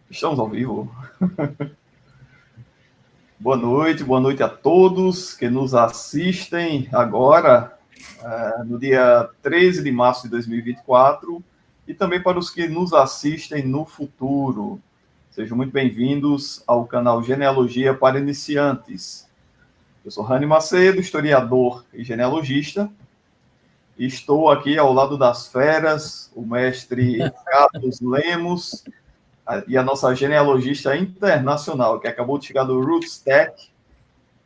Estamos ao vivo. Boa noite a todos que nos assistem agora, no dia 13 de março de 2024, e também para os que nos assistem no futuro. Sejam muito bem-vindos ao canal Genealogia para Iniciantes. Eu sou Rani Macedo, historiador e genealogista, e estou aqui ao lado das feras, o mestre Carlos Lemos, e a nossa genealogista internacional, que acabou de chegar do RootsTech,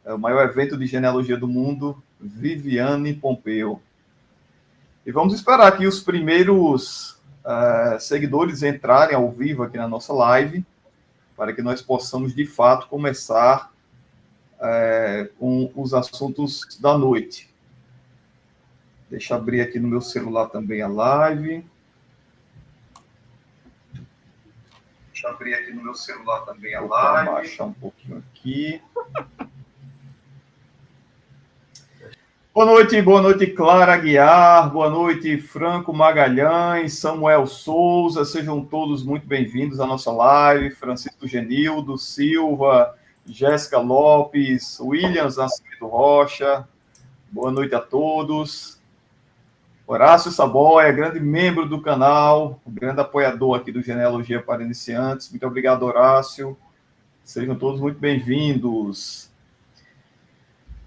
o maior evento de genealogia do mundo, Viviane Pompeu. E vamos esperar que os primeiros seguidores entrarem ao vivo aqui na nossa live, para que nós possamos, de fato, começar com os assuntos da noite. Deixa eu abrir aqui no meu celular também a live. Deixa eu abrir aqui no meu celular também a live. Vou baixar um pouquinho aqui. Boa noite, Clara Aguiar, boa noite, Franco Magalhães, Samuel Souza, sejam todos muito bem-vindos à nossa live, Francisco Genildo Silva, Jéssica Lopes, Williams Nascimento Rocha, boa noite a todos. Horácio Saboia, grande membro do canal, um grande apoiador aqui do Genealogia para Iniciantes, muito obrigado, Horácio, sejam todos muito bem-vindos.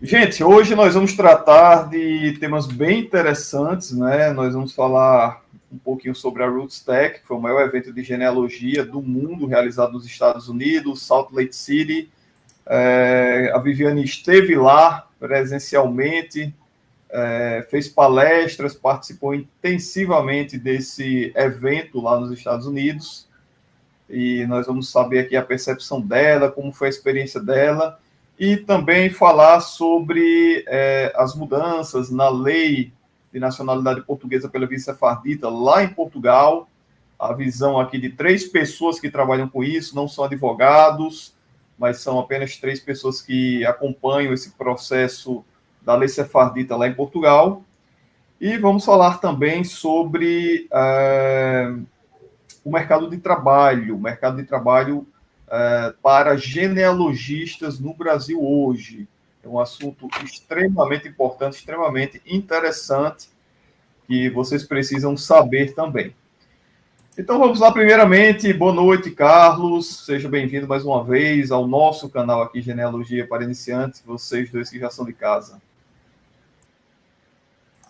Gente, hoje nós vamos tratar de temas bem interessantes, né? Nós vamos falar um pouquinho sobre a RootsTech, que foi o maior evento de genealogia do mundo realizado nos Estados Unidos, Salt Lake City. A Viviane esteve lá presencialmente, fez palestras, participou intensivamente desse evento lá nos Estados Unidos. E nós vamos saber aqui a percepção dela, como foi a experiência dela, e também falar sobre as mudanças na lei de nacionalidade portuguesa pela via sefardita lá em Portugal, a visão aqui de 3 pessoas que trabalham com isso, não são advogados, mas são apenas 3 pessoas que acompanham esse processo da lei sefardita lá em Portugal, e vamos falar também sobre o mercado de trabalho para genealogistas no Brasil hoje. É um assunto extremamente importante, extremamente interessante, que vocês precisam saber também. Então vamos lá, primeiramente, boa noite, Carlos, seja bem-vindo mais uma vez ao nosso canal aqui, Genealogia para Iniciantes, vocês dois que já são de casa.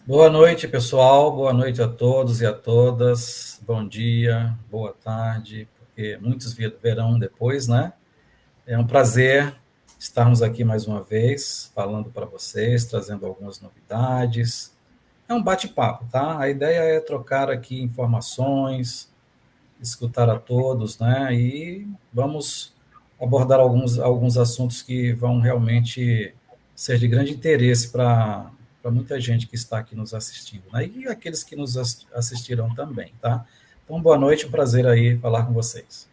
Boa noite, pessoal, boa noite a todos e a todas, bom dia, boa tarde, porque muitos verão depois, né? É um prazer estarmos aqui mais uma vez, falando para vocês, trazendo algumas novidades. É um bate-papo, tá? A ideia é trocar aqui informações, escutar a todos, né? E vamos abordar alguns assuntos que vão realmente ser de grande interesse para muita gente que está aqui nos assistindo, né? E aqueles que nos assistirão também, tá? Então, boa noite, um prazer aí falar com vocês.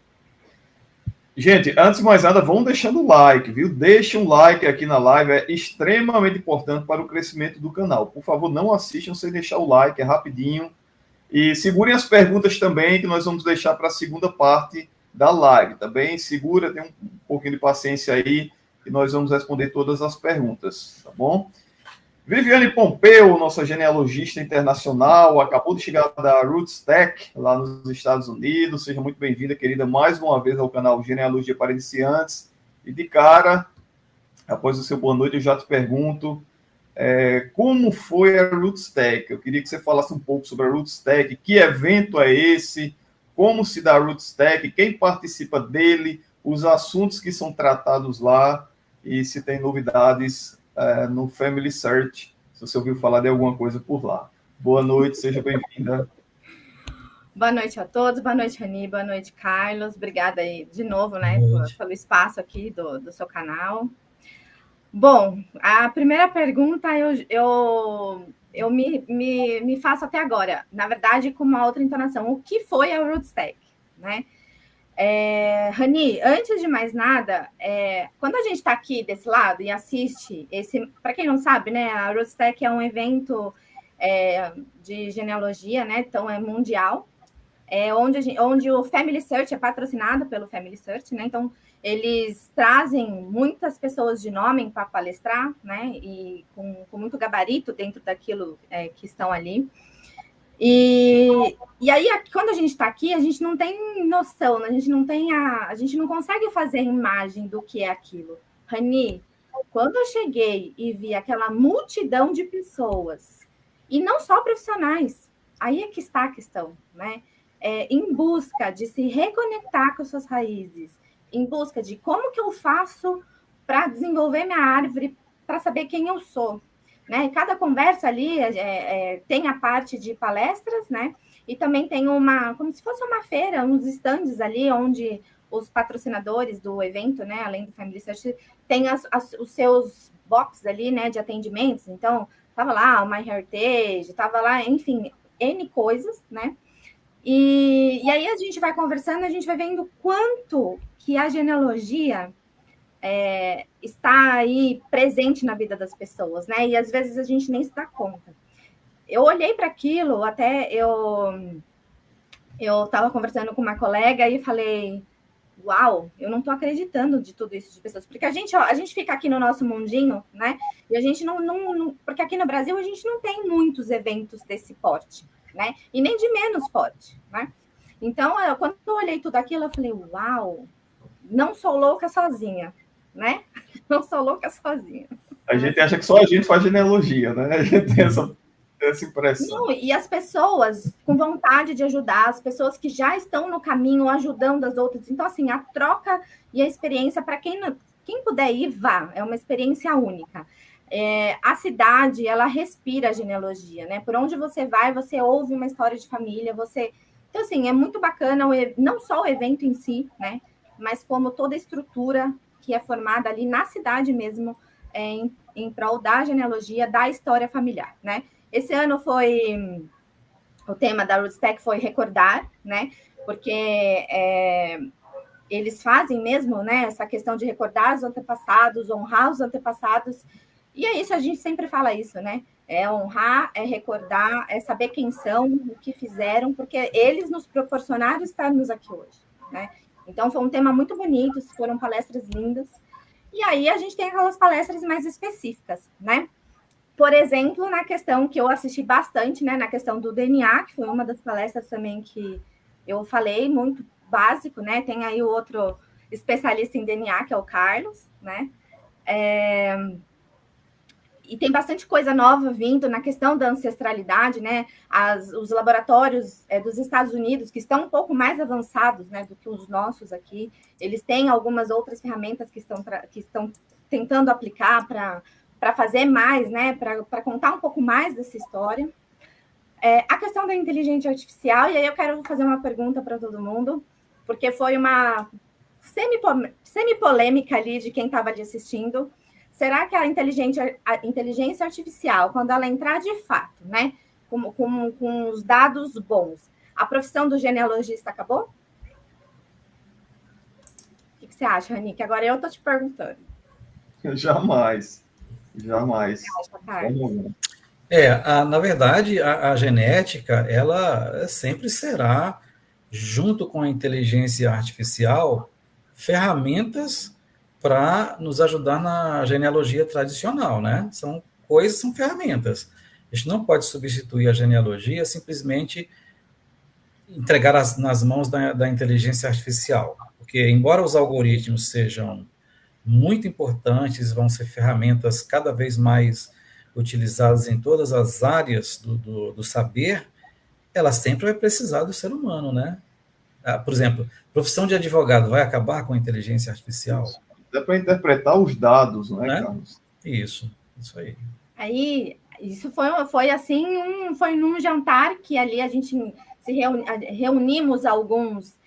Gente, antes de mais nada, vão deixando o like, viu? Deixe um like aqui na live, é extremamente importante para o crescimento do canal. Por favor, não assistam sem deixar o like, é rapidinho. E segurem as perguntas também, que nós vamos deixar para a segunda parte da live, tá bem? Segura, tem um pouquinho de paciência aí, que nós vamos responder todas as perguntas, tá bom? Viviane Pompeu, nossa genealogista internacional, acabou de chegar da RootsTech, lá nos Estados Unidos. Seja muito bem-vinda, querida, mais uma vez ao canal Genealogia para Iniciantes. E de cara, após o seu boa noite, eu já te pergunto, como foi a RootsTech? Eu queria que você falasse um pouco sobre a RootsTech, que evento é esse, como se dá a RootsTech, quem participa dele, os assuntos que são tratados lá e se tem novidades no Family Search, se você ouviu falar de alguma coisa por lá. Boa noite, seja bem-vinda. Boa noite a todos, boa noite, Rani, boa noite, Carlos. Obrigada aí de novo, né, pelo espaço aqui do seu canal. Bom, a primeira pergunta eu me faço até agora, na verdade, com uma outra entonação. O que foi a RootsTech, né? Rani, antes de mais nada, quando a gente está aqui desse lado e assiste para quem não sabe, né, a RootsTech é um evento de genealogia, né? Então é mundial. onde o Family Search é patrocinado pelo Family Search, né? Então, eles trazem muitas pessoas de nome para palestrar, né? E com muito gabarito dentro daquilo que estão ali. E aí, quando a gente está aqui, a gente não tem noção, a gente não consegue fazer imagem do que é aquilo. Rani, quando eu cheguei e vi aquela multidão de pessoas, e não só profissionais, aí é que está a questão, né? Em busca de se reconectar com suas raízes, em busca de como que eu faço para desenvolver minha árvore, para saber quem eu sou. Né? Cada conversa ali tem a parte de palestras, né? E também tem como se fosse uma feira, uns estandes ali, onde os patrocinadores do evento, né? Além do Family Search, tem os seus boxes ali, né? De atendimentos. Então, tava lá o My Heritage, tava lá, enfim, N coisas, né? E aí a gente vai conversando, a gente vai vendo quanto que a genealogia está aí presente na vida das pessoas, né? E às vezes a gente nem se dá conta. Eu olhei para aquilo, até eu estava conversando com uma colega e falei, uau, eu não estou acreditando de tudo isso de pessoas, porque a gente fica aqui no nosso mundinho, né? E a gente não, porque aqui no Brasil a gente não tem muitos eventos desse porte, né? E nem de menos porte, né? Então, quando eu olhei tudo aquilo, eu falei, uau, não sou louca sozinha, né? Não sou louca sozinha. A gente acha que só a gente faz genealogia, né? A gente tem essa impressão. Não, e as pessoas com vontade de ajudar, as pessoas que já estão no caminho ajudando as outras. Então, assim, a troca e a experiência, para quem puder ir, vá. É uma experiência única. A cidade, ela respira a genealogia, né? Por onde você vai, você ouve uma história de família, Então, assim, é muito bacana, não só o evento em si, né? Mas como toda a estrutura que é formada ali na cidade mesmo, em prol da genealogia, da história familiar, né? Esse ano o tema da Rootstack foi recordar, né? Porque eles fazem mesmo, né? Essa questão de recordar os antepassados, honrar os antepassados. E é isso, a gente sempre fala isso, né? É honrar, é recordar, é saber quem são, o que fizeram, porque eles nos proporcionaram estarmos aqui hoje, né? Então, foi um tema muito bonito, foram palestras lindas. E aí, a gente tem aquelas palestras mais específicas, né? Por exemplo, na questão que eu assisti bastante, né? Na questão do DNA, que foi uma das palestras também que eu falei, muito básico, né? Tem aí o outro especialista em DNA, que é o Carlos, né? E tem bastante coisa nova vindo na questão da ancestralidade, né? Os laboratórios dos Estados Unidos, que estão um pouco mais avançados, né, do que os nossos aqui, eles têm algumas outras ferramentas que estão tentando aplicar para fazer mais, né? Para contar um pouco mais dessa história. A questão da inteligência artificial, e aí eu quero fazer uma pergunta para todo mundo, porque foi uma semi-polêmica ali de quem estava ali assistindo. Será que a inteligência artificial, quando ela entrar de fato, né, com os dados bons, a profissão do genealogista acabou? O que você acha, Rani? Que agora eu estou te perguntando. Jamais. Na verdade, a genética, ela sempre será, junto com a inteligência artificial, ferramentas para nos ajudar na genealogia tradicional, né? São ferramentas. A gente não pode substituir a genealogia simplesmente entregar nas mãos da inteligência artificial, porque embora os algoritmos sejam muito importantes, vão ser ferramentas cada vez mais utilizadas em todas as áreas do saber, ela sempre vai precisar do ser humano, né? Por exemplo, profissão de advogado vai acabar com a inteligência artificial? Dá para interpretar os dados, né, Carlos? Isso aí. Aí, isso foi assim, foi num jantar que ali a gente reunimos alguns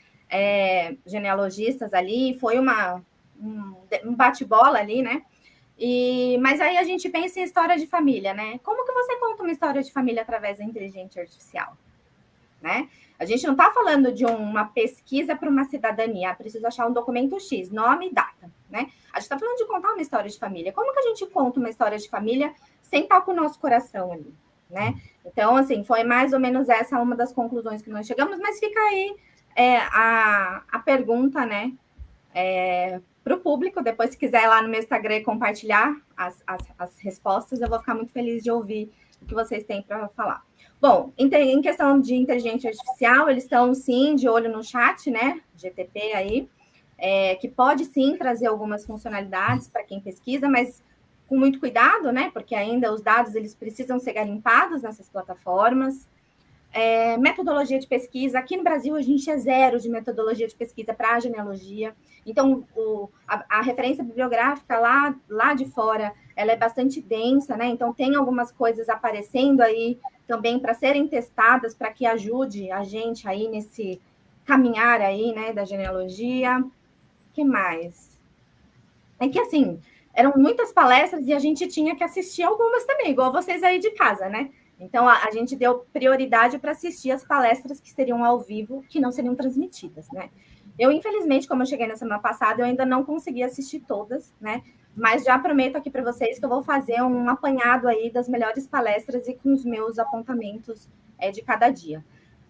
genealogistas ali, foi um bate-bola ali, né? Mas aí a gente pensa em história de família, né? Como que você conta uma história de família através da inteligência artificial? Né? A gente não está falando de uma pesquisa para uma cidadania, preciso achar um documento X, nome e data, né? A gente está falando de contar uma história de família. Como que a gente conta uma história de família sem estar com o nosso coração ali, né? Então, assim, foi mais ou menos essa uma das conclusões que nós chegamos, mas fica aí a pergunta, né, para o público. Depois, se quiser ir lá no meu Instagram compartilhar as respostas, eu vou ficar muito feliz de ouvir o que vocês têm para falar. Bom, em questão de inteligência artificial, eles estão, sim, de olho no chat, né, GTP aí, que pode, sim, trazer algumas funcionalidades para quem pesquisa, mas com muito cuidado, né, porque ainda os dados, eles precisam ser garimpados nessas plataformas. Metodologia de pesquisa, aqui no Brasil a gente é zero de metodologia de pesquisa para a genealogia, então a referência bibliográfica lá de fora, ela é bastante densa, né, então tem algumas coisas aparecendo aí também para serem testadas, para que ajude a gente aí nesse caminhar aí, né, da genealogia. O que mais? É que, assim, eram muitas palestras e a gente tinha que assistir algumas também, igual vocês aí de casa, né? Então, a gente deu prioridade para assistir as palestras que seriam ao vivo, que não seriam transmitidas, né? Eu, infelizmente, como eu cheguei na semana passada, eu ainda não consegui assistir todas, né? Mas já prometo aqui para vocês que eu vou fazer um apanhado aí das melhores palestras e com os meus apontamentos de cada dia.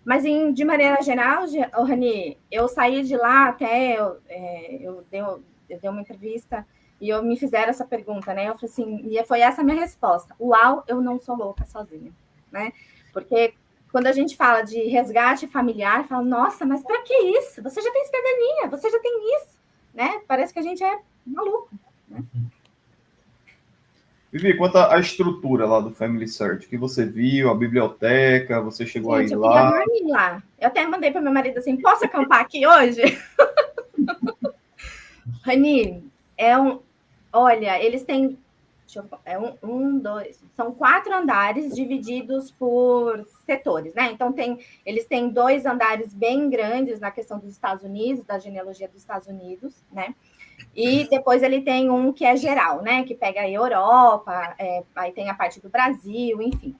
Mas, de maneira geral, Rani, eu saí de lá até, eu dei uma entrevista e me fizeram essa pergunta, né? Eu falei assim, e foi essa a minha resposta. Uau, eu não sou louca sozinha, né? Porque quando a gente fala de resgate familiar, fala, nossa, mas para que isso? Você já tem cidadania, você já tem isso, né? Parece que a gente é maluco, né? Vivi, quanto à estrutura lá do Family Search, que você viu, a biblioteca, você chegou aí lá? Eu dormi lá. Eu até mandei para meu marido assim, posso acampar aqui hoje? Rani, olha, eles têm, são 4 andares divididos por setores, né? Então, eles têm 2 andares bem grandes na questão dos Estados Unidos, da genealogia dos Estados Unidos, né? E depois ele tem um que é geral, né? Que pega a Europa, aí tem a parte do Brasil, enfim.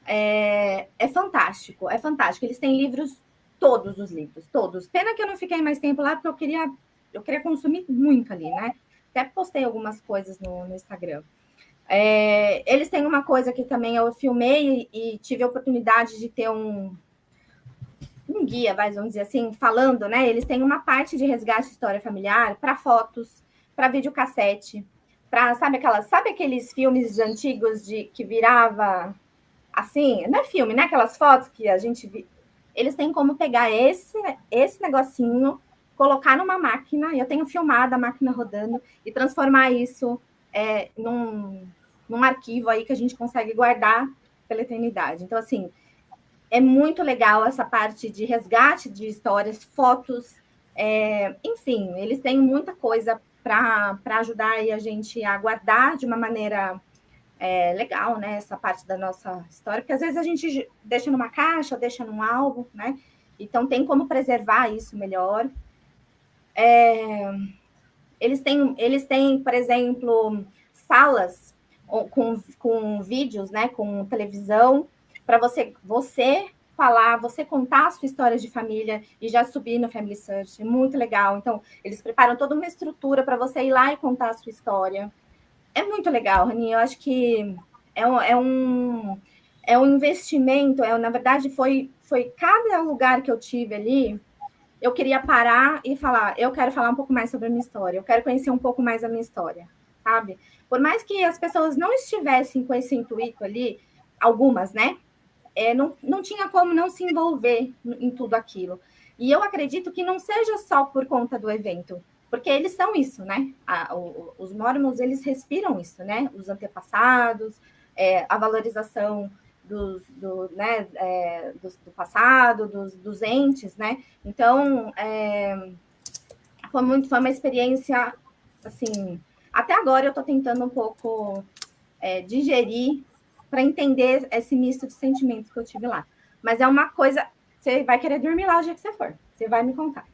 É fantástico, é fantástico. Eles têm livros, todos os livros, todos. Pena que eu não fiquei mais tempo lá, porque eu queria consumir muito ali, né? Até postei algumas coisas no Instagram. Eles têm uma coisa que também eu filmei e tive a oportunidade de ter um guia, vamos dizer assim, falando, né? Eles têm uma parte de resgate de história familiar para fotos, para videocassete, para, sabe aqueles filmes antigos que virava assim, não é filme, né? Aquelas fotos que a gente eles têm como pegar esse negocinho, colocar numa máquina, eu tenho filmado a máquina rodando, e transformar isso num arquivo aí que a gente consegue guardar pela eternidade. Então, assim, é muito legal essa parte de resgate de histórias, fotos, enfim, eles têm muita coisa para ajudar aí a gente a guardar de uma maneira legal, né? Essa parte da nossa história, porque às vezes a gente deixa numa caixa, ou deixa num álbum, né? Então tem como preservar isso melhor. Eles têm, por exemplo, salas com vídeos, né? Com televisão, para você falar, você contar a sua história de família e já subir no Family Search. É muito legal. Então, eles preparam toda uma estrutura para você ir lá e contar a sua história. É muito legal, Rani. Eu acho que é um investimento. Na verdade, foi cada lugar que eu tive ali, eu queria parar e falar, eu quero falar um pouco mais sobre a minha história, eu quero conhecer um pouco mais a minha história, sabe? Por mais que as pessoas não estivessem com esse intuito ali, algumas, né? Não tinha como não se envolver em tudo aquilo. E eu acredito que não seja só por conta do evento, porque eles são isso, né? Os Mormons, eles respiram isso, né? Os antepassados, a valorização do passado, dos entes, né? Então, foi uma experiência, assim, até agora eu estou tentando um pouco digerir para entender esse misto de sentimentos que eu tive lá. Mas é uma coisa, você vai querer dormir lá o dia que você for, você vai me contar.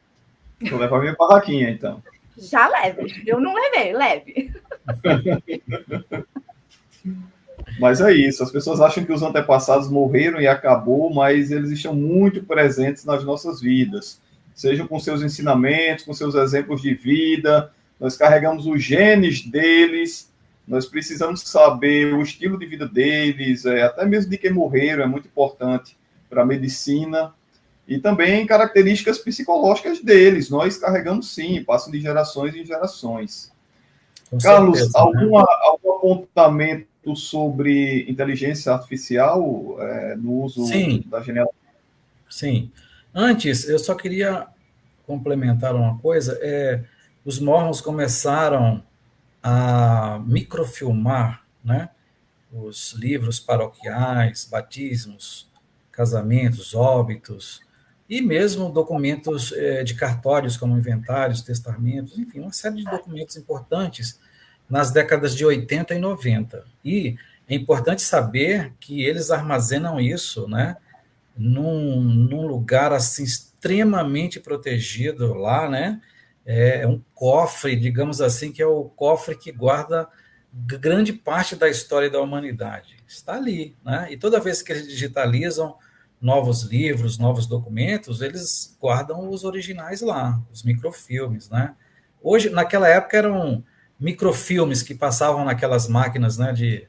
Vou levar minha barraquinha, então. Já leve. Eu não levei, leve. Mas é isso. As pessoas acham que os antepassados morreram e acabou, mas eles estão muito presentes nas nossas vidas. Seja com seus ensinamentos, com seus exemplos de vida. Nós carregamos os genes deles nós precisamos saber o estilo de vida deles, até mesmo de quem morreram, é muito importante para a medicina, e também características psicológicas deles, nós carregamos sim, passam de gerações em gerações. Com Carlos, certeza, algum né? apontamento sobre inteligência artificial no uso Sim, da genealogia? sim. Antes, eu só queria complementar uma coisa. Os Mormons começaram a microfilmar, né, os livros paroquiais, batismos, casamentos, óbitos, e mesmo documentos de cartórios, como inventários, testamentos, enfim, uma série de documentos importantes nas décadas de 80 e 90. E é importante saber que eles armazenam isso, né, num lugar assim extremamente protegido lá, né? É um cofre, digamos assim, que é o cofre que guarda grande parte da história da humanidade. Está ali, né? E toda vez que eles digitalizam novos livros, novos documentos, eles guardam os originais lá, os microfilmes, né? Hoje, naquela época eram microfilmes que passavam naquelas máquinas, né, de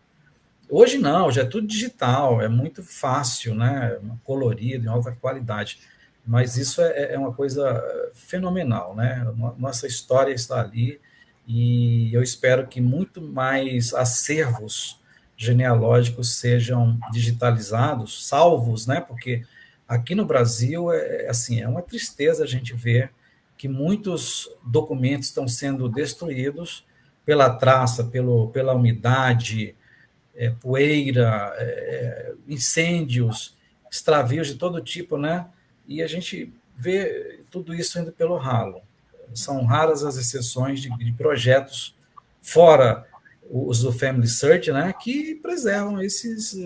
Hoje não, já é tudo digital, é muito fácil, né? Colorido, em alta qualidade. Mas isso é uma coisa fenomenal, né? Nossa história está ali e eu espero que muito mais acervos genealógicos sejam digitalizados, salvos, né? Porque aqui no Brasil assim, é uma tristeza a gente ver que muitos documentos estão sendo destruídos pela traça, pela umidade, poeira, incêndios, extravios de todo tipo, né? E a gente vê tudo isso indo pelo ralo. São raras as exceções de projetos fora os do Family Search, né, que preservam esses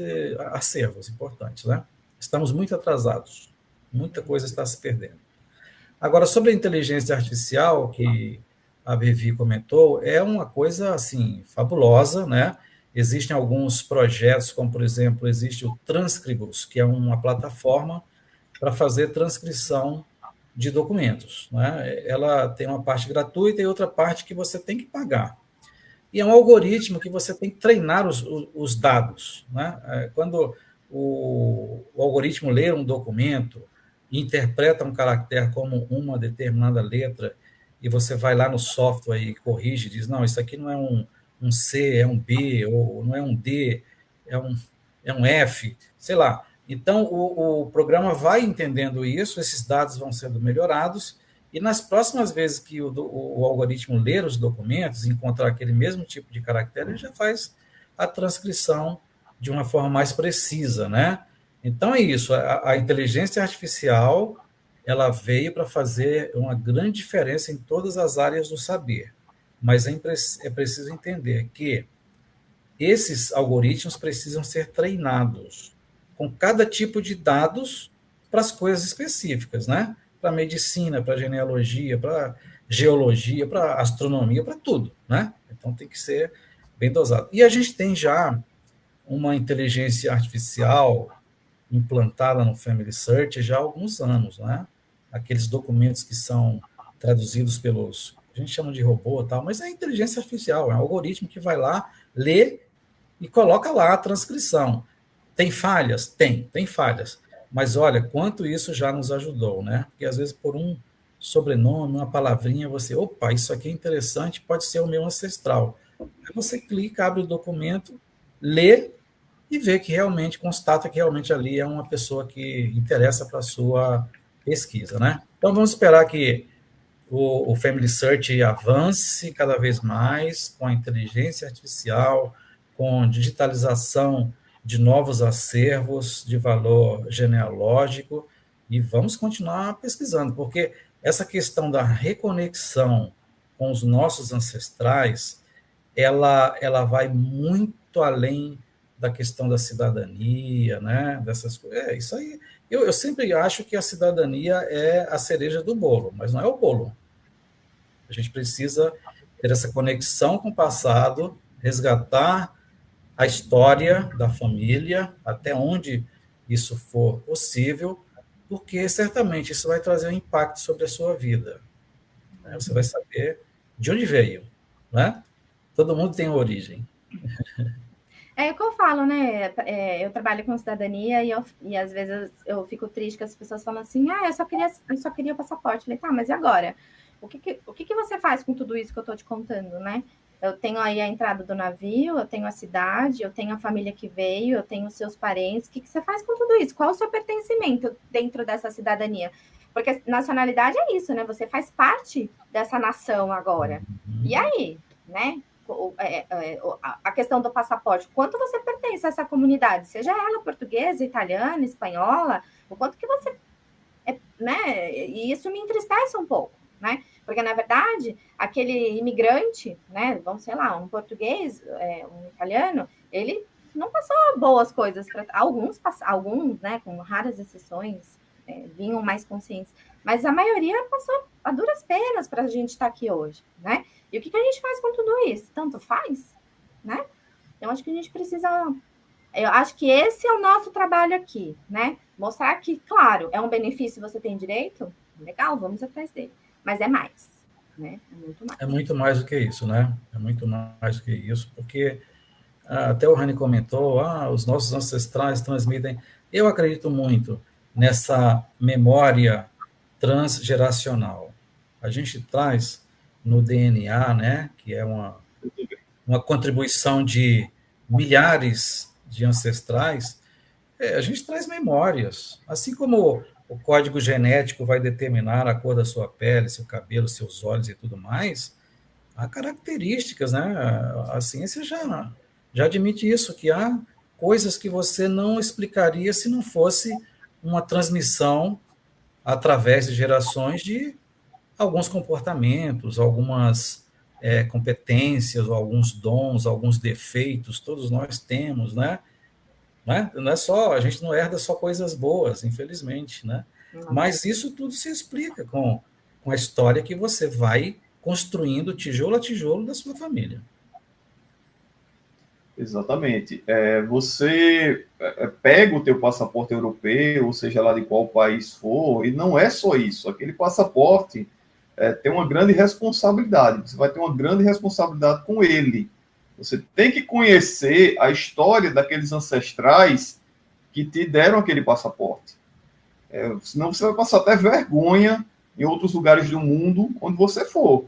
acervos importantes, né? Estamos muito atrasados, muita coisa está se perdendo. Agora, sobre a inteligência artificial, que a Vivi comentou, é uma coisa, assim, fabulosa, né? Existem alguns projetos, como, por exemplo, existe o Transcribus, que é uma plataforma para fazer transcrição de documentos, né? Ela tem uma parte gratuita e outra parte que você tem que pagar. E é um algoritmo que você tem que treinar os dados, né? Quando o algoritmo lê um documento e interpreta um caractere como uma determinada letra, e você vai lá no software e corrige, diz, não, isso aqui não é um C, é um B, ou não é um D, é um, é um F, sei lá. Então, o programa vai entendendo isso, esses dados vão sendo melhorados, e nas próximas vezes que o algoritmo ler os documentos e encontrar aquele mesmo tipo de caractere, ele já faz a transcrição de uma forma mais precisa, né? Então é isso, a inteligência artificial, ela veio para fazer uma grande diferença em todas as áreas do saber, mas é preciso entender que esses algoritmos precisam ser treinados com cada tipo de dados para as coisas específicas, né? Para medicina, para genealogia, para geologia, para astronomia, para tudo, né? Então tem que ser bem dosado. E a gente tem já uma inteligência artificial implantada no Family Search já há alguns anos, né? Aqueles documentos que são traduzidos pelos, a gente chama de robô, tal, mas é inteligência artificial, é um algoritmo que vai lá, lê e coloca lá a transcrição. Tem falhas? Tem falhas. Mas olha, quanto isso já nos ajudou, né? Porque às vezes por um sobrenome, uma palavrinha, você, opa, isso aqui é interessante, pode ser o meu ancestral. Aí você clica, abre o documento, lê e vê que realmente, constata que realmente ali é uma pessoa que interessa para a sua pesquisa, né? Então vamos esperar que o Family Search avance cada vez mais com a inteligência artificial, com digitalização de novos acervos de valor genealógico, e vamos continuar pesquisando, porque essa questão da reconexão com os nossos ancestrais, ela vai muito além da questão da cidadania, né? Dessas coisas. Isso aí. Eu sempre acho que a cidadania é a cereja do bolo, mas não é o bolo. A gente precisa ter essa conexão com o passado, resgatar a história da família, até onde isso for possível, porque certamente isso vai trazer um impacto sobre a sua vida. Né? Você vai saber de onde veio, né? Todo mundo tem origem. É o que eu falo, né? Eu trabalho com cidadania e às vezes eu fico triste que as pessoas falam assim, eu só queria o passaporte. Eu falei, tá, mas e agora? O que você faz com tudo isso que eu tô te contando, né? Eu tenho aí a entrada do navio, eu tenho a cidade, eu tenho a família que veio, eu tenho os seus parentes. O que você faz com tudo isso? Qual o seu pertencimento dentro dessa cidadania? Porque nacionalidade é isso, né? Você faz parte dessa nação agora. E aí, né? A questão do passaporte, quanto você pertence a essa comunidade, seja ela portuguesa, italiana, espanhola, o quanto que você né? E isso me entristece um pouco, né? Porque, na verdade, aquele imigrante, né? Vamos, sei lá, um português, um italiano, ele não passou boas coisas para alguns, né? Com raras exceções, vinham mais conscientes, mas a maioria passou a duras penas para a gente estar aqui hoje, né? E o que a gente faz com tudo isso? Tanto faz, né? Eu acho que a gente precisa. Eu acho que esse é o nosso trabalho aqui, né? Mostrar que, claro, é um benefício, você tem direito, legal, vamos atrás dele. Mas é mais, né? É muito mais. É muito mais do que isso, né? É muito mais do que isso, porque até o Rani comentou, os nossos ancestrais transmitem. Eu acredito muito nessa memória transgeracional. A gente traz no DNA, né, que é uma contribuição de milhares de ancestrais, a gente traz memórias. Assim como o código genético vai determinar a cor da sua pele, seu cabelo, seus olhos e tudo mais, há características, né? A ciência já admite isso, que há coisas que você não explicaria se não fosse uma transmissão através de gerações de alguns comportamentos, algumas competências, ou alguns dons, alguns defeitos, todos nós temos, né? Não é só, a gente não herda só coisas boas, infelizmente, né? Mas isso tudo se explica com a história que você vai construindo tijolo a tijolo da sua família. Exatamente. Você pega o teu passaporte europeu, ou seja lá de qual país for, e não é só isso. Aquele passaporte tem uma grande responsabilidade. Você vai ter uma grande responsabilidade com ele. Você tem que conhecer a história daqueles ancestrais que te deram aquele passaporte. Senão você vai passar até vergonha em outros lugares do mundo onde você for.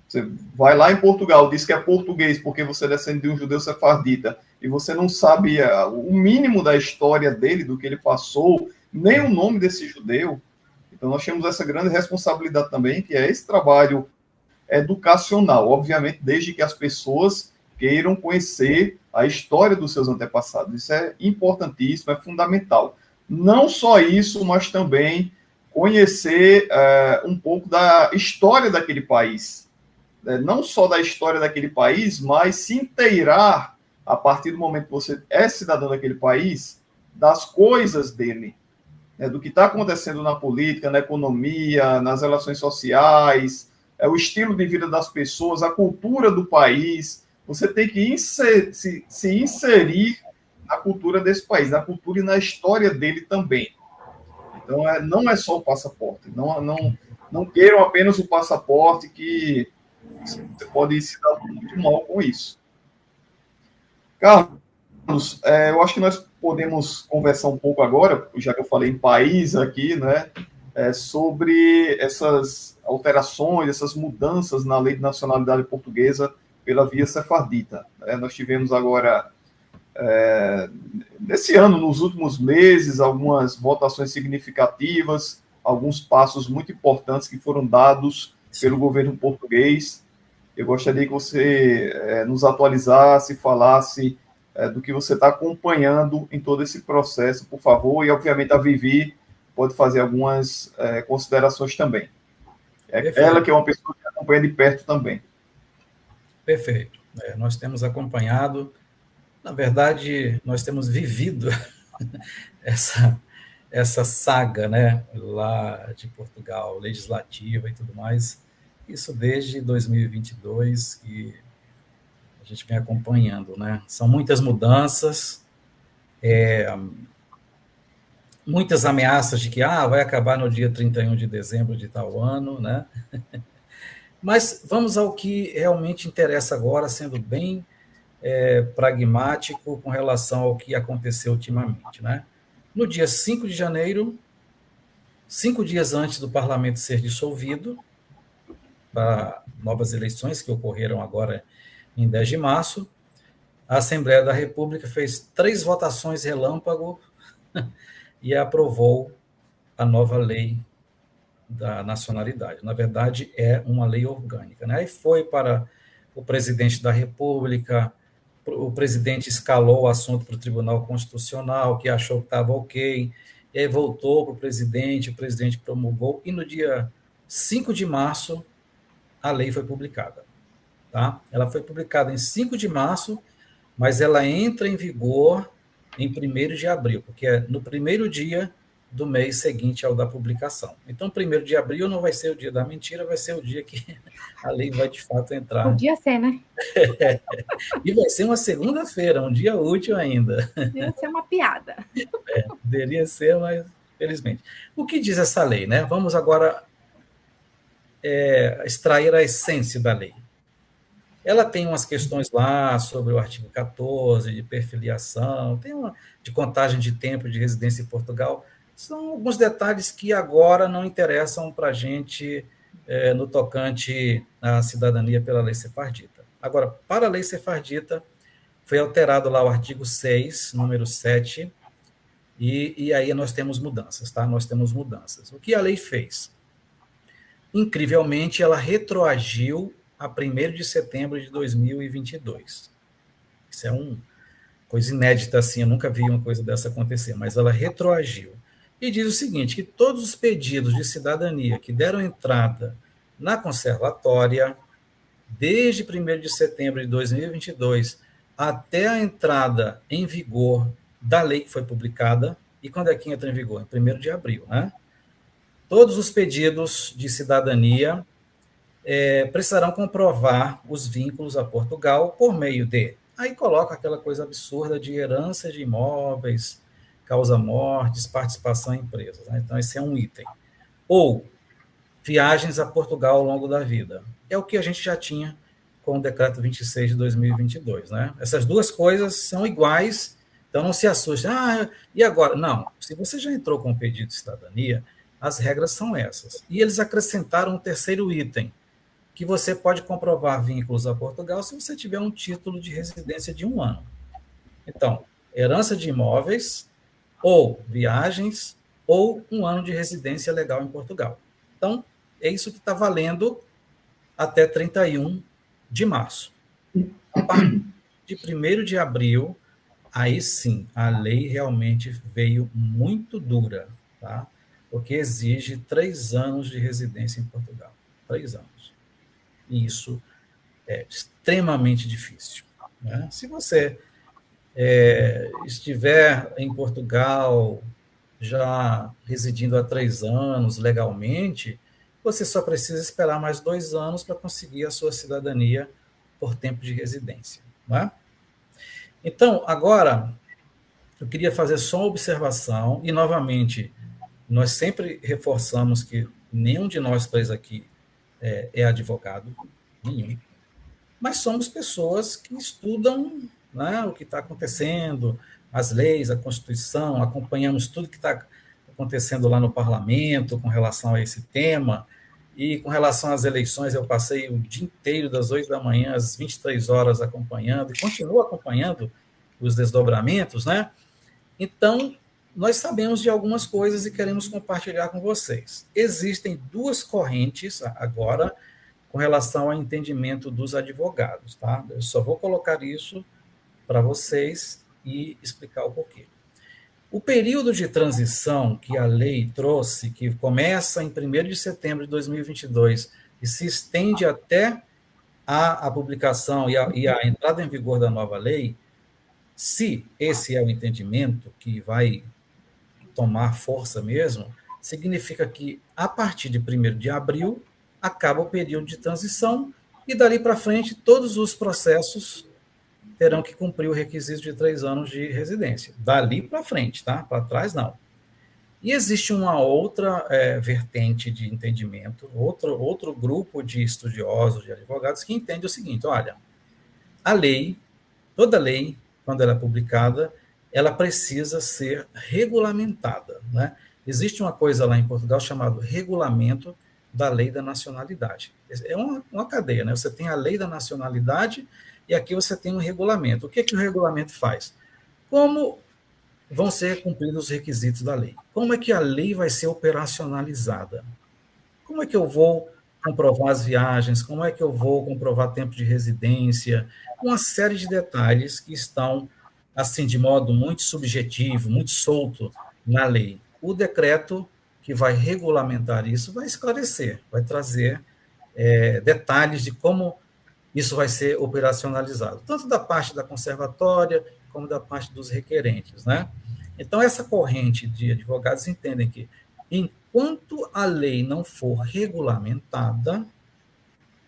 Você vai lá em Portugal, diz que é português porque você descende de um judeu sefardita e você não sabe o mínimo da história dele, do que ele passou, nem o nome desse judeu. Então nós temos essa grande responsabilidade também, que é esse trabalho educacional, obviamente, desde que as pessoas queiram conhecer a história dos seus antepassados. Isso é importantíssimo, é fundamental. Não só isso, mas também conhecer um pouco da história daquele país. Não só da história daquele país, mas se inteirar, a partir do momento que você é cidadão daquele país, das coisas dele, do que está acontecendo na política, na economia, nas relações sociais, o estilo de vida das pessoas, a cultura do país. Você tem que se inserir na cultura desse país, na cultura e na história dele também. Então, não é só o passaporte. Não queiram apenas o passaporte, que você pode se dar muito mal com isso. Carlos, eu acho que nós podemos conversar um pouco agora, já que eu falei em país aqui, né, sobre essas alterações, essas mudanças na lei de nacionalidade portuguesa pela via sefardita. Nós tivemos agora, nesse ano, nos últimos meses, algumas votações significativas, alguns passos muito importantes que foram dados pelo governo português. Eu gostaria que você nos atualizasse, falasse do que você está acompanhando em todo esse processo, por favor, e, obviamente, a Vivi pode fazer algumas considerações também. Ela que é uma pessoa que acompanha de perto também. Perfeito. Nós temos acompanhado, na verdade, nós temos vivido essa saga, né, lá de Portugal, legislativa e tudo mais, isso desde 2022, que a gente vem acompanhando, né? São muitas mudanças, muitas ameaças de que vai acabar no dia 31 de dezembro de tal ano, né? Mas vamos ao que realmente interessa agora, sendo bem pragmático com relação ao que aconteceu ultimamente, né? No dia 5 de janeiro, 5 dias antes do parlamento ser dissolvido, para novas eleições que ocorreram agora em 10 de março, a Assembleia da República fez 3 votações relâmpago e aprovou a nova lei da nacionalidade. Na verdade, é uma lei orgânica, né? Aí foi para o presidente da República, o presidente escalou o assunto para o Tribunal Constitucional, que achou que estava ok, e aí voltou para o presidente promulgou, e no dia 5 de março, a lei foi publicada. Tá? Ela foi publicada em 5 de março, mas ela entra em vigor em 1º de abril, porque é no primeiro dia do mês seguinte ao da publicação. Então, 1º de abril não vai ser o dia da mentira, vai ser o dia que a lei vai, de fato, entrar. Podia ser, né? E vai ser uma segunda-feira, um dia útil ainda. Podia ser uma piada. Poderia ser, mas, felizmente. O que diz essa lei, né? Vamos agora extrair a essência da lei. Ela tem umas questões lá sobre o artigo 14, de perfiliação, tem uma de contagem de tempo de residência em Portugal. São alguns detalhes que agora não interessam para a gente no tocante à cidadania pela lei sefardita. Agora, para a lei sefardita, foi alterado lá o artigo 6, número 7, e aí nós temos mudanças, tá? Nós temos mudanças. O que a lei fez? Incrivelmente, ela retroagiu a 1º de setembro de 2022. Isso é uma coisa inédita, assim, eu nunca vi uma coisa dessa acontecer, mas ela retroagiu. E diz o seguinte, que todos os pedidos de cidadania que deram entrada na conservatória, desde 1º de setembro de 2022 até a entrada em vigor da lei que foi publicada, e quando é que entra em vigor? Em 1º de abril, né? Todos os pedidos de cidadania precisarão comprovar os vínculos a Portugal por meio de... Aí coloca aquela coisa absurda de herança de imóveis, causa-mortes, participação em empresas. Né? Então, esse é um item. Ou viagens a Portugal ao longo da vida. É o que a gente já tinha com o decreto 26 de 2022. Né? Essas duas coisas são iguais, então não se assuste. E agora? Não. Se você já entrou com o pedido de cidadania, as regras são essas. E eles acrescentaram um terceiro item, que você pode comprovar vínculos a Portugal se você tiver um título de residência de 1 ano. Então, herança de imóveis, ou viagens, ou 1 ano de residência legal em Portugal. Então, é isso que está valendo até 31 de março. A partir de 1º de abril, aí sim, a lei realmente veio muito dura, tá? Porque exige 3 anos de residência em Portugal. 3 anos. E isso é extremamente difícil. Né? Se você estiver em Portugal já residindo há 3 anos legalmente, você só precisa esperar mais 2 anos para conseguir a sua cidadania por tempo de residência. Né? Então, agora, eu queria fazer só uma observação, e, novamente, nós sempre reforçamos que nenhum de nós 3 aqui é advogado, nenhum, mas somos pessoas que estudam, né, o que está acontecendo, as leis, a Constituição, acompanhamos tudo que está acontecendo lá no parlamento com relação a esse tema, e com relação às eleições, eu passei o dia inteiro, das 8 da manhã às 23 horas, acompanhando, e continuo acompanhando os desdobramentos, né? Então, nós sabemos de algumas coisas e queremos compartilhar com vocês. Existem 2 correntes agora com relação ao entendimento dos advogados, tá? Eu só vou colocar isso para vocês e explicar o porquê. O período de transição que a lei trouxe, que começa em 1º de setembro de 2022 e se estende até a publicação e a entrada em vigor da nova lei, se esse é o entendimento que vai tomar força mesmo, significa que, a partir de 1º de abril, acaba o período de transição e, dali para frente, todos os processos terão que cumprir o requisito de 3 anos de residência. Dali para frente, tá? Para trás, não. E existe uma outra vertente de entendimento, outro grupo de estudiosos, de advogados, que entende o seguinte: olha, a lei Toda lei, quando ela é publicada, ela precisa ser regulamentada, né? Existe uma coisa lá em Portugal chamada Regulamento da Lei da Nacionalidade. É uma cadeia, né? Você tem a Lei da Nacionalidade e aqui você tem um regulamento. O que o regulamento faz? Como vão ser cumpridos os requisitos da lei? Como é que a lei vai ser operacionalizada? Como é que eu vou comprovar as viagens? Como é que eu vou comprovar tempo de residência? Uma série de detalhes que estão, assim, de modo muito subjetivo, muito solto na lei. O decreto que vai regulamentar isso vai esclarecer, vai trazer detalhes de como isso vai ser operacionalizado, tanto da parte da conservatória, como da parte dos requerentes, né? Então, essa corrente de advogados entendem que, enquanto a lei não for regulamentada,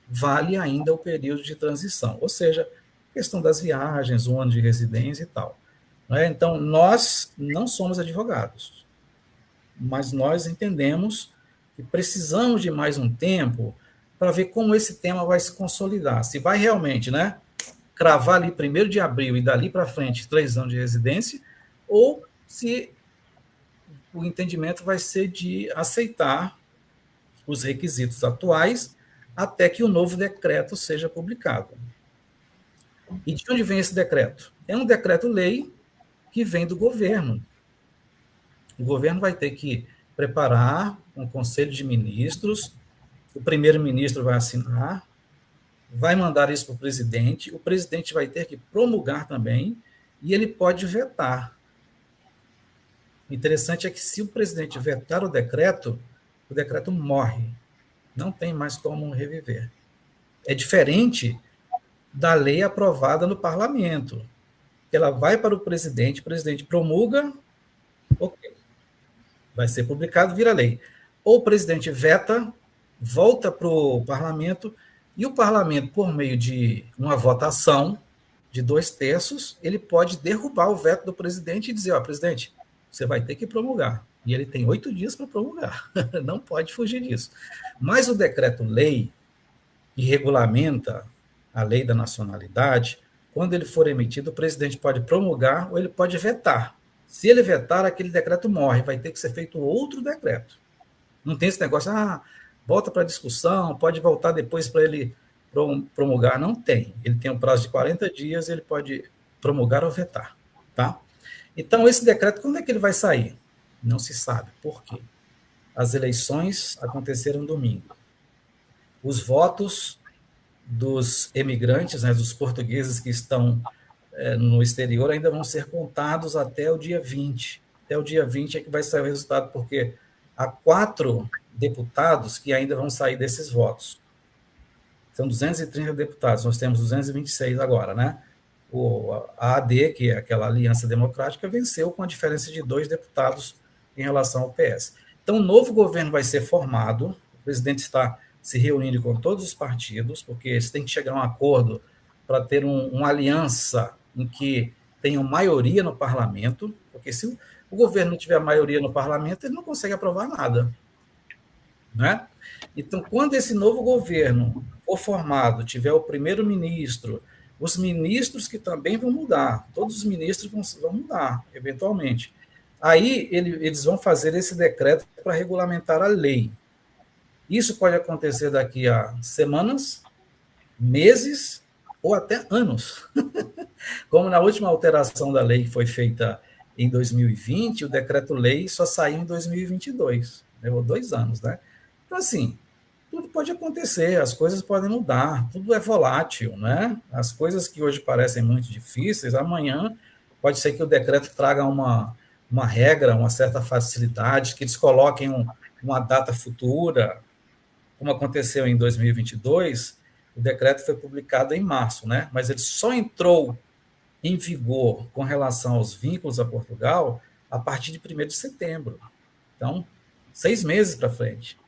vale ainda o período de transição, ou seja, questão das viagens, o ano de residência e tal. Né? Então, nós não somos advogados, mas nós entendemos que precisamos de mais um tempo para ver como esse tema vai se consolidar. Se vai realmente, né, cravar ali 1º de abril e dali para frente 3 anos de residência, ou se o entendimento vai ser de aceitar os requisitos atuais até que o novo decreto seja publicado. E de onde vem esse decreto? É um decreto-lei que vem do governo. O governo vai ter que preparar um conselho de ministros, o primeiro-ministro vai assinar, vai mandar isso para o presidente vai ter que promulgar também, e ele pode vetar. O interessante é que, se o presidente vetar o decreto morre. Não tem mais como reviver. É diferente da lei aprovada no parlamento. Ela vai para o presidente promulga, ok. Vai ser publicado, vira lei. Ou o presidente veta, volta para o parlamento, e o parlamento, por meio de uma votação de 2/3, ele pode derrubar o veto do presidente e dizer, presidente, você vai ter que promulgar. E ele tem 8 dias para promulgar. Não pode fugir disso. Mas o decreto-lei, que regulamenta a lei da nacionalidade, quando ele for emitido, o presidente pode promulgar ou ele pode vetar. Se ele vetar, aquele decreto morre, vai ter que ser feito outro decreto. Não tem esse negócio, volta para a discussão, pode voltar depois para ele promulgar. Não tem. Ele tem um prazo de 40 dias, ele pode promulgar ou vetar. Tá? Então, esse decreto, quando é que ele vai sair? Não se sabe. Por quê? As eleições aconteceram domingo. Os votos dos emigrantes, né, dos portugueses que estão no exterior, ainda vão ser contados até o dia 20. Até o dia 20 é que vai sair o resultado, porque há 4 deputados que ainda vão sair desses votos. São 230 deputados, nós temos 226 agora, né? A AD, que é aquela Aliança Democrática, venceu com a diferença de 2 deputados em relação ao PS. Então, o novo governo vai ser formado, o presidente está se reunindo com todos os partidos, porque eles têm que chegar a um acordo para ter uma aliança em que tenham maioria no parlamento, porque se o governo não tiver maioria no parlamento, ele não consegue aprovar nada. Né? Então, quando esse novo governo for formado, tiver o primeiro-ministro, os ministros que também vão mudar, todos os ministros vão mudar, eventualmente. Aí eles vão fazer esse decreto para regulamentar a lei. Isso pode acontecer daqui a semanas, meses ou até anos. Como na última alteração da lei que foi feita em 2020, o decreto-lei só saiu em 2022, levou 2 anos, né? Então, assim, tudo pode acontecer, as coisas podem mudar, tudo é volátil, né? As coisas que hoje parecem muito difíceis, amanhã pode ser que o decreto traga uma regra, uma certa facilidade, que eles coloquem uma data futura, como aconteceu em 2022, o decreto foi publicado em março, né? Mas ele só entrou em vigor com relação aos vínculos a Portugal a partir de 1º de setembro. Então, 6 meses para frente.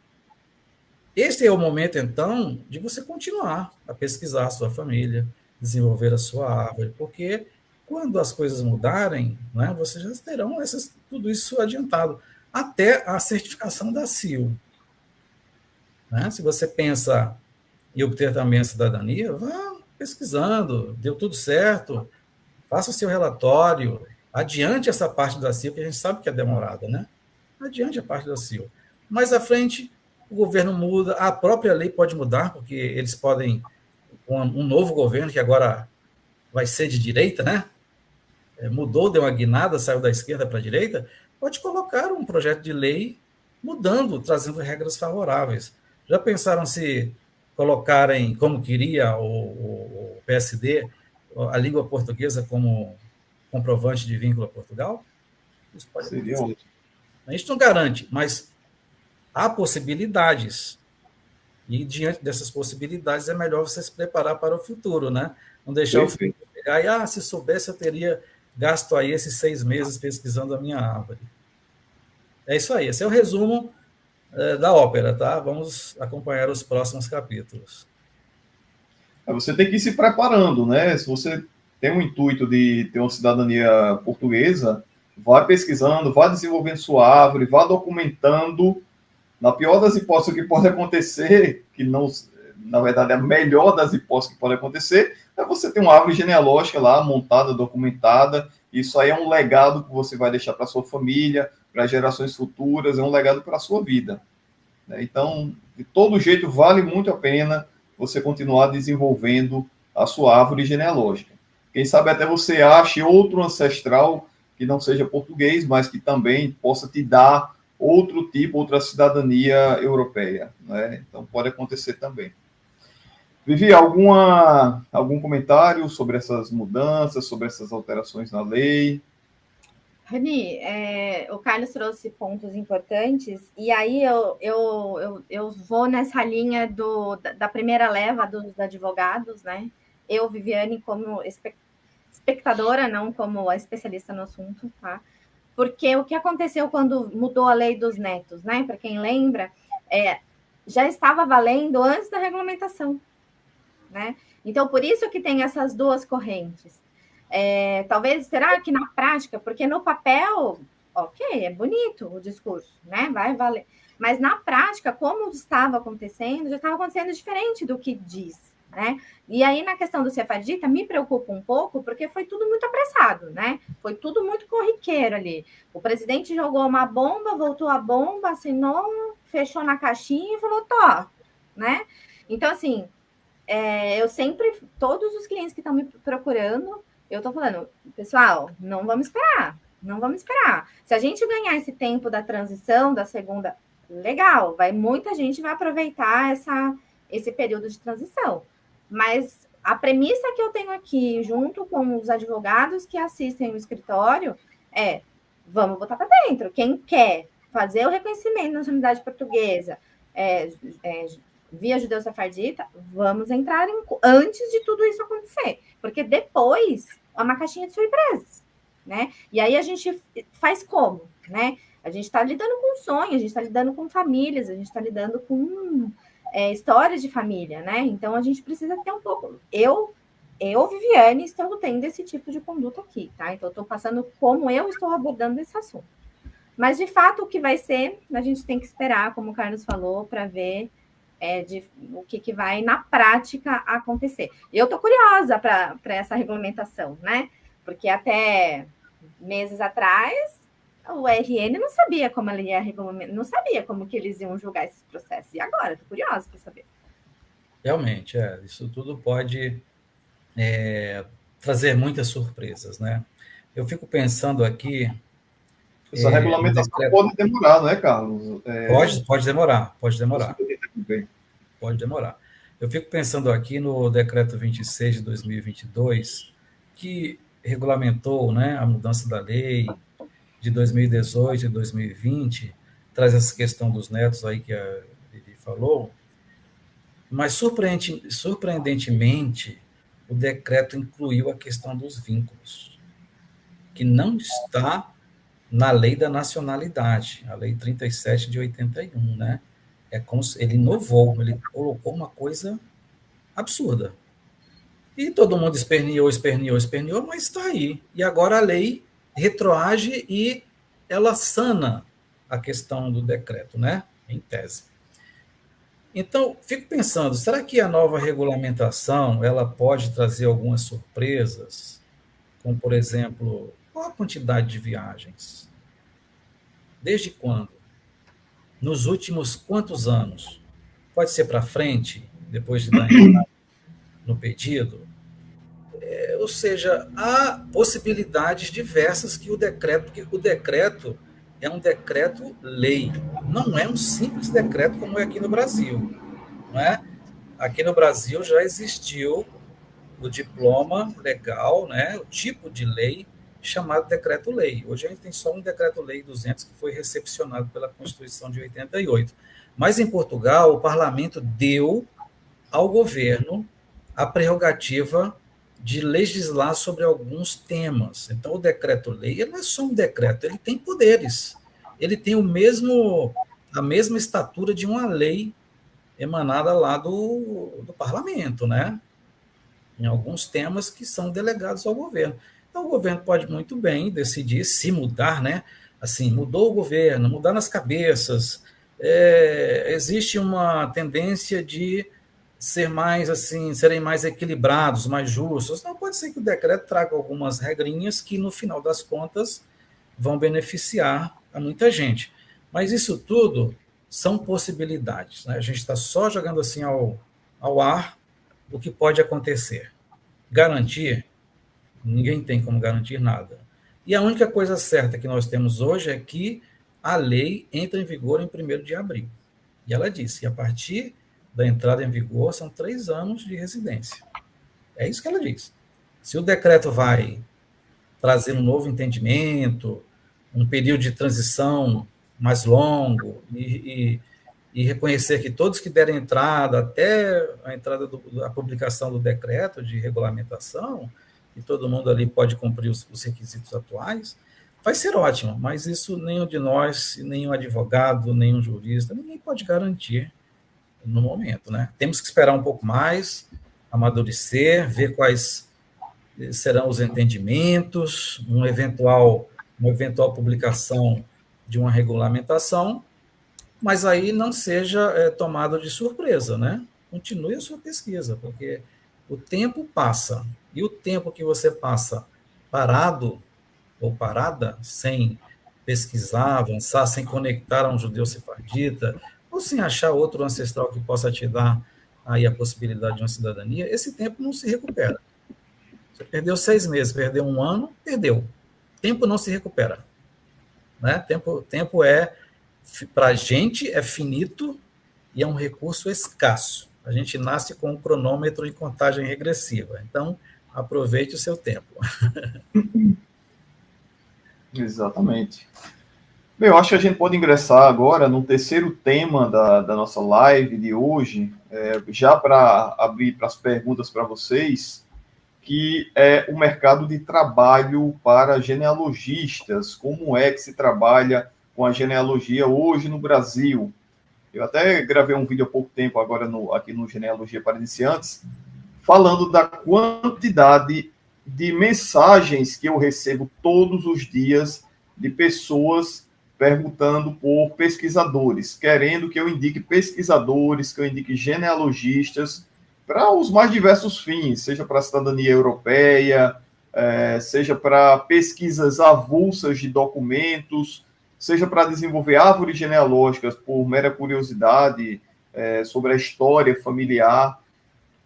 Esse é o momento, então, de você continuar a pesquisar a sua família, desenvolver a sua árvore, porque quando as coisas mudarem, né, vocês já terão tudo isso adiantado, até a certificação da CIL. Né? Se você pensa em obter também a cidadania, vá pesquisando, deu tudo certo, faça o seu relatório, adiante essa parte da CIO, que a gente sabe que é demorada, né? Adiante a parte da CIO. Mais à frente, o governo muda, a própria lei pode mudar, porque eles podem, com um novo governo, que agora vai ser de direita, né? Mudou, deu uma guinada, saiu da esquerda para a direita, pode colocar um projeto de lei mudando, trazendo regras favoráveis. Já pensaram se colocarem, como queria o PSD, a língua portuguesa como comprovante de vínculo a Portugal? Isso pode Seria acontecer. ótimo. A gente não garante, mas há possibilidades. E diante dessas possibilidades é melhor você se preparar para o futuro, né? Não deixar o futuro pegar e, se soubesse, eu teria gasto aí esses 6 meses pesquisando a minha árvore. É isso aí, esse é o resumo da ópera, tá? Vamos acompanhar os próximos capítulos. Você tem que ir se preparando, né? Se você tem o intuito de ter uma cidadania portuguesa, vá pesquisando, vá desenvolvendo sua árvore, vá documentando. Na pior das hipóteses, o que pode acontecer, que não, na verdade, é a melhor das hipóteses que pode acontecer, é você ter uma árvore genealógica lá, montada, documentada. Isso aí é um legado que você vai deixar para sua família, para gerações futuras, é um legado para a sua vida. Então, de todo jeito, vale muito a pena você continuar desenvolvendo a sua árvore genealógica. Quem sabe até você ache outro ancestral que não seja português, mas que também possa te dar outro tipo, outra cidadania europeia, né? Então, pode acontecer também. Vivi, algum comentário sobre essas mudanças, sobre essas alterações na lei? Rani, o Carlos trouxe pontos importantes, e aí eu vou nessa linha da primeira leva dos advogados, né? Eu, Viviane, como espectadora, não como a especialista no assunto, tá? Porque o que aconteceu quando mudou a lei dos netos, né? Para quem lembra, já estava valendo antes da regulamentação, né? Então, por isso que tem essas duas correntes. Talvez, será que na prática, porque no papel, ok, é bonito o discurso, né? Vai valer. Mas na prática, como estava acontecendo, já estava acontecendo diferente do que diz, né? E aí, na questão do Sefardita, me preocupa um pouco, porque foi tudo muito apressado, né? Foi tudo muito corriqueiro ali. O presidente jogou uma bomba, voltou a bomba, assinou, fechou na caixinha e falou, tô, né? Então, assim, eu sempre, todos os clientes que estão me procurando, eu tô falando, pessoal, não vamos esperar, não vamos esperar. Se a gente ganhar esse tempo da transição, da segunda, legal, muita gente vai aproveitar esse período de transição. Mas a premissa que eu tenho aqui, junto com os advogados que assistem o escritório, vamos botar para dentro. Quem quer fazer o reconhecimento da nacionalidade portuguesa, via judeu-sefardita, vamos entrar antes de tudo isso acontecer, porque depois é uma caixinha de surpresas, né? E aí a gente faz como, né? A gente está lidando com sonhos, a gente está lidando com famílias, a gente está lidando com histórias de família, né? Então a gente precisa ter um pouco. Eu, Viviane, estou tendo esse tipo de conduta aqui, tá? Então eu estou passando como eu estou abordando esse assunto. Mas de fato o que vai ser, a gente tem que esperar, como o Carlos falou, para ver o que vai na prática acontecer. Eu estou curiosa para essa regulamentação, né? Porque até meses atrás o RN não sabia como ele ia regulamentar, não sabia como que eles iam julgar esses processos. E agora, estou curiosa para saber. Realmente, isso tudo pode trazer muitas surpresas, né? Eu fico pensando aqui. Essa regulamentação pode demorar, não é, Carlos? Pode demorar. Pode demorar. Eu fico pensando aqui no decreto 26 de 2022, que regulamentou, né, a mudança da lei de 2018 e 2020, traz essa questão dos netos aí que a Vivi falou, mas surpreendentemente o decreto incluiu a questão dos vínculos, que não está na lei da nacionalidade, a lei 37 de 81, né? É como se ele inovou, ele colocou uma coisa absurda. E todo mundo esperneou, mas está aí. E agora a lei retroage e ela sana a questão do decreto, né? Em tese. Então, fico pensando, será que a nova regulamentação ela pode trazer algumas surpresas como, por exemplo, qual a quantidade de viagens? Desde quando? Nos últimos quantos anos? Pode ser para frente, depois de dar entrada no pedido? Ou seja, há possibilidades diversas que o decreto, porque o decreto é um decreto-lei, não é um simples decreto como é aqui no Brasil, não é? Aqui no Brasil já existiu o diploma legal, né, o tipo de lei chamado decreto-lei. Hoje a gente tem só um decreto-lei 200 que foi recepcionado pela Constituição de 88. Mas em Portugal, o parlamento deu ao governo a prerrogativa de legislar sobre alguns temas. Então, o decreto-lei, ele não é só um decreto, ele tem poderes. Ele tem a mesma estatura de uma lei emanada lá do parlamento, né? Em alguns temas que são delegados ao governo. Então, o governo pode muito bem decidir se mudar, né? Assim, mudou o governo, mudar nas cabeças. Existe uma tendência de ser mais assim, serem mais equilibrados, mais justos. Não, pode ser que o decreto traga algumas regrinhas que, no final das contas, vão beneficiar a muita gente. Mas isso tudo são possibilidades, né? A gente está só jogando assim ao ar o que pode acontecer. Garantir, ninguém tem como garantir nada. E a única coisa certa que nós temos hoje é que a lei entra em vigor em 1º de abril. E ela disse que a partir da entrada em vigor são 3 anos de residência. É isso que ela diz. Se o decreto vai trazer um novo entendimento, um período de transição mais longo e reconhecer que todos que derem entrada até a entrada da publicação do decreto de regulamentação, e todo mundo ali pode cumprir os requisitos atuais, vai ser ótimo, mas isso nenhum de nós, nenhum advogado, nenhum jurista, ninguém pode garantir no momento, né? Temos que esperar um pouco mais, amadurecer, ver quais serão os entendimentos, uma eventual publicação de uma regulamentação, mas aí não seja tomado de surpresa, né? Continue a sua pesquisa, porque o tempo passa, e o tempo que você passa parado ou parada, sem pesquisar, avançar, sem conectar a um judeu sefardita, ou sem achar outro ancestral que possa te dar aí a possibilidade de uma cidadania, esse tempo não se recupera. Você perdeu 6 meses, perdeu 1 ano, perdeu. Tempo não se recupera. Né? Tempo para a gente, é finito e é um recurso escasso. A gente nasce com um cronômetro em contagem regressiva. Então, aproveite o seu tempo. Exatamente. Bem, eu acho que a gente pode ingressar agora no terceiro tema da nossa live de hoje, já para abrir para as perguntas para vocês, que é o mercado de trabalho para genealogistas. Como é que se trabalha com a genealogia hoje no Brasil? Eu até gravei um vídeo há pouco tempo agora aqui no Genealogia para Iniciantes, falando da quantidade de mensagens que eu recebo todos os dias de pessoas perguntando por pesquisadores, querendo que eu indique pesquisadores, que eu indique genealogistas, para os mais diversos fins, seja para a cidadania europeia, seja para pesquisas avulsas de documentos, seja para desenvolver árvores genealógicas por mera curiosidade sobre a história familiar.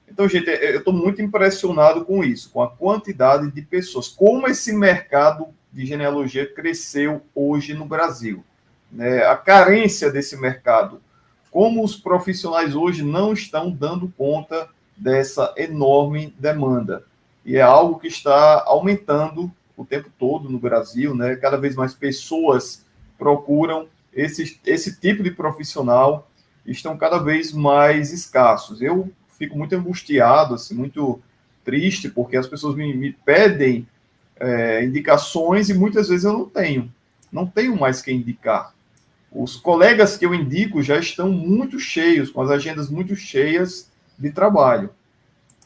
Então, gente, eu estou muito impressionado com isso, com a quantidade de pessoas, como esse mercado de genealogia cresceu hoje no Brasil. A carência desse mercado, como os profissionais hoje não estão dando conta dessa enorme demanda. E é algo que está aumentando o tempo todo no Brasil, né? Cada vez mais pessoas procuram esse tipo de profissional, estão cada vez mais escassos. Eu fico muito angustiado, assim, muito triste, porque as pessoas me pedem indicações e muitas vezes eu não tenho mais quem indicar. Os colegas que eu indico já estão muito cheios, com as agendas muito cheias de trabalho.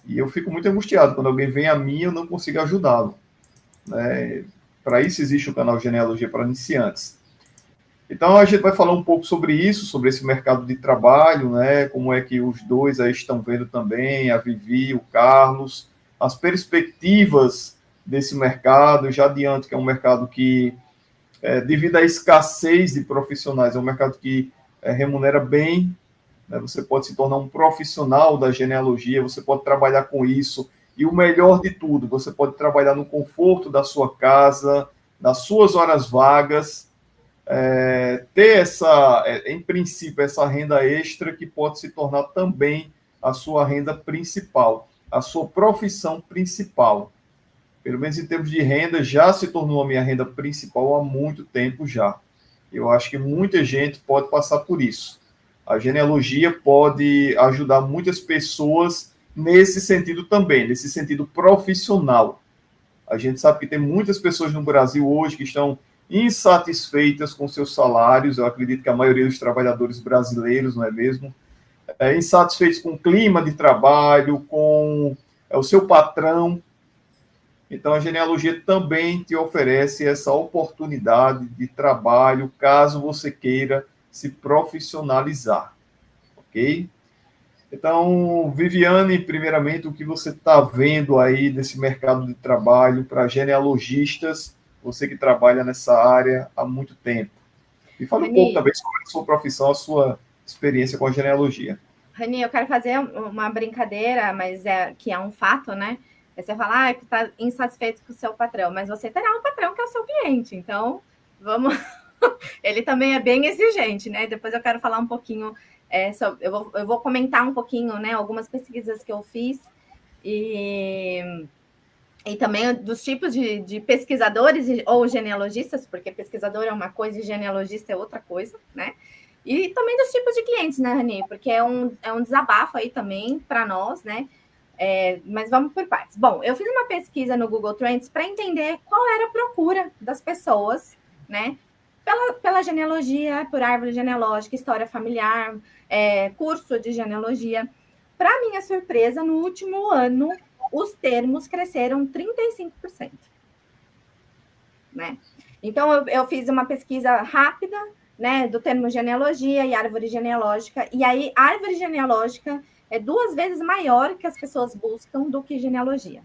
E eu fico muito angustiado quando alguém vem a mim e eu não consigo ajudá-lo. Para isso existe o canal Genealogia para Iniciantes. Então, a gente vai falar um pouco sobre isso, sobre esse mercado de trabalho, né? Como é que os dois aí estão vendo também, a Vivi, o Carlos, as perspectivas desse mercado. Eu já adianto que é um mercado que, devido à escassez de profissionais, é um mercado que remunera bem, né? Você pode se tornar um profissional da genealogia, você pode trabalhar com isso, e o melhor de tudo, você pode trabalhar no conforto da sua casa, nas suas horas vagas, ter em princípio, essa renda extra que pode se tornar também a sua renda principal, a sua profissão principal. Pelo menos em termos de renda, já se tornou a minha renda principal há muito tempo já. Eu acho que muita gente pode passar por isso. A genealogia pode ajudar muitas pessoas nesse sentido também, nesse sentido profissional. A gente sabe que tem muitas pessoas no Brasil hoje que estão insatisfeitas com seus salários. Eu acredito que a maioria dos trabalhadores brasileiros, não é mesmo? Insatisfeitos com o clima de trabalho, com o seu patrão. Então, a genealogia também te oferece essa oportunidade de trabalho, caso você queira se profissionalizar, ok? Então, Viviane, primeiramente, o que você está vendo aí desse mercado de trabalho para genealogistas, você que trabalha nessa área há muito tempo? E fala um pouco também sobre a sua profissão, a sua experiência com a genealogia. Rani, eu quero fazer uma brincadeira, mas que é um fato, né? Você fala, que está insatisfeito com o seu patrão, mas você terá um patrão que é o seu cliente, então vamos. Ele também é bem exigente, né? Depois eu quero falar um pouquinho, eu vou comentar um pouquinho, né? Algumas pesquisas que eu fiz e também dos tipos de pesquisadores ou genealogistas, porque pesquisador é uma coisa e genealogista é outra coisa, né? E também dos tipos de clientes, né, Rani? Porque é um desabafo aí também para nós, né? Mas vamos por partes. Bom, eu fiz uma pesquisa no Google Trends para entender qual era a procura das pessoas, né? Pela genealogia, por árvore genealógica, história familiar, curso de genealogia. Para minha surpresa, no último ano, os termos cresceram 35%. Né? Então, eu fiz uma pesquisa rápida, né, do termo genealogia e árvore genealógica, e aí a árvore genealógica é 2 vezes maior que as pessoas buscam do que genealogia.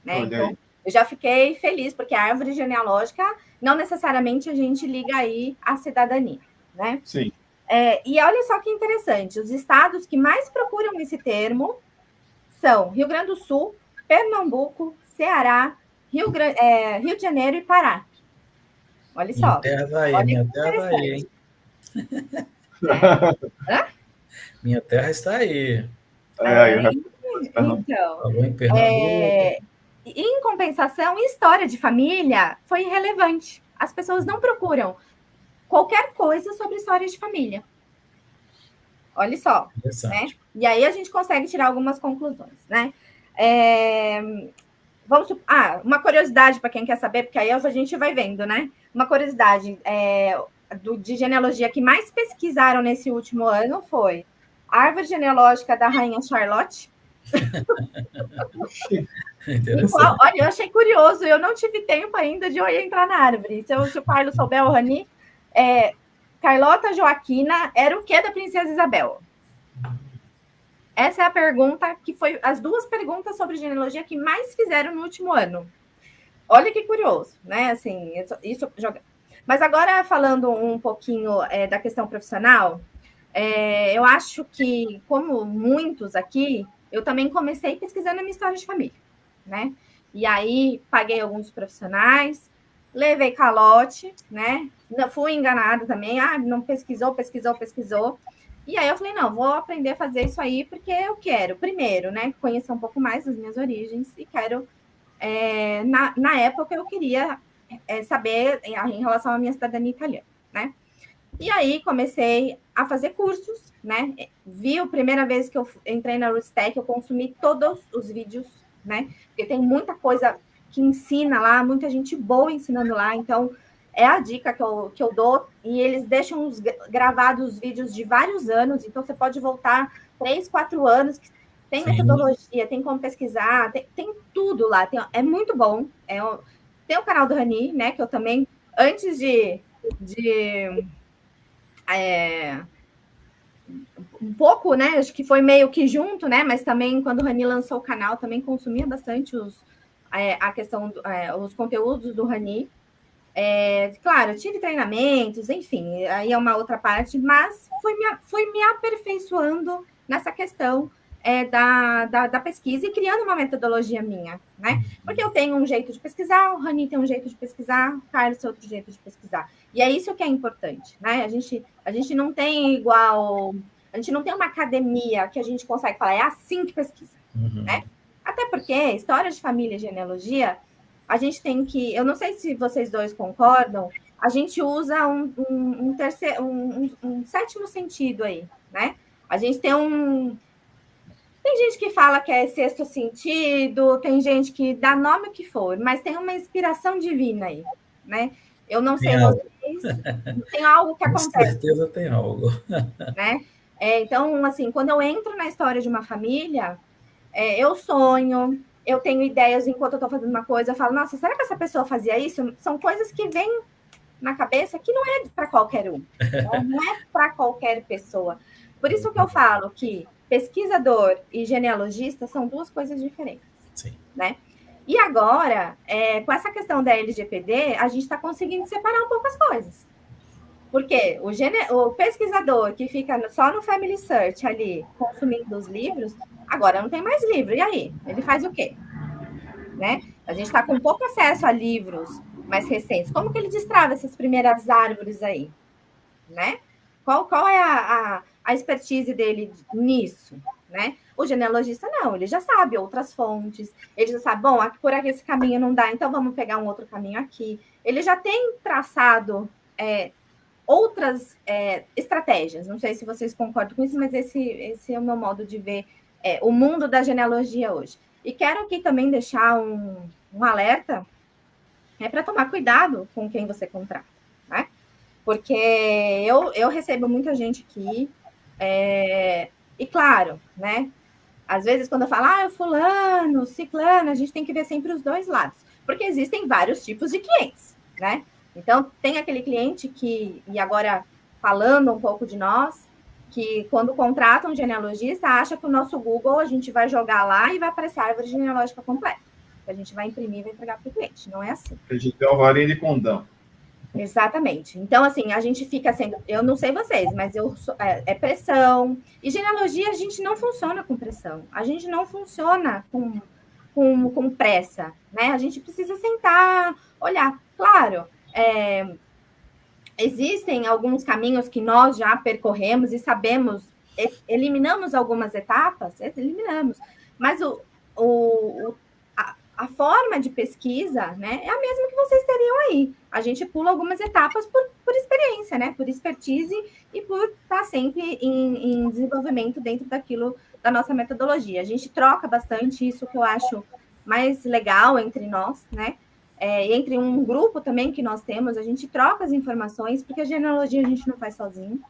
Né? Então, eu já fiquei feliz, porque a árvore genealógica, não necessariamente a gente liga aí à cidadania. Né? Sim. E olha só que interessante, os estados que mais procuram esse termo são Rio Grande do Sul, Pernambuco, Ceará, Rio de Janeiro e Pará. Olha só. Minha terra aí, hein? Minha terra está aí. Então, em compensação, história de família foi irrelevante. As pessoas não procuram qualquer coisa sobre história de família. Olha só. Né? E aí a gente consegue tirar algumas conclusões. Né? Uma curiosidade para quem quer saber, porque aí a gente vai vendo, né? Uma curiosidade de genealogia que mais pesquisaram nesse último ano foi a árvore genealógica da Rainha Charlotte. Olha, eu achei curioso, eu não tive tempo ainda de eu entrar na árvore. Se o Carlos souber, o Rani, Carlota Joaquina era o que da Princesa Isabel? Essa é a pergunta que foi as 2 perguntas sobre genealogia que mais fizeram no último ano. Olha que curioso, né? Assim, isso joga. Mas agora falando um pouquinho da questão profissional, eu acho que, como muitos aqui, eu também comecei pesquisando a minha história de família, né? E aí paguei alguns profissionais, levei calote, né? Fui enganada também, não pesquisou. E aí eu falei, não, vou aprender a fazer isso aí, porque eu quero, primeiro, né, conhecer um pouco mais das minhas origens e quero, na época eu queria saber em relação à minha cidadania italiana, né? E aí comecei a fazer cursos, né? A primeira vez que eu entrei na Rootstech, eu consumi todos os vídeos, né? Porque tem muita coisa que ensina lá, muita gente boa ensinando lá, então é a dica que eu dou, e eles deixam gravados os vídeos de vários anos, então você pode voltar 3, 4 anos, tem metodologia, tem como pesquisar, tem tudo lá, é muito bom. Tem o canal do Rani, né, que eu também, antes um pouco, né, acho que foi meio que junto, né, mas também quando o Rani lançou o canal, também consumia bastante a questão, os conteúdos do Rani. Claro, eu tive treinamentos, enfim, aí é uma outra parte, mas fui me aperfeiçoando nessa questão da pesquisa e criando uma metodologia minha, né? Porque eu tenho um jeito de pesquisar, o Rani tem um jeito de pesquisar, o Carlos tem outro jeito de pesquisar. E é isso que é importante, né? A gente não tem igual... A gente não tem uma academia que a gente consegue falar, é assim que pesquisa, né? Até porque história de família e genealogia, a gente tem que... Eu não sei se vocês dois concordam, a gente usa um sétimo sentido aí, né? A gente tem Tem gente que fala que é sexto sentido, tem gente que dá nome o que for, mas tem uma inspiração divina aí, né? Eu não sei vocês, tem algo que acontece. Com certeza tem algo. Né? Então, assim, quando eu entro na história de uma família, eu sonho, eu tenho ideias enquanto eu estou fazendo uma coisa, eu falo, nossa, será que essa pessoa fazia isso? São coisas que vêm na cabeça que não é para qualquer um, não é para qualquer pessoa. Por isso que eu falo que pesquisador e genealogista são duas coisas diferentes. Sim. Né? E agora, com essa questão da LGPD, a gente está conseguindo separar um pouco as coisas. Porque o pesquisador que fica só no Family Search ali, consumindo os livros, agora não tem mais livro. E aí? Ele faz o quê? Né? A gente está com pouco acesso a livros mais recentes. Como que ele destrava essas primeiras árvores aí? Né? Qual é a expertise dele nisso? Né? O genealogista não, ele já sabe outras fontes, ele já sabe, bom, por aqui esse caminho não dá, então vamos pegar um outro caminho aqui. Ele já tem traçado outras estratégias. Não sei se vocês concordam com isso, mas esse é o meu modo de ver o mundo da genealogia hoje. E quero aqui também deixar um alerta para tomar cuidado com quem você contrata, né? Porque eu recebo muita gente aqui, e claro, né? Às vezes, quando eu falo, fulano, ciclano, a gente tem que ver sempre os dois lados, porque existem vários tipos de clientes, né? Então, tem aquele cliente que, e agora falando um pouco de nós, que quando contrata um genealogista, acha que o nosso Google a gente vai jogar lá e vai aparecer a árvore genealógica completa. A gente vai imprimir e vai entregar para o cliente. Não é assim. A gente tem uma varinha de condão. Exatamente. Então, assim, a gente fica sendo... Eu não sei vocês, mas é pressão. E genealogia, a gente não funciona com pressão. A gente não funciona com pressa, né? A gente precisa sentar, olhar. Claro, existem alguns caminhos que nós já percorremos e sabemos, eliminamos algumas etapas, eliminamos. Mas a forma de pesquisa, né, é a mesma que vocês teriam aí. A gente pula algumas etapas por experiência, né, por expertise e por estar sempre em desenvolvimento dentro daquilo, da nossa metodologia. A gente troca bastante, isso que eu acho mais legal entre nós, né, e entre um grupo também que nós temos, a gente troca as informações, porque a genealogia a gente não faz sozinho,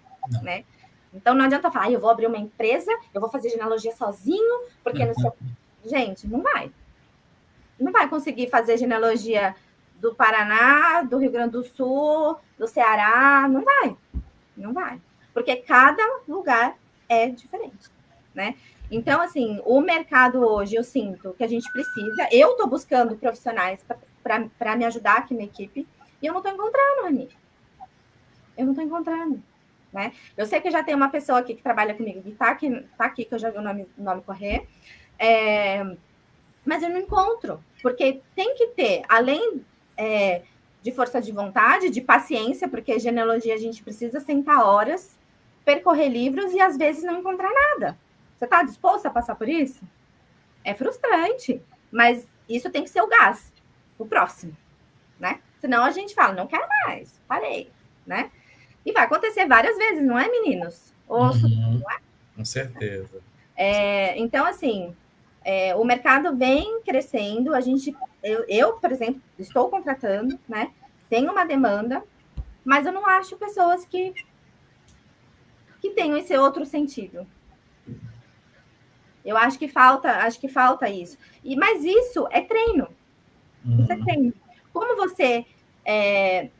né. Então, não adianta falar, eu vou abrir uma empresa, eu vou fazer genealogia sozinho, porque não sei... Gente, não vai. Não vai conseguir fazer genealogia do Paraná, do Rio Grande do Sul, do Ceará, não vai. Não vai. Porque cada lugar é diferente, né? Então, assim, o mercado hoje, eu sinto que a gente precisa... Eu estou buscando profissionais para me ajudar aqui na equipe e eu não estou encontrando, Rani. Eu não estou encontrando, né? Eu sei que já tem uma pessoa aqui que trabalha comigo, que está aqui, que eu já vi o nome correr, mas eu não encontro, porque tem que ter, além de força de vontade, de paciência, porque genealogia a gente precisa sentar horas, percorrer livros e às vezes não encontrar nada. Você está disposto a passar por isso? É frustrante, mas isso tem que ser o gás, o próximo, né? Senão a gente fala, não quero mais, parei, né? E vai acontecer várias vezes, não é, meninos? Não é? Com certeza. Então, assim... o mercado vem crescendo, eu, por exemplo, estou contratando, né? Tem uma demanda, mas eu não acho pessoas que tenham esse outro sentido. Eu acho que falta isso. Mas isso é treino. Isso é treino. Como você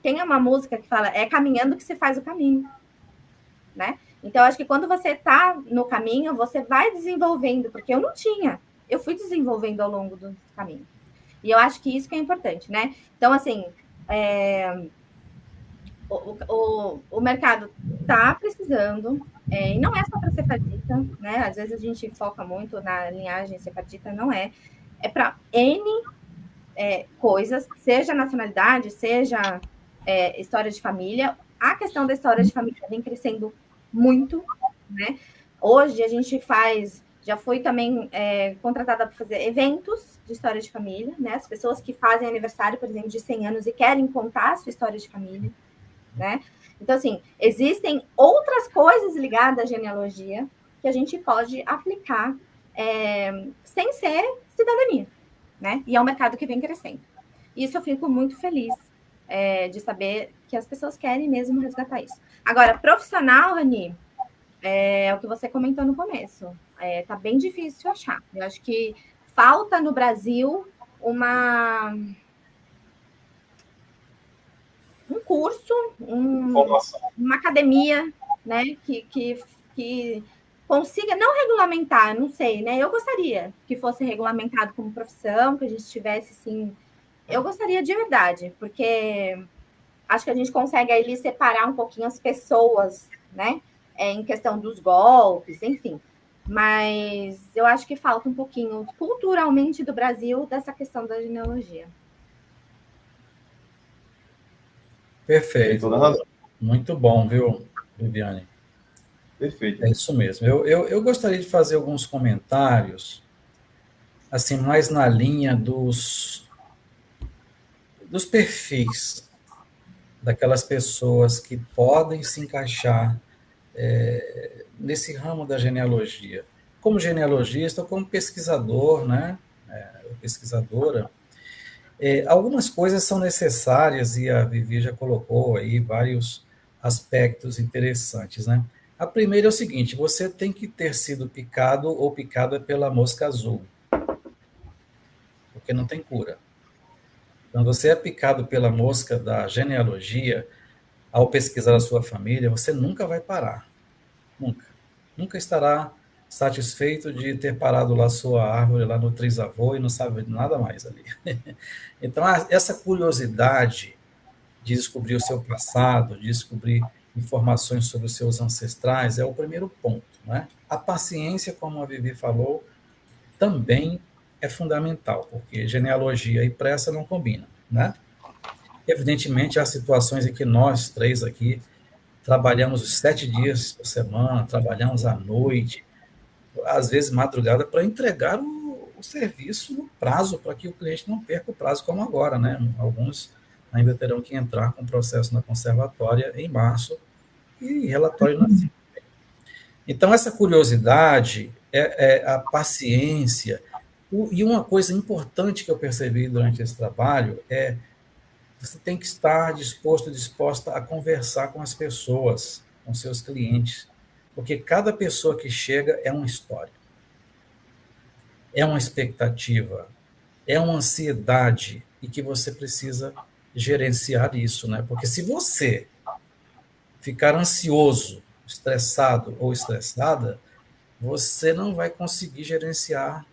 tem uma música que fala, é caminhando que você faz o caminho, né? Então, acho que quando você está no caminho, você vai desenvolvendo, porque eu não tinha. Eu fui desenvolvendo ao longo do caminho. E eu acho que isso que é importante, né? Então, assim, o mercado está precisando, e não é só para sefardita, né? Às vezes a gente foca muito na linhagem sefardita, não é. É para N coisas, seja nacionalidade, seja história de família. A questão da história de família vem crescendo muito, né? Hoje a gente já fui também contratada para fazer eventos de história de família, né? As pessoas que fazem aniversário, por exemplo, de 100 anos e querem contar a sua história de família, né? Então, assim, existem outras coisas ligadas à genealogia que a gente pode aplicar sem ser cidadania, né? E é um mercado que vem crescendo. Isso eu fico muito feliz de saber que as pessoas querem mesmo resgatar isso. Agora, profissional, Rani, é o que você comentou no começo. Tá bem difícil achar. Eu acho que falta no Brasil um curso, uma academia, né, que consiga não regulamentar, não sei, né? Eu gostaria que fosse regulamentado como profissão, que a gente tivesse, sim. Eu gostaria de verdade, porque acho que a gente consegue ali separar um pouquinho as pessoas, né? Em questão dos golpes, enfim. Mas eu acho que falta um pouquinho, culturalmente, do Brasil, dessa questão da genealogia. Perfeito. Muito bom, viu, Viviane? Perfeito. É isso mesmo. Eu gostaria de fazer alguns comentários, assim, mais na linha dos perfis daquelas pessoas que podem se encaixar nesse ramo da genealogia. Como genealogista, como pesquisador, né? Pesquisadora, algumas coisas são necessárias e a Vivi já colocou aí vários aspectos interessantes, né? A primeira é o seguinte: você tem que ter sido picado ou picada pela mosca azul, porque não tem cura. Quando você é picado pela mosca da genealogia, ao pesquisar a sua família, você nunca vai parar. Nunca. Nunca estará satisfeito de ter parado lá sua árvore, lá no trisavô, e não sabe de nada mais ali. Então, essa curiosidade de descobrir o seu passado, de descobrir informações sobre os seus ancestrais, é o primeiro ponto, né? A paciência, como a Vivi falou, também é fundamental, porque genealogia e pressa não combinam, né? Evidentemente, há situações em que nós três aqui trabalhamos 7 dias por semana, trabalhamos à noite, às vezes madrugada, para entregar o serviço no prazo, para que o cliente não perca o prazo, como agora, né? Alguns ainda terão que entrar com o processo na conservatória em março e relatório na Então, essa curiosidade, a paciência, e uma coisa importante que eu percebi durante esse trabalho é você tem que estar disposta a conversar com as pessoas, com seus clientes, porque cada pessoa que chega é uma história, é uma expectativa, é uma ansiedade e que você precisa gerenciar isso, né? Porque se você ficar ansioso, estressado ou estressada, você não vai conseguir gerenciar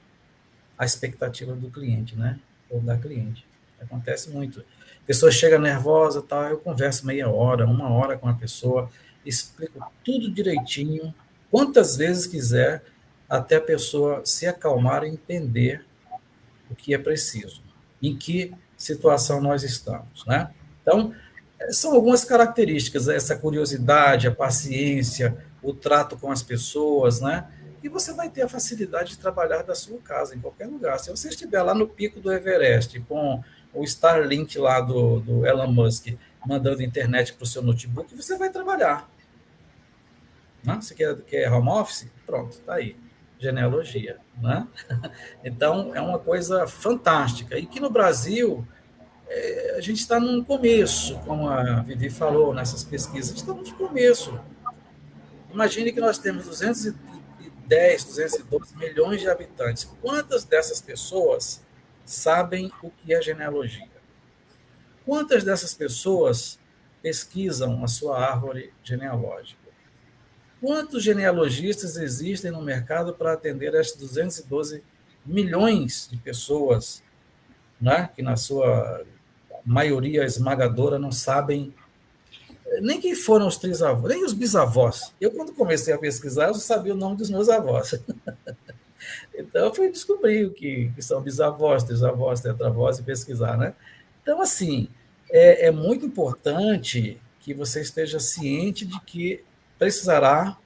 a expectativa do cliente, né? Ou da cliente. Acontece muito. A pessoa chega nervosa, tal, eu converso meia hora, uma hora com a pessoa, explico tudo direitinho, quantas vezes quiser, até a pessoa se acalmar e entender o que é preciso, em que situação nós estamos, né? Então, são algumas características, essa curiosidade, a paciência, o trato com as pessoas, né? E você vai ter a facilidade de trabalhar da sua casa, em qualquer lugar. Se você estiver lá no pico do Everest, com o Starlink lá do Elon Musk, mandando internet para o seu notebook, você vai trabalhar. Né? Você quer home office? Pronto, está aí. Genealogia. Né? Então, é uma coisa fantástica. E que no Brasil, a gente está num começo, como a Vivi falou nessas pesquisas, a gente está no começo. Imagine que nós temos 212 milhões de habitantes. Quantas dessas pessoas sabem o que é genealogia? Quantas dessas pessoas pesquisam a sua árvore genealógica? Quantos genealogistas existem no mercado para atender essas 212 milhões de pessoas né, que na sua maioria esmagadora não sabem nem quem foram os trisavós, nem os bisavós. Eu, quando comecei a pesquisar, eu não sabia o nome dos meus avós. Então, eu fui descobrir o que são bisavós, trisavós, tetravós e pesquisar, né? Então, assim, é muito importante que você esteja ciente de que precisará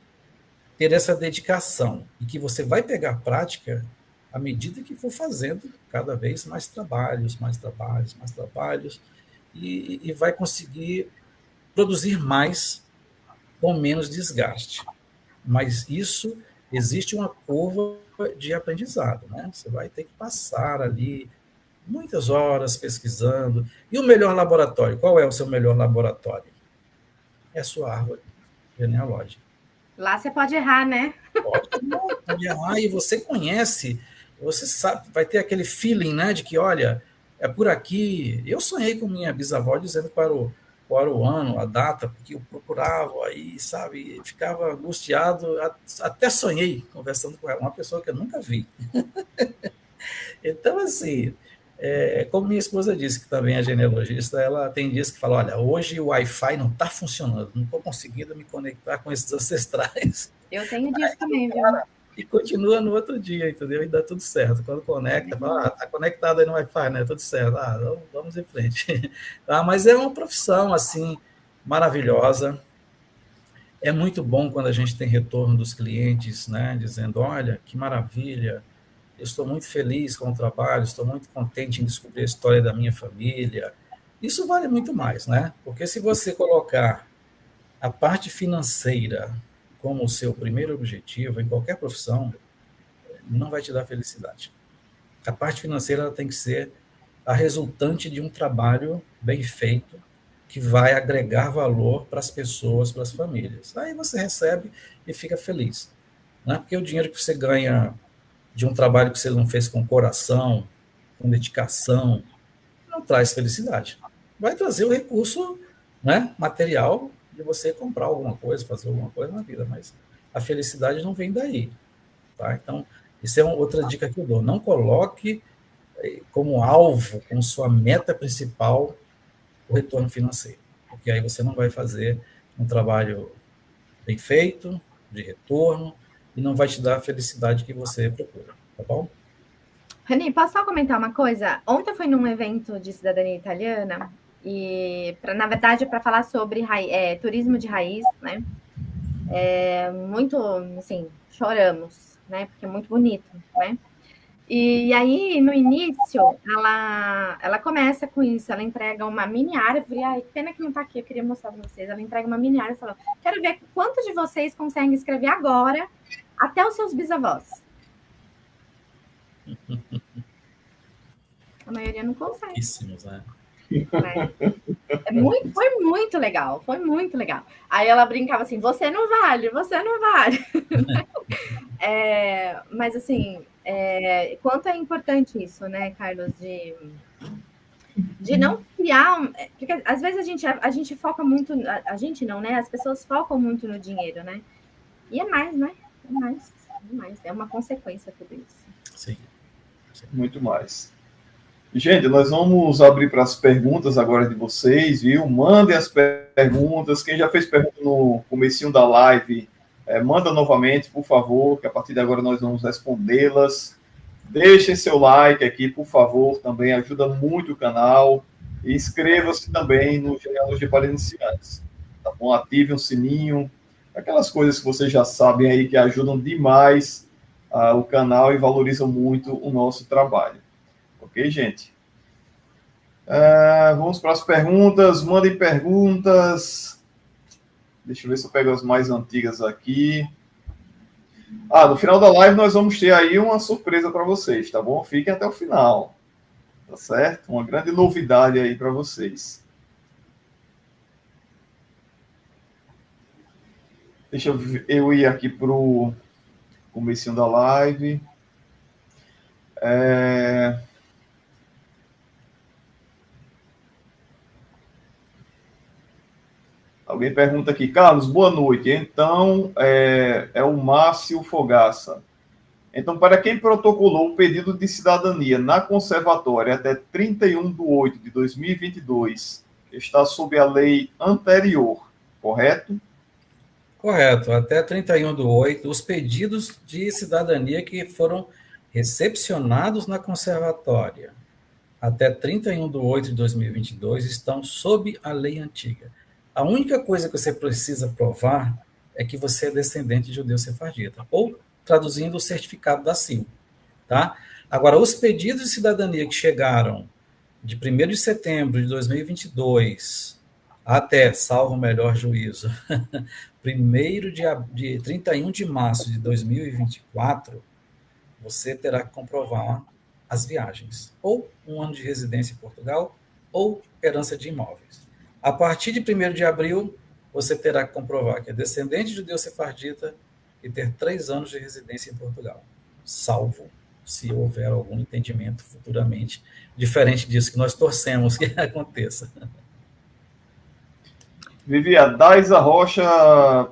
ter essa dedicação e que você vai pegar prática à medida que for fazendo cada vez mais trabalhos, mais trabalhos, mais trabalhos, e vai conseguir produzir mais com menos desgaste. Mas isso, existe uma curva de aprendizado, né? Você vai ter que passar ali muitas horas pesquisando. E o melhor laboratório? Qual é o seu melhor laboratório? É a sua árvore genealógica. Lá você pode errar, né? Pode errar, e você conhece, você sabe, vai ter aquele feeling, né, de que, olha, é por aqui. Eu sonhei com minha bisavó dizendo qual era o ano, a data, porque eu procurava aí, sabe, ficava angustiado, até sonhei conversando com ela, uma pessoa que eu nunca vi. Então, assim, como minha esposa disse, que também é genealogista, ela tem dias que fala, olha, hoje o Wi-Fi não está funcionando, não estou conseguindo me conectar com esses ancestrais. Eu tenho disso também, viu? E continua no outro dia, entendeu? E dá tudo certo. Quando conecta, fala, tá conectado aí no Wi-Fi, né? Tudo certo. Vamos em frente. Mas é uma profissão, assim, maravilhosa. É muito bom quando a gente tem retorno dos clientes, né? Dizendo, olha, que maravilha, eu estou muito feliz com o trabalho, estou muito contente em descobrir a história da minha família. Isso vale muito mais, né? Porque se você colocar a parte financeira como o seu primeiro objetivo em qualquer profissão, não vai te dar felicidade. A parte financeira ela tem que ser a resultante de um trabalho bem feito, que vai agregar valor para as pessoas, para as famílias. Aí você recebe e fica feliz. Né? Porque o dinheiro que você ganha de um trabalho que você não fez com coração, com dedicação, não traz felicidade. Vai trazer o recurso, né, material de você comprar alguma coisa, fazer alguma coisa na vida, mas a felicidade não vem daí. Tá? Então, isso é outra dica que eu dou. Não coloque como alvo, como sua meta principal, o retorno financeiro, porque aí você não vai fazer um trabalho bem feito, de retorno, e não vai te dar a felicidade que você procura, tá bom? Rani, posso só comentar uma coisa? Ontem eu fui num evento de cidadania italiana, e, na verdade, para falar sobre turismo de raiz, né? Muito, assim, choramos, né? Porque é muito bonito, né? E aí, no início, ela começa com isso, ela entrega uma mini árvore, ai, pena que não está aqui, eu queria mostrar para vocês, ela entrega uma mini árvore e fala, quero ver quantos de vocês conseguem escrever agora até os seus bisavós. A maioria não consegue. Pouquíssimos, né? Foi muito legal, foi muito legal. Aí ela brincava assim, você não vale. Mas assim, quanto é importante isso, né, Carlos, de não criar, porque às vezes a gente foca muito, a gente não, né, as pessoas focam muito no dinheiro, né, e é mais, né, é uma consequência tudo isso. Sim. Muito mais. Gente, nós vamos abrir para as perguntas agora de vocês, viu? Mandem as perguntas. Quem já fez pergunta no comecinho da live, manda novamente, por favor, que a partir de agora nós vamos respondê-las. Deixem seu like aqui, por favor, também ajuda muito o canal. E inscreva-se também no Genealogia para Iniciantes. Tá bom? Ative o sininho, aquelas coisas que vocês já sabem aí que ajudam demais o canal e valorizam muito o nosso trabalho. Ok, gente? Vamos para as perguntas. Mandem perguntas. Deixa eu ver se eu pego as mais antigas aqui. No final da live nós vamos ter aí uma surpresa para vocês, tá bom? Fiquem até o final. Tá certo? Uma grande novidade aí para vocês. Deixa eu ir aqui para o comecinho da live. Alguém pergunta aqui, Carlos, boa noite. Então, é o Márcio Fogaça. Então, para quem protocolou o pedido de cidadania na conservatória até 31/8/2022, está sob a lei anterior, correto? Correto, até 31/8, os pedidos de cidadania que foram recepcionados na conservatória até 31/8/2022 estão sob a lei antiga. A única coisa que você precisa provar é que você é descendente de judeu sefardita, ou traduzindo o certificado da CIL, tá? Agora, os pedidos de cidadania que chegaram de 1º de setembro de 2022 até, salvo o melhor juízo, 31 de março de 2024, você terá que comprovar as viagens, ou um ano de residência em Portugal, ou herança de imóveis. A partir de 1º de abril, você terá que comprovar que é descendente de judeu sefardita e ter 3 anos de residência em Portugal, salvo se houver algum entendimento futuramente diferente disso, que nós torcemos que aconteça. Vivi, a Daisa Rocha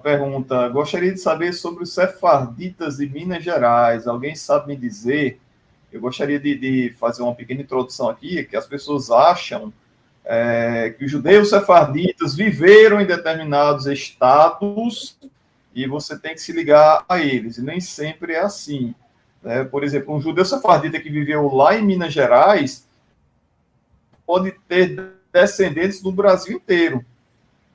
pergunta: gostaria de saber sobre os sefarditas de Minas Gerais. Alguém sabe me dizer? Eu gostaria de fazer uma pequena introdução aqui, que as pessoas acham que os judeus sefarditas viveram em determinados estados e você tem que se ligar a eles. E nem sempre é assim. Por exemplo, um judeu sefardita que viveu lá em Minas Gerais pode ter descendentes no Brasil inteiro.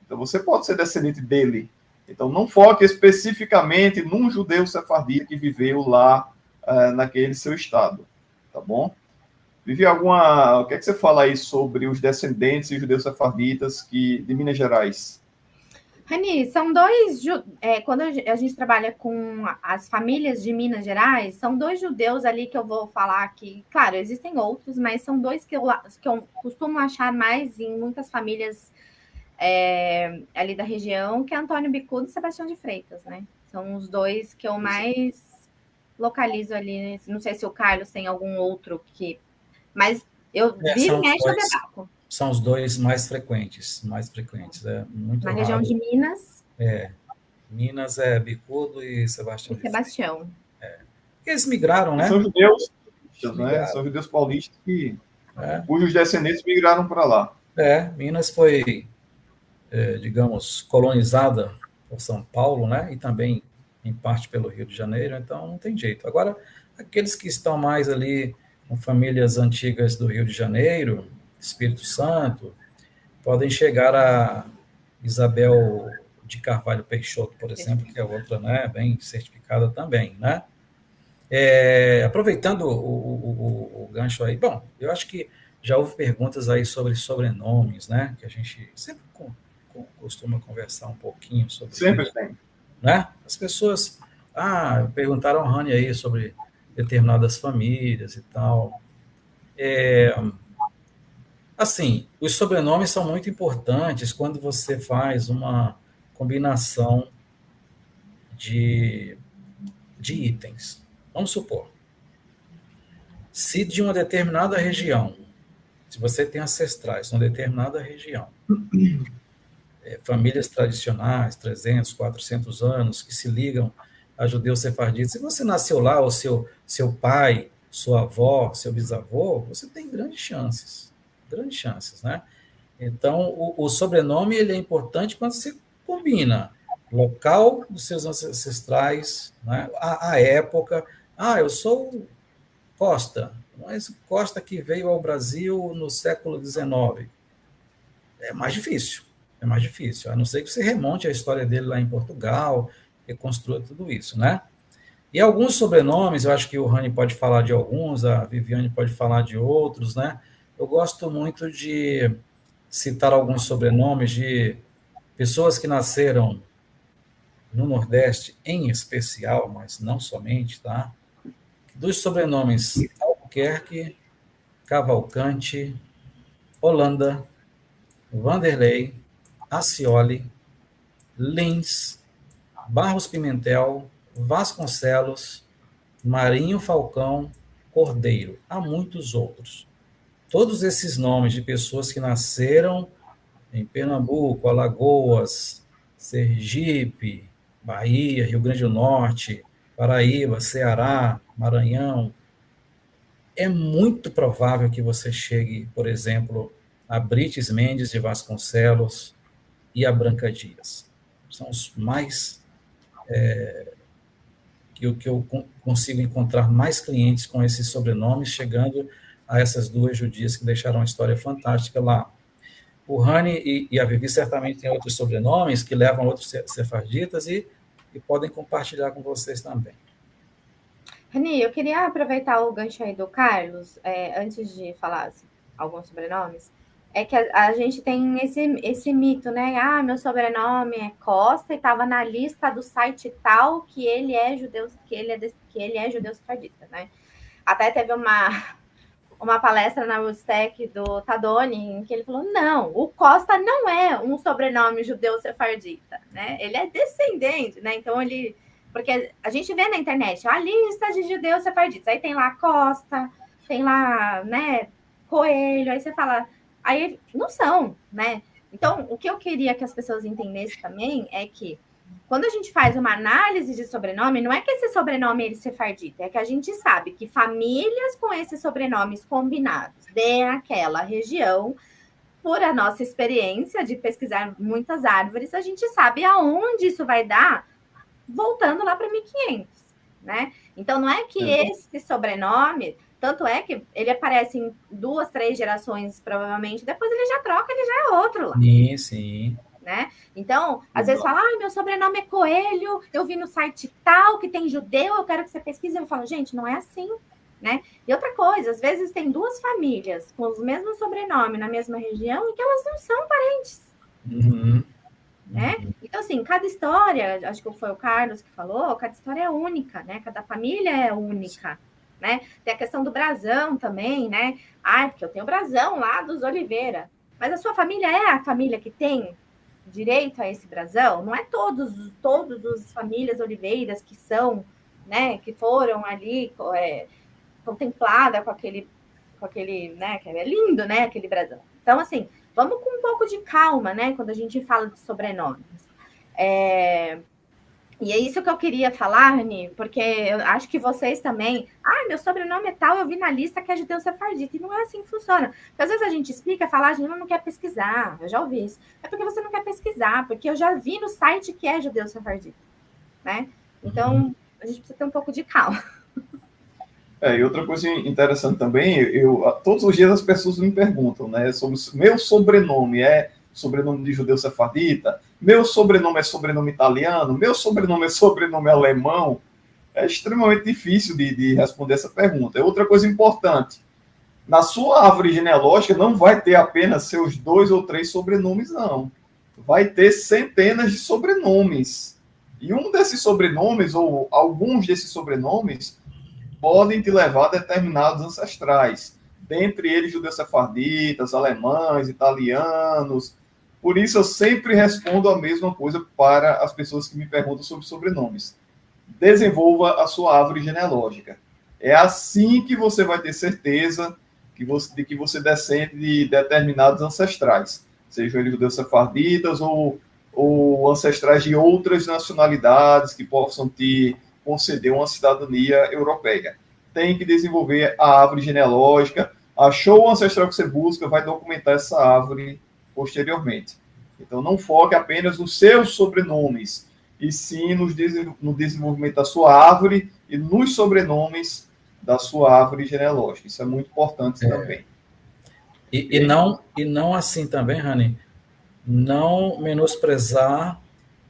Então, você pode ser descendente dele. Então, não foque especificamente num judeu sefardita que viveu lá naquele seu estado. Tá bom? Vivi, o que é que você fala aí sobre os descendentes e judeus sefarditas de Minas Gerais? Rani, são dois... quando a gente trabalha com as famílias de Minas Gerais, são 2 judeus ali que eu vou falar aqui. Claro, existem outros, mas são 2 que eu costumo achar mais em muitas famílias ali da região, que é Antônio Bicudo e Sebastião de Freitas, né? São os 2 que eu mais localizo ali. Não sei se o Carlos tem algum outro que... Mas eu viro e mexo a debaco. São os 2 mais frequentes. Muito na raro. Região de Minas. Minas é Bicudo e Sebastião. Eles migraram, né? São judeus, né? São judeus paulistas cujos descendentes migraram para lá. Minas foi, digamos, colonizada por São Paulo, né? E também, em parte, pelo Rio de Janeiro, então não tem jeito. Agora, aqueles que estão mais ali com famílias antigas do Rio de Janeiro, Espírito Santo, podem chegar a Isabel de Carvalho Peixoto, por exemplo, que é outra, né, bem certificada também, né? Aproveitando o gancho aí, bom, eu acho que já houve perguntas aí sobre sobrenomes, né, que a gente sempre costuma conversar um pouquinho sobre sempre isso, tem, né? As pessoas perguntaram ao Rani aí sobre determinadas famílias e tal. Assim, os sobrenomes são muito importantes quando você faz uma combinação de itens. Vamos supor, se de uma determinada região, se você tem ancestrais numa determinada região, famílias tradicionais, 300, 400 anos, que se ligam a judeus sefarditas, se você nasceu lá, ou seu pai, sua avó, seu bisavô, você tem grandes chances, né? Então, o sobrenome ele é importante quando você combina local dos seus ancestrais, né? A época. Eu sou Costa, mas Costa que veio ao Brasil no século XIX. É mais difícil, a não ser que você remonte a história dele lá em Portugal, reconstrua tudo isso, né? E alguns sobrenomes, eu acho que o Rani pode falar de alguns, a Viviane pode falar de outros, né? Eu gosto muito de citar alguns sobrenomes de pessoas que nasceram no Nordeste, em especial, mas não somente, tá? Dos sobrenomes Albuquerque, Cavalcante, Holanda, Vanderlei, Acioli, Lins, Barros Pimentel, Vasconcelos, Marinho Falcão, Cordeiro. Há muitos outros. Todos esses nomes de pessoas que nasceram em Pernambuco, Alagoas, Sergipe, Bahia, Rio Grande do Norte, Paraíba, Ceará, Maranhão, é muito provável que você chegue, por exemplo, a Brites Mendes de Vasconcelos e a Branca Dias. São os mais que eu consigo encontrar mais clientes com esses sobrenomes, chegando a essas duas judias que deixaram uma história fantástica lá. O Rani e a Vivi certamente têm outros sobrenomes que levam a outros sefarditas e podem compartilhar com vocês também. Rani, eu queria aproveitar o gancho aí do Carlos, antes de falar alguns sobrenomes, é que a gente tem esse mito, né? Ah, meu sobrenome é Costa e estava na lista do site tal que ele é judeu, que ele é judeu sefardita, né? Até teve uma palestra na Woodstack do Tadoni, em que ele falou, não, o Costa não é um sobrenome judeu sefardita, né? Ele é descendente, né? Então ele... Porque a gente vê na internet a lista de judeus sefarditas, aí tem lá Costa, tem lá, né, Coelho, aí você fala... Aí não são, né? Então, o que eu queria que as pessoas entendessem também é que quando a gente faz uma análise de sobrenome, não é que esse sobrenome é sefardita, é que a gente sabe que famílias com esses sobrenomes combinados daquela região, por a nossa experiência de pesquisar muitas árvores, a gente sabe aonde isso vai dar voltando lá para 1500, né? Então, não é que esse sobrenome... Tanto é que ele aparece em 2, 3 gerações, provavelmente, depois ele já troca, ele já é outro lá. Sim, sim. Né? Então, às vezes fala, meu sobrenome é Coelho, eu vi no site tal, que tem judeu, eu quero que você pesquise. Eu falo, gente, não é assim, né? E outra coisa, às vezes tem 2 famílias com os mesmos sobrenomes na mesma região e que elas não são parentes. Uhum. Né? Então, assim, cada história, acho que foi o Carlos que falou, cada história é única, né? Cada família é única. Né? Tem a questão do brasão também, né? Ah, porque eu tenho o brasão lá dos Oliveira. Mas a sua família é a família que tem direito a esse brasão? Não é todos os famílias Oliveiras que são, né? Que foram ali contemplada com aquele, né? Que é lindo, né? Aquele brasão. Então, assim, vamos com um pouco de calma, né? Quando a gente fala de sobrenomes. E é isso que eu queria falar, Rani, porque eu acho que vocês também... Ah, meu sobrenome é tal, eu vi na lista que é judeu sefardita. E não é assim que funciona. Porque às vezes a gente explica, fala, a gente não quer pesquisar. Eu já ouvi isso. É porque você não quer pesquisar, porque eu já vi no site que é judeu sefardita. Né? Então, a gente precisa ter um pouco de calma. E outra coisa interessante também, todos os dias as pessoas me perguntam, né, sobre meu sobrenome sobrenome de judeu sefardita, meu sobrenome é sobrenome italiano, meu sobrenome é sobrenome alemão. É extremamente difícil de responder essa pergunta. É outra coisa importante. Na sua árvore genealógica não vai ter apenas seus 2 ou 3 sobrenomes, não. Vai ter centenas de sobrenomes. E um desses sobrenomes, ou alguns desses sobrenomes, podem te levar a determinados ancestrais. Dentre eles, judeus sefarditas, alemães, italianos. Por isso, eu sempre respondo a mesma coisa para as pessoas que me perguntam sobre sobrenomes. Desenvolva a sua árvore genealógica. É assim que você vai ter certeza de que você descende de determinados ancestrais, sejam eles judeus sefarditas ou ancestrais de outras nacionalidades que possam te conceder uma cidadania europeia. Tem que desenvolver a árvore genealógica. Achou o ancestral que você busca, vai documentar essa árvore posteriormente. Então, não foque apenas nos seus sobrenomes, e sim no desenvolvimento da sua árvore e nos sobrenomes da sua árvore genealógica. Isso é muito importante também. E não assim também, Rani, não menosprezar,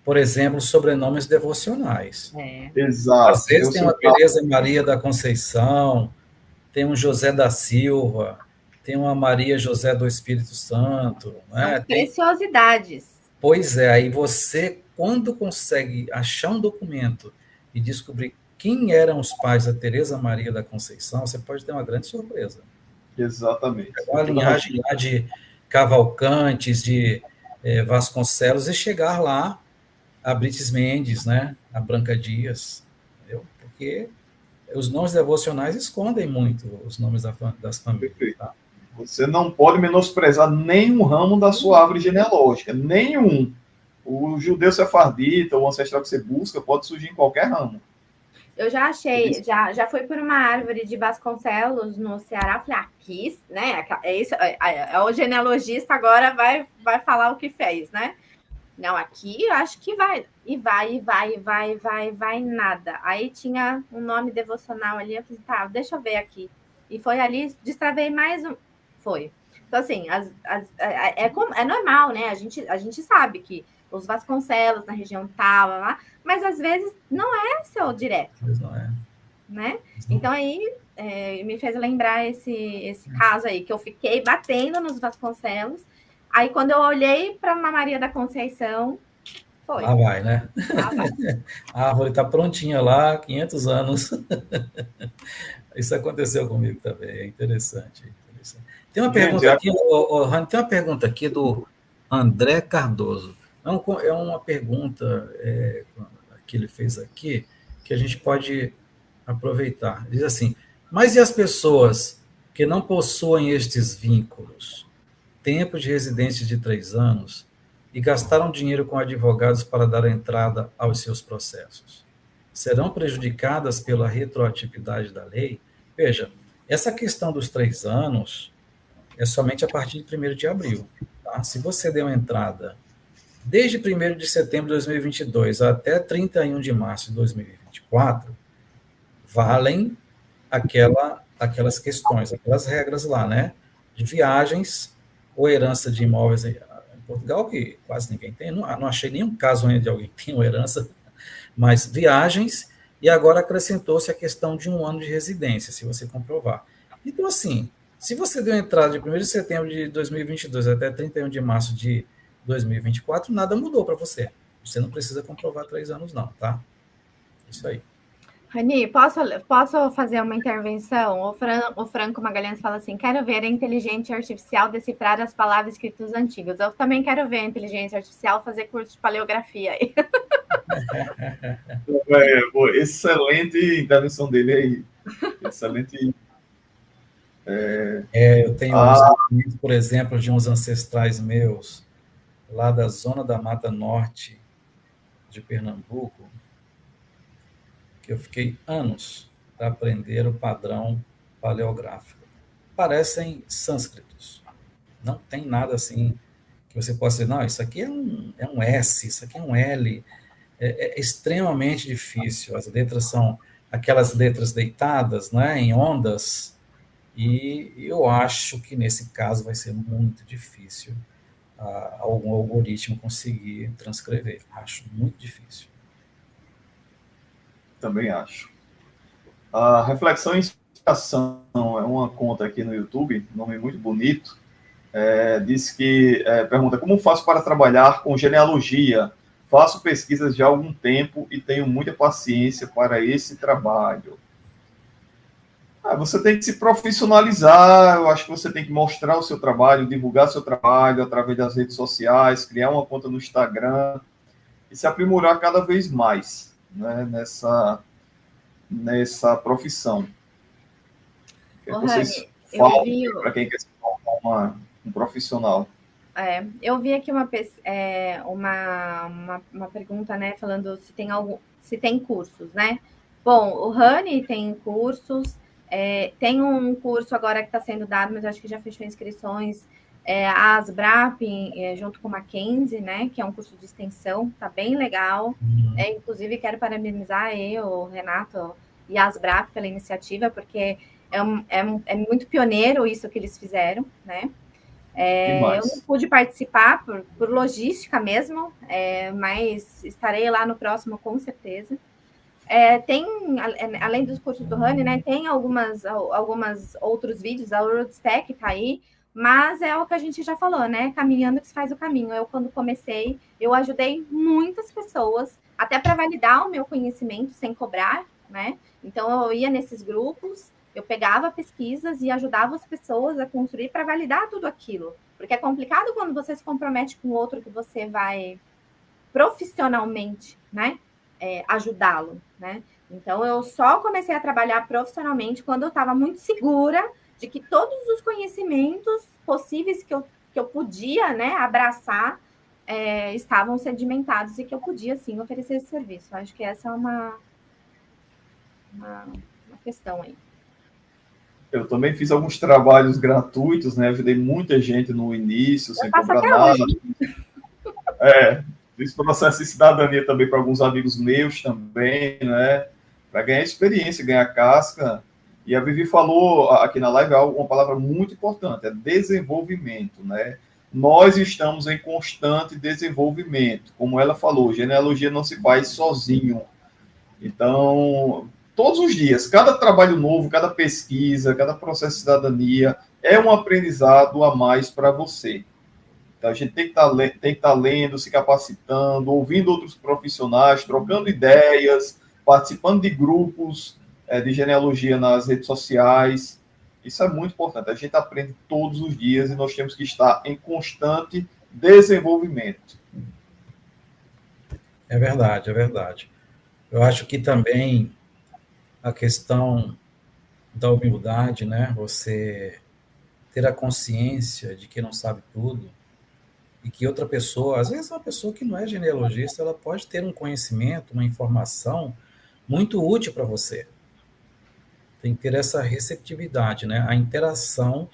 por exemplo, sobrenomes devocionais. Exato. Às vezes tem uma Teresa Maria da Conceição, tem um José da Silva, tem uma Maria José do Espírito Santo. Né? São preciosidades. Pois é, aí você, quando consegue achar um documento e descobrir quem eram os pais da Teresa Maria da Conceição, você pode ter uma grande surpresa. Exatamente. Uma linhagem lá de Cavalcantes, de Vasconcelos, e chegar lá a Brites Mendes, né? A Branca Dias, entendeu? Porque os nomes devocionais escondem muito os nomes das famílias. Tá? Você não pode menosprezar nenhum ramo da sua árvore genealógica, nenhum. O judeu sefardita, o ancestral que você busca, pode surgir em qualquer ramo. Eu já achei, já fui por uma árvore de Vasconcelos no Ceará, falei, aqui, né? É isso, o genealogista agora vai falar o que fez, né? Não, aqui eu acho que vai. E vai, nada. Aí tinha um nome devocional ali, eu falei, tá, deixa eu ver aqui. E foi ali, destravei mais um. Foi. Então, assim, é normal, né? A gente sabe que os Vasconcelos na região tal, lá, mas às vezes não é seu direto. Mas não é. Né? Então aí me fez lembrar esse caso aí, que eu fiquei batendo nos Vasconcelos. Aí quando eu olhei para uma Maria da Conceição, foi. Lá vai, né? Lá vai. A árvore está prontinha lá, 500 anos. Isso aconteceu comigo também, é interessante. Tem uma pergunta aqui, Rani, tem uma pergunta aqui do André Cardoso. É uma pergunta que ele fez aqui, que a gente pode aproveitar. Diz assim, mas e as pessoas que não possuem estes vínculos, tempo de residência de 3 anos, e gastaram dinheiro com advogados para dar entrada aos seus processos? Serão prejudicadas pela retroatividade da lei? Veja, essa questão dos 3 anos é somente a partir de 1º de abril. Tá? Se você deu entrada desde 1º de setembro de 2022 até 31 de março de 2024, valem aquelas questões, aquelas regras lá, né? De viagens ou herança de imóveis em Portugal, que quase ninguém tem. Não achei nenhum caso ainda de alguém que tenha uma herança, mas viagens, e agora acrescentou-se a questão de 1 ano de residência, se você comprovar. Então, assim, se você deu entrada de 1º de setembro de 2022 até 31 de março de 2024, nada mudou para você. Você não precisa comprovar 3 anos, não, tá? Isso aí. Rani, posso fazer uma intervenção? O Franco Magalhães fala assim, quero ver a inteligência artificial decifrar as palavras escritas antigas. Eu também quero ver a inteligência artificial fazer curso de paleografia aí. Excelente intervenção dele aí. Excelente. Eu tenho uns documentos, por exemplo, de uns ancestrais meus, lá da zona da Mata Norte de Pernambuco, que eu fiquei anos para aprender o padrão paleográfico. Parecem sânscritos. Não tem nada assim que você possa dizer, não, isso aqui é um S, isso aqui é um L. É extremamente difícil. As letras são aquelas letras deitadas, né, em ondas, e eu acho que nesse caso vai ser muito difícil algum algoritmo conseguir transcrever. Acho muito difícil. Também acho. A Reflexão e Inspiração é uma conta aqui no YouTube, nome muito bonito. Diz que pergunta, como faço para trabalhar com genealogia? Faço pesquisas já há algum tempo e tenho muita paciência para esse trabalho. Você tem que se profissionalizar, eu acho que você tem que mostrar o seu trabalho, divulgar seu trabalho através das redes sociais, criar uma conta no Instagram e se aprimorar cada vez mais, né, nessa profissão. Vocês falam para quem quer se tornar um profissional. Eu vi aqui uma pergunta, né, falando se tem cursos, né? Bom, o Rani tem cursos, tem um curso agora que está sendo dado, mas acho que já fechou inscrições, a Asbrap, junto com o Mackenzie, né, que é um curso de extensão, tá bem legal. Inclusive, quero parabenizar o Renato e a Asbrap pela iniciativa, porque é muito pioneiro isso que eles fizeram, né? Eu não pude participar por logística mesmo, mas estarei lá no próximo com certeza. Tem, além dos cursos do Rani, né, tem algumas outros vídeos, a Roadstack tá aí, mas é o que a gente já falou, né? Caminhando que se faz o caminho. Eu, quando comecei, eu ajudei muitas pessoas, até para validar o meu conhecimento sem cobrar, né? Então, eu ia nesses grupos, eu pegava pesquisas e ajudava as pessoas a construir para validar tudo aquilo. Porque é complicado quando você se compromete com outro que você vai profissionalmente, né, ajudá-lo, né? Então, eu só comecei a trabalhar profissionalmente quando eu estava muito segura de que todos os conhecimentos possíveis que eu podia, né, abraçar estavam sedimentados e que eu podia, sim, oferecer esse serviço. Acho que essa é uma questão aí. Eu também fiz alguns trabalhos gratuitos, né? Ajudei muita gente no início, sem cobrar nada. Fiz processo de cidadania também para alguns amigos meus também, né? Para ganhar experiência, ganhar casca. E a Vivi falou aqui na live uma palavra muito importante, é desenvolvimento, né? Nós estamos em constante desenvolvimento. Como ela falou, genealogia não se faz sozinho. Então, todos os dias, cada trabalho novo, cada pesquisa, cada processo de cidadania é um aprendizado a mais para você. Então, a gente tem que estar lendo, se capacitando, ouvindo outros profissionais, trocando ideias, participando de grupos de genealogia nas redes sociais. Isso é muito importante. A gente aprende todos os dias e nós temos que estar em constante desenvolvimento. É verdade, é verdade. Eu acho que também a questão da humildade, né? Você ter a consciência de que não sabe tudo e que outra pessoa, às vezes uma pessoa que não é genealogista, ela pode ter um conhecimento, uma informação muito útil para você. Tem que ter essa receptividade, né? A interação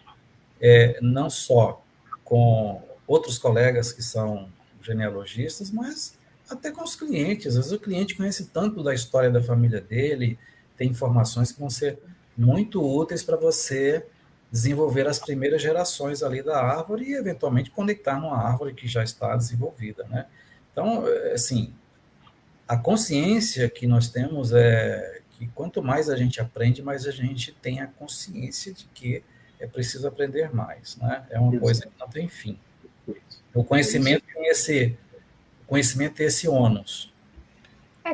não só com outros colegas que são genealogistas, mas até com os clientes. Às vezes o cliente conhece tanto da história da família dele, tem informações que vão ser muito úteis para você desenvolver as primeiras gerações ali da árvore e, eventualmente, conectar numa árvore que já está desenvolvida, né? Então, assim, a consciência que nós temos é que quanto mais a gente aprende, mais a gente tem a consciência de que é preciso aprender mais, né? É uma coisa que não tem fim. O conhecimento tem esse ônus.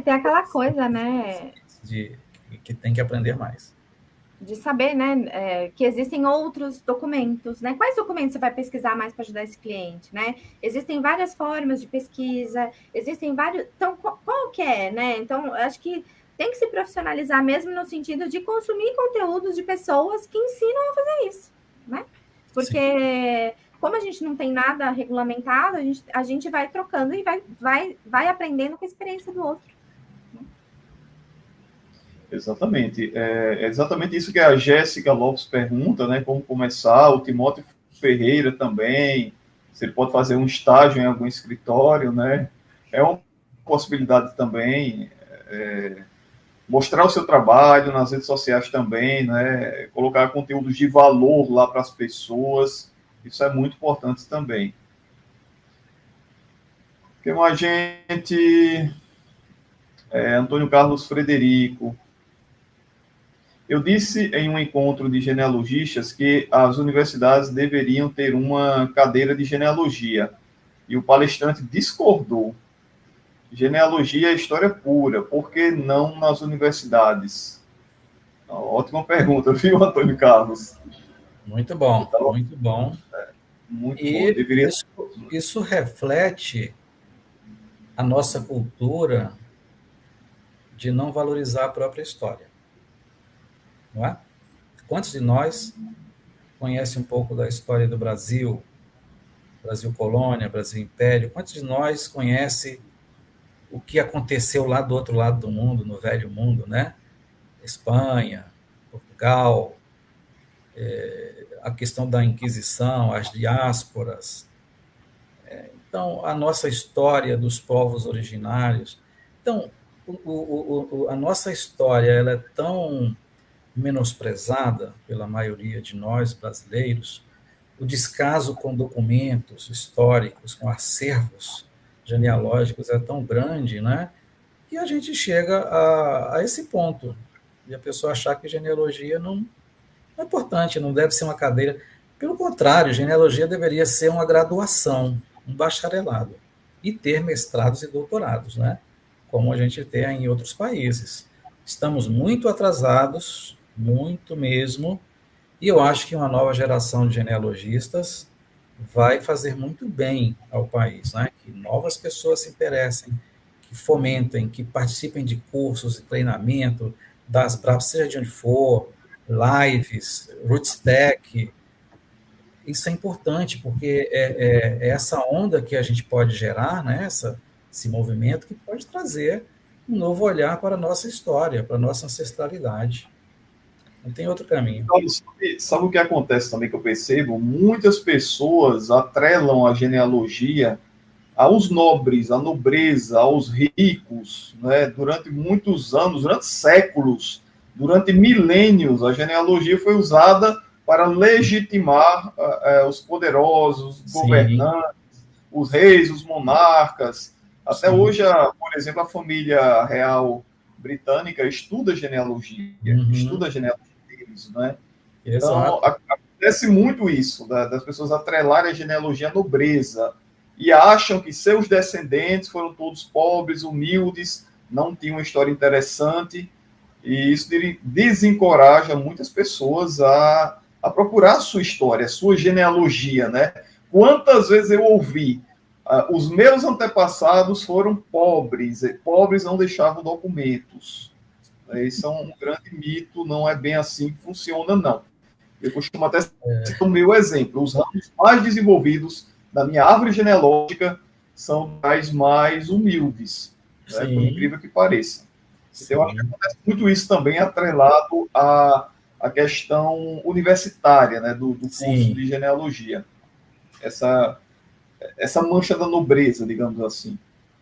Tem aquela coisa, né? Que tem que aprender mais. De saber, né, que existem outros documentos, né? Quais documentos você vai pesquisar mais para ajudar esse cliente, né? Existem várias formas de pesquisa, existem vários... Então, qual que é, né? Então, acho que tem que se profissionalizar mesmo no sentido de consumir conteúdos de pessoas que ensinam a fazer isso, né? Porque... Sim. Como a gente não tem nada regulamentado, a gente vai trocando e vai aprendendo com a experiência do outro. Exatamente. É exatamente isso que a Jéssica Lopes pergunta, né? Como começar, o Timóteo Ferreira também, se ele pode fazer um estágio em algum escritório, né? É uma possibilidade também. Mostrar o seu trabalho nas redes sociais também, né? Colocar conteúdos de valor lá para as pessoas. Isso é muito importante também. Tem uma gente... Antônio Carlos Frederico. Eu disse em um encontro de genealogistas que as universidades deveriam ter uma cadeira de genealogia. E o palestrante discordou. Genealogia é história pura. Por que não nas universidades? Ótima pergunta, viu, Antônio Carlos? Muito bom, então, muito bom. Muito bom. Deveria... isso reflete a nossa cultura de não valorizar a própria história. Não é? Quantos de nós conhecem um pouco da história do Brasil, Brasil colônia, Brasil império? Quantos de nós conhecem o que aconteceu lá do outro lado do mundo, no velho mundo, né? Espanha, Portugal, a questão da Inquisição, as diásporas. Então, a nossa história dos povos originários. Então, a nossa história ela é tão menosprezada pela maioria de nós brasileiros, o descaso com documentos históricos, com acervos genealógicos é tão grande, né? Que a gente chega a esse ponto de a pessoa achar que genealogia não é importante, não deve ser uma cadeira. Pelo contrário, genealogia deveria ser uma graduação, um bacharelado, e ter mestrados e doutorados, né? Como a gente tem em outros países. Estamos muito atrasados, muito mesmo, e eu acho que uma nova geração de genealogistas vai fazer muito bem ao país, né? Que novas pessoas se interessem, que fomentem, que participem de cursos de treinamento, seja de onde for, lives, Rootstech. Isso é importante, porque é essa onda que a gente pode gerar, né? Esse movimento que pode trazer um novo olhar para a nossa história, para a nossa ancestralidade. Não tem outro caminho. Então, sabe o que acontece também que eu percebo? Muitas pessoas atrelam a genealogia aos nobres, à nobreza, aos ricos, né? Durante muitos anos, durante séculos, durante milênios, a genealogia foi usada para legitimar os poderosos, os governantes, os reis, os monarcas. Até hoje, por exemplo, a família real britânica estuda genealogia, estuda a genealogia deles, né? Então, acontece muito isso, das pessoas atrelarem a genealogia à nobreza, e acham que seus descendentes foram todos pobres, humildes, não tinham uma história interessante, e isso desencoraja muitas pessoas a procurar a sua história, a sua genealogia, né? Quantas vezes eu ouvi, os meus antepassados foram pobres, e pobres não deixavam documentos. Isso é um grande mito, não é bem assim que funciona, não. Eu costumo até citar o meu exemplo, os ramos mais desenvolvidos da minha árvore genealógica são as mais humildes, né, por incrível que pareça. Então, eu acho que acontece muito isso também, atrelado à questão universitária, né, do curso de genealogia. Essa mancha da nobreza, digamos assim.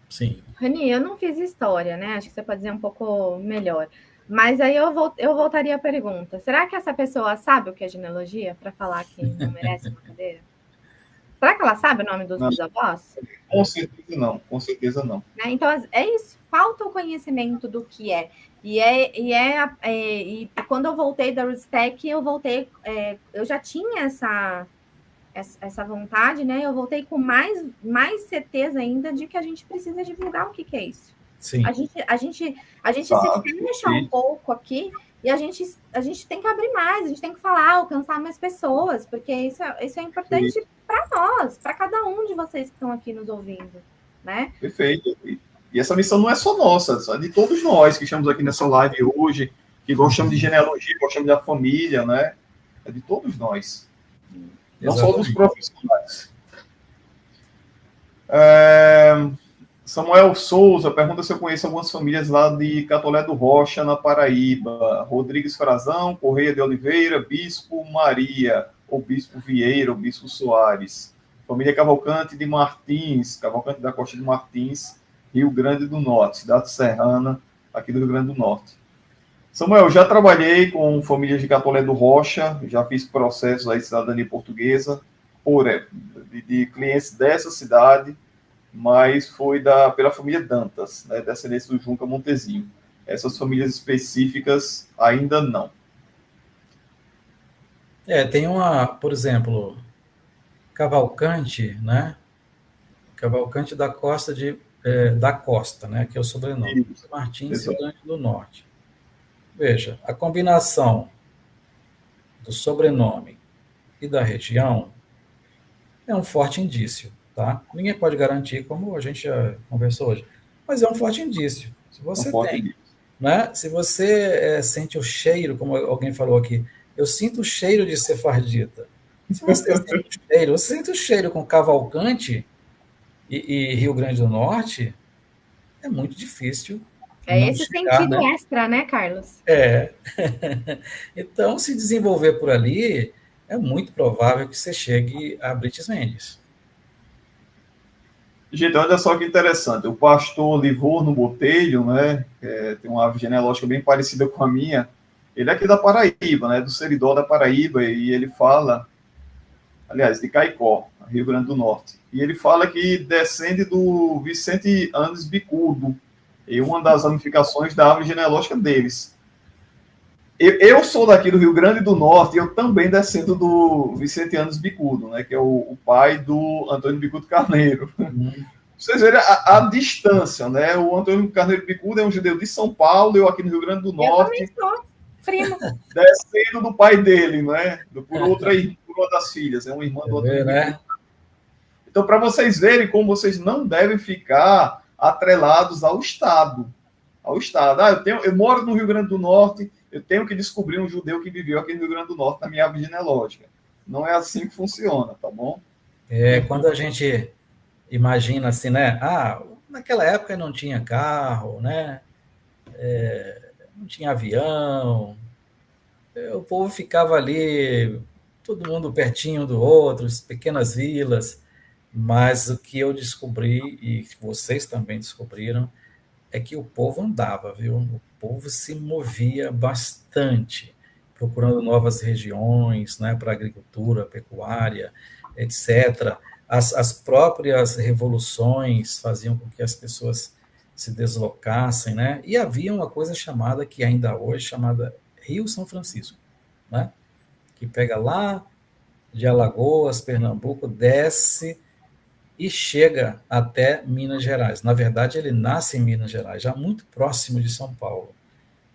Sim. Rani, eu não fiz história, né? Acho que você pode dizer um pouco melhor. Mas aí eu voltaria à pergunta. Será que essa pessoa sabe o que é genealogia para falar que não merece uma cadeira? Será que ela sabe o nome dos bisavós? Com certeza não, com certeza não. Né? Então, é isso, falta o conhecimento do que é. E quando eu voltei da Rustec, eu já tinha essa vontade, né? Eu voltei com mais certeza ainda de que a gente precisa divulgar o que é isso. Sim. A gente se fecha um pouco aqui e a gente tem que abrir mais, a gente tem que falar, alcançar mais pessoas, porque isso é importante para nós, para cada um de vocês que estão aqui nos ouvindo, né? Perfeito. E essa missão não é só nossa, é de todos nós que estamos aqui nessa live hoje, que gostamos de genealogia, gostamos da família, né? É de todos nós. Não só dos profissionais. Samuel Souza pergunta se eu conheço algumas famílias lá de Catolé do Rocha, na Paraíba. Rodrigues Frazão, Correia de Oliveira, Bispo Maria, ou Bispo Vieira, ou Bispo Soares. Família Cavalcante de Martins, Cavalcante da Costa de Martins, Rio Grande do Norte, cidade serrana, aqui do Rio Grande do Norte. Samuel, já trabalhei com famílias de Catolé do Rocha, já fiz processos aí de cidadania portuguesa, de clientes dessa cidade, mas foi pela família Dantas, né, descendência do Junca Montezinho. Essas famílias específicas ainda não. Tem por exemplo, Cavalcante, né? Cavalcante da Costa da Costa, né? Que é o sobrenome. Martins, Rio Grande do Norte. Veja, a combinação do sobrenome e da região é um forte indício, tá? Ninguém pode garantir, como a gente já conversou hoje, mas é um forte indício. Se você né? Se você sente o cheiro, como alguém falou aqui, eu sinto o cheiro de sefardita. Se você sente o cheiro com Cavalcante e Rio Grande do Norte, é muito difícil. É esse sentido extra, né, Carlos? Então, se desenvolver por ali, é muito provável que você chegue a Brites Mendes. Gente, olha só que interessante. O pastor Livorno Botelho, né, tem uma árvore genealógica bem parecida com a minha. Ele é aqui da Paraíba, né, do Seridó da Paraíba, e ele fala, aliás, de Caicó, Rio Grande do Norte. E ele fala que descende do Vicente Anes Bicudo, e uma das ramificações da árvore genealógica deles. Eu sou daqui do Rio Grande do Norte e eu também descendo do Vicente Anes Bicudo, né, que é o pai do Antônio Bicudo Carneiro. Vocês verem a distância, né? O Antônio Carneiro Bicudo é um judeu de São Paulo, eu aqui no Rio Grande do Norte. Eu também sou, primo. Descendo do pai dele, né? Por uma das filhas, é uma irmã do Antônio Bicudo. Então, para vocês verem como vocês não devem ficar atrelados ao Estado. Eu moro no Rio Grande do Norte, eu tenho que descobrir um judeu que viveu aqui no Rio Grande do Norte na minha árvore genealógica. Não é assim que funciona, tá bom? Quando a gente imagina assim, né? Naquela época não tinha carro, né? não tinha avião, o povo ficava ali, todo mundo pertinho do outro, pequenas vilas, mas o que eu descobri, e vocês também descobriram, é que o povo andava, viu? O povo se movia bastante, procurando novas regiões, né, para agricultura, pecuária, etc. As próprias revoluções faziam com que as pessoas se deslocassem, né? E havia uma coisa chamada, que ainda hoje, chamada Rio São Francisco, né? Que pega lá de Alagoas, Pernambuco, desce e chega até Minas Gerais. Na verdade, ele nasce em Minas Gerais, já muito próximo de São Paulo.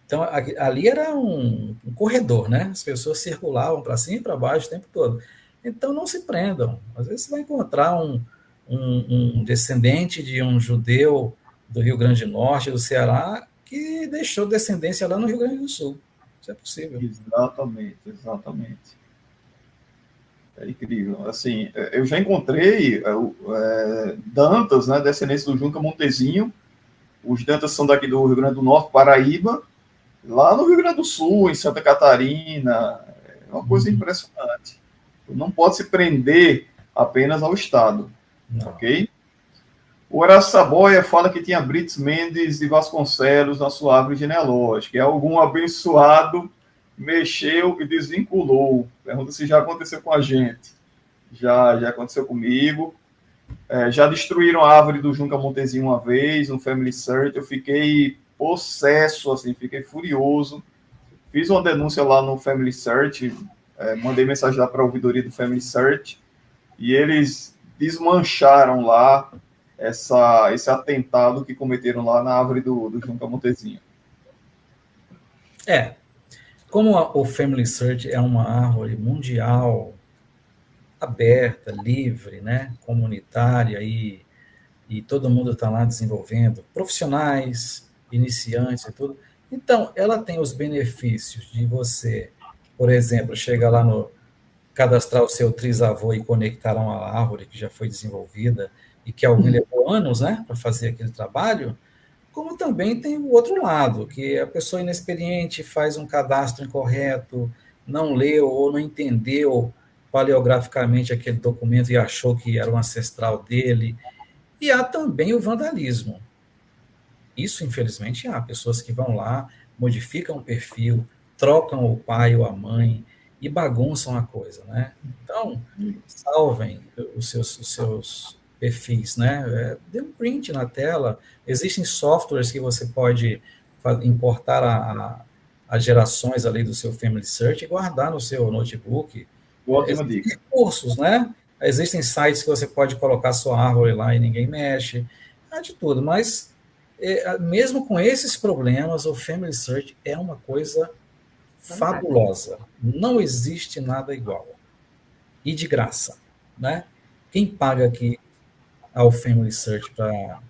Então, ali era um corredor, né? As pessoas circulavam para cima e para baixo o tempo todo. Então, não se prendam. Às vezes, você vai encontrar um descendente de um judeu do Rio Grande do Norte, do Ceará, que deixou descendência lá no Rio Grande do Sul. Isso é possível. Exatamente, exatamente. É incrível. Assim, eu já encontrei Dantas, né, descendentes do Junca Montezinho. Os Dantas são daqui do Rio Grande do Norte, Paraíba, lá no Rio Grande do Sul, em Santa Catarina. É uma coisa impressionante. Não pode se prender apenas ao Estado. Não. Ok? O Horácio Saboia fala que tinha Brits Mendes e Vasconcelos na sua árvore genealógica. E algum abençoado mexeu e desvinculou. Pergunta se já aconteceu com a gente. Já aconteceu comigo. Já destruíram a árvore do Junca Montezinho uma vez, no Family Search. Eu fiquei possesso, assim, fiquei furioso. Fiz uma denúncia lá no Family Search, mandei mensagem lá para a ouvidoria do Family Search, e eles desmancharam lá esse atentado que cometeram lá na árvore do Junca Montezinho. Como o Family Search é uma árvore mundial, aberta, livre, né, comunitária, e todo mundo está lá desenvolvendo, profissionais, iniciantes e tudo. Então, ela tem os benefícios de você, por exemplo, chegar lá cadastrar o seu trisavô e conectar a uma árvore que já foi desenvolvida e que alguém levou anos, né, para fazer aquele trabalho, como também tem o outro lado, que a pessoa inexperiente faz um cadastro incorreto, não leu ou não entendeu paleograficamente aquele documento e achou que era um ancestral dele. E há também o vandalismo. Isso, infelizmente, há pessoas que vão lá, modificam o perfil, trocam o pai ou a mãe e bagunçam a coisa, né? Então, salvem os seus perfis, né? Dê um print na tela. Existem softwares que você pode importar as gerações ali do seu Family Search e guardar no seu notebook. Ótima dica. Recursos, né? Existem sites que você pode colocar sua árvore lá e ninguém mexe. Há de tudo, mas mesmo com esses problemas, o Family Search é uma coisa fabulosa. Não existe nada igual. E de graça, né? Quem paga aqui ao Family Search para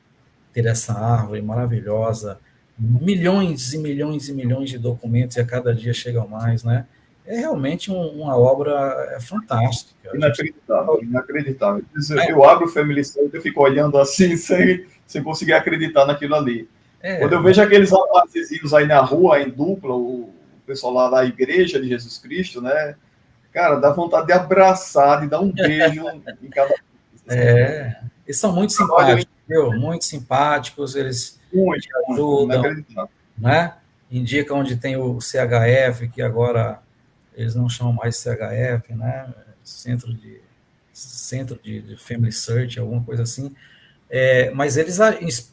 ter essa árvore maravilhosa, milhões e milhões e milhões de documentos e a cada dia chegam mais, né? É realmente uma obra fantástica. Inacreditável, inacreditável. Eu abro o Family Search, eu fico olhando assim, sem conseguir acreditar naquilo ali. Quando eu vejo aqueles rapazinhos aí na rua, em dupla, o pessoal lá da Igreja de Jesus Cristo, né? Cara, dá vontade de abraçar, de dar um beijo em cada... Eles são muito simpáticos, viu? Muito simpáticos, eles ajudam, né? Indicam onde tem o CHF, que agora eles não chamam mais CHF, né? Centro de Family Search, alguma coisa assim. Mas eles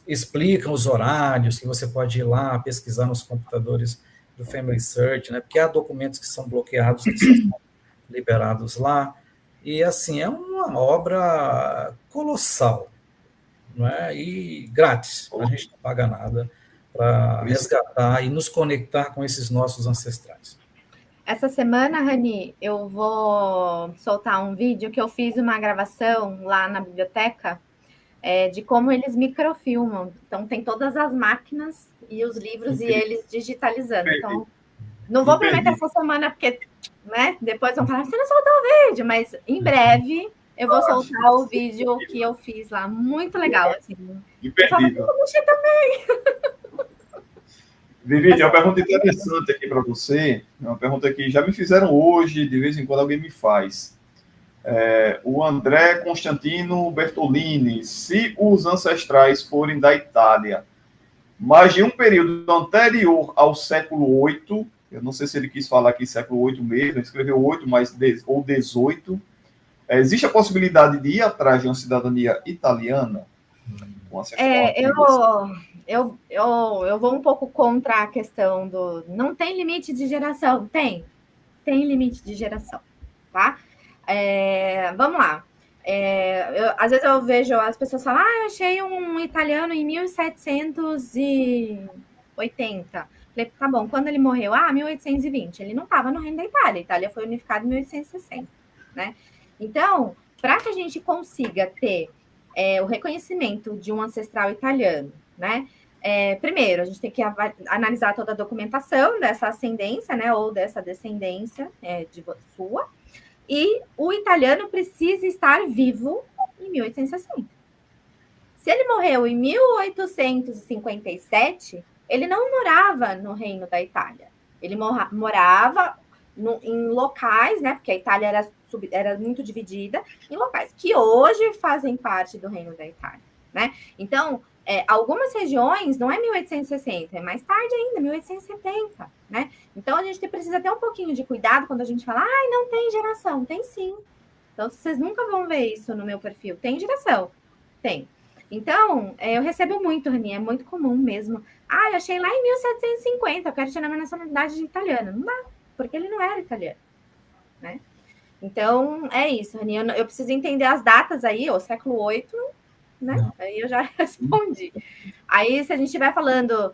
explicam os horários que você pode ir lá pesquisar nos computadores do Family Search, né? Porque há documentos que são bloqueados, que são liberados lá. E, assim, é uma obra colossal, não é? E grátis, a gente não paga nada para resgatar e nos conectar com esses nossos ancestrais. Essa semana, Rani, eu vou soltar um vídeo que eu fiz uma gravação lá na biblioteca de como eles microfilmam. Então, tem todas as máquinas e os livros e eles digitalizando. Então, não vou prometer essa semana, porque né, depois vão falar, você não soltou o vídeo, mas em breve eu vou soltar o vídeo que eu fiz lá. Muito legal, assim. Imperdível. Eu também. Vivi, tem uma pergunta interessante aqui para você. É uma pergunta que já me fizeram hoje, de vez em quando alguém me faz. O André Constantino Bertolini, se os ancestrais forem da Itália, mas de um período anterior ao século VIII, eu não sei se ele quis falar aqui século VIII mesmo, ele escreveu 8, ou 18, existe a possibilidade de ir atrás de uma cidadania italiana? Eu vou um pouco contra a questão do... Não tem limite de geração? Tem limite de geração, tá? Vamos lá. Às vezes eu vejo as pessoas falam, eu achei um italiano em 1780. Falei, tá bom, quando ele morreu? 1820. Ele não estava no reino da Itália. A Itália foi unificada em 1860, né? Então, para que a gente consiga ter o reconhecimento de um ancestral italiano, né? Primeiro, a gente tem que analisar toda a documentação dessa ascendência, né? Ou dessa descendência sua. E o italiano precisa estar vivo em 1860. Se ele morreu em 1857, ele não morava no Reino da Itália. Ele morava em locais, né? Porque a Itália era muito dividida, em locais que hoje fazem parte do Reino da Itália, né? Então, algumas regiões não é 1860, é mais tarde ainda, 1870, né? Então, a gente precisa ter um pouquinho de cuidado quando a gente fala, não tem geração. Tem sim. Então, vocês nunca vão ver isso no meu perfil. Tem geração? Tem. Então, eu recebo muito, Rani, é muito comum mesmo. Eu achei lá em 1750, eu quero tirar minha nacionalidade de italiano. Não dá, porque ele não era italiano, né? Então, é isso, Rani. Eu preciso entender as datas aí, o século VIII, né? Não. Aí eu já respondi. Aí, se a gente estiver falando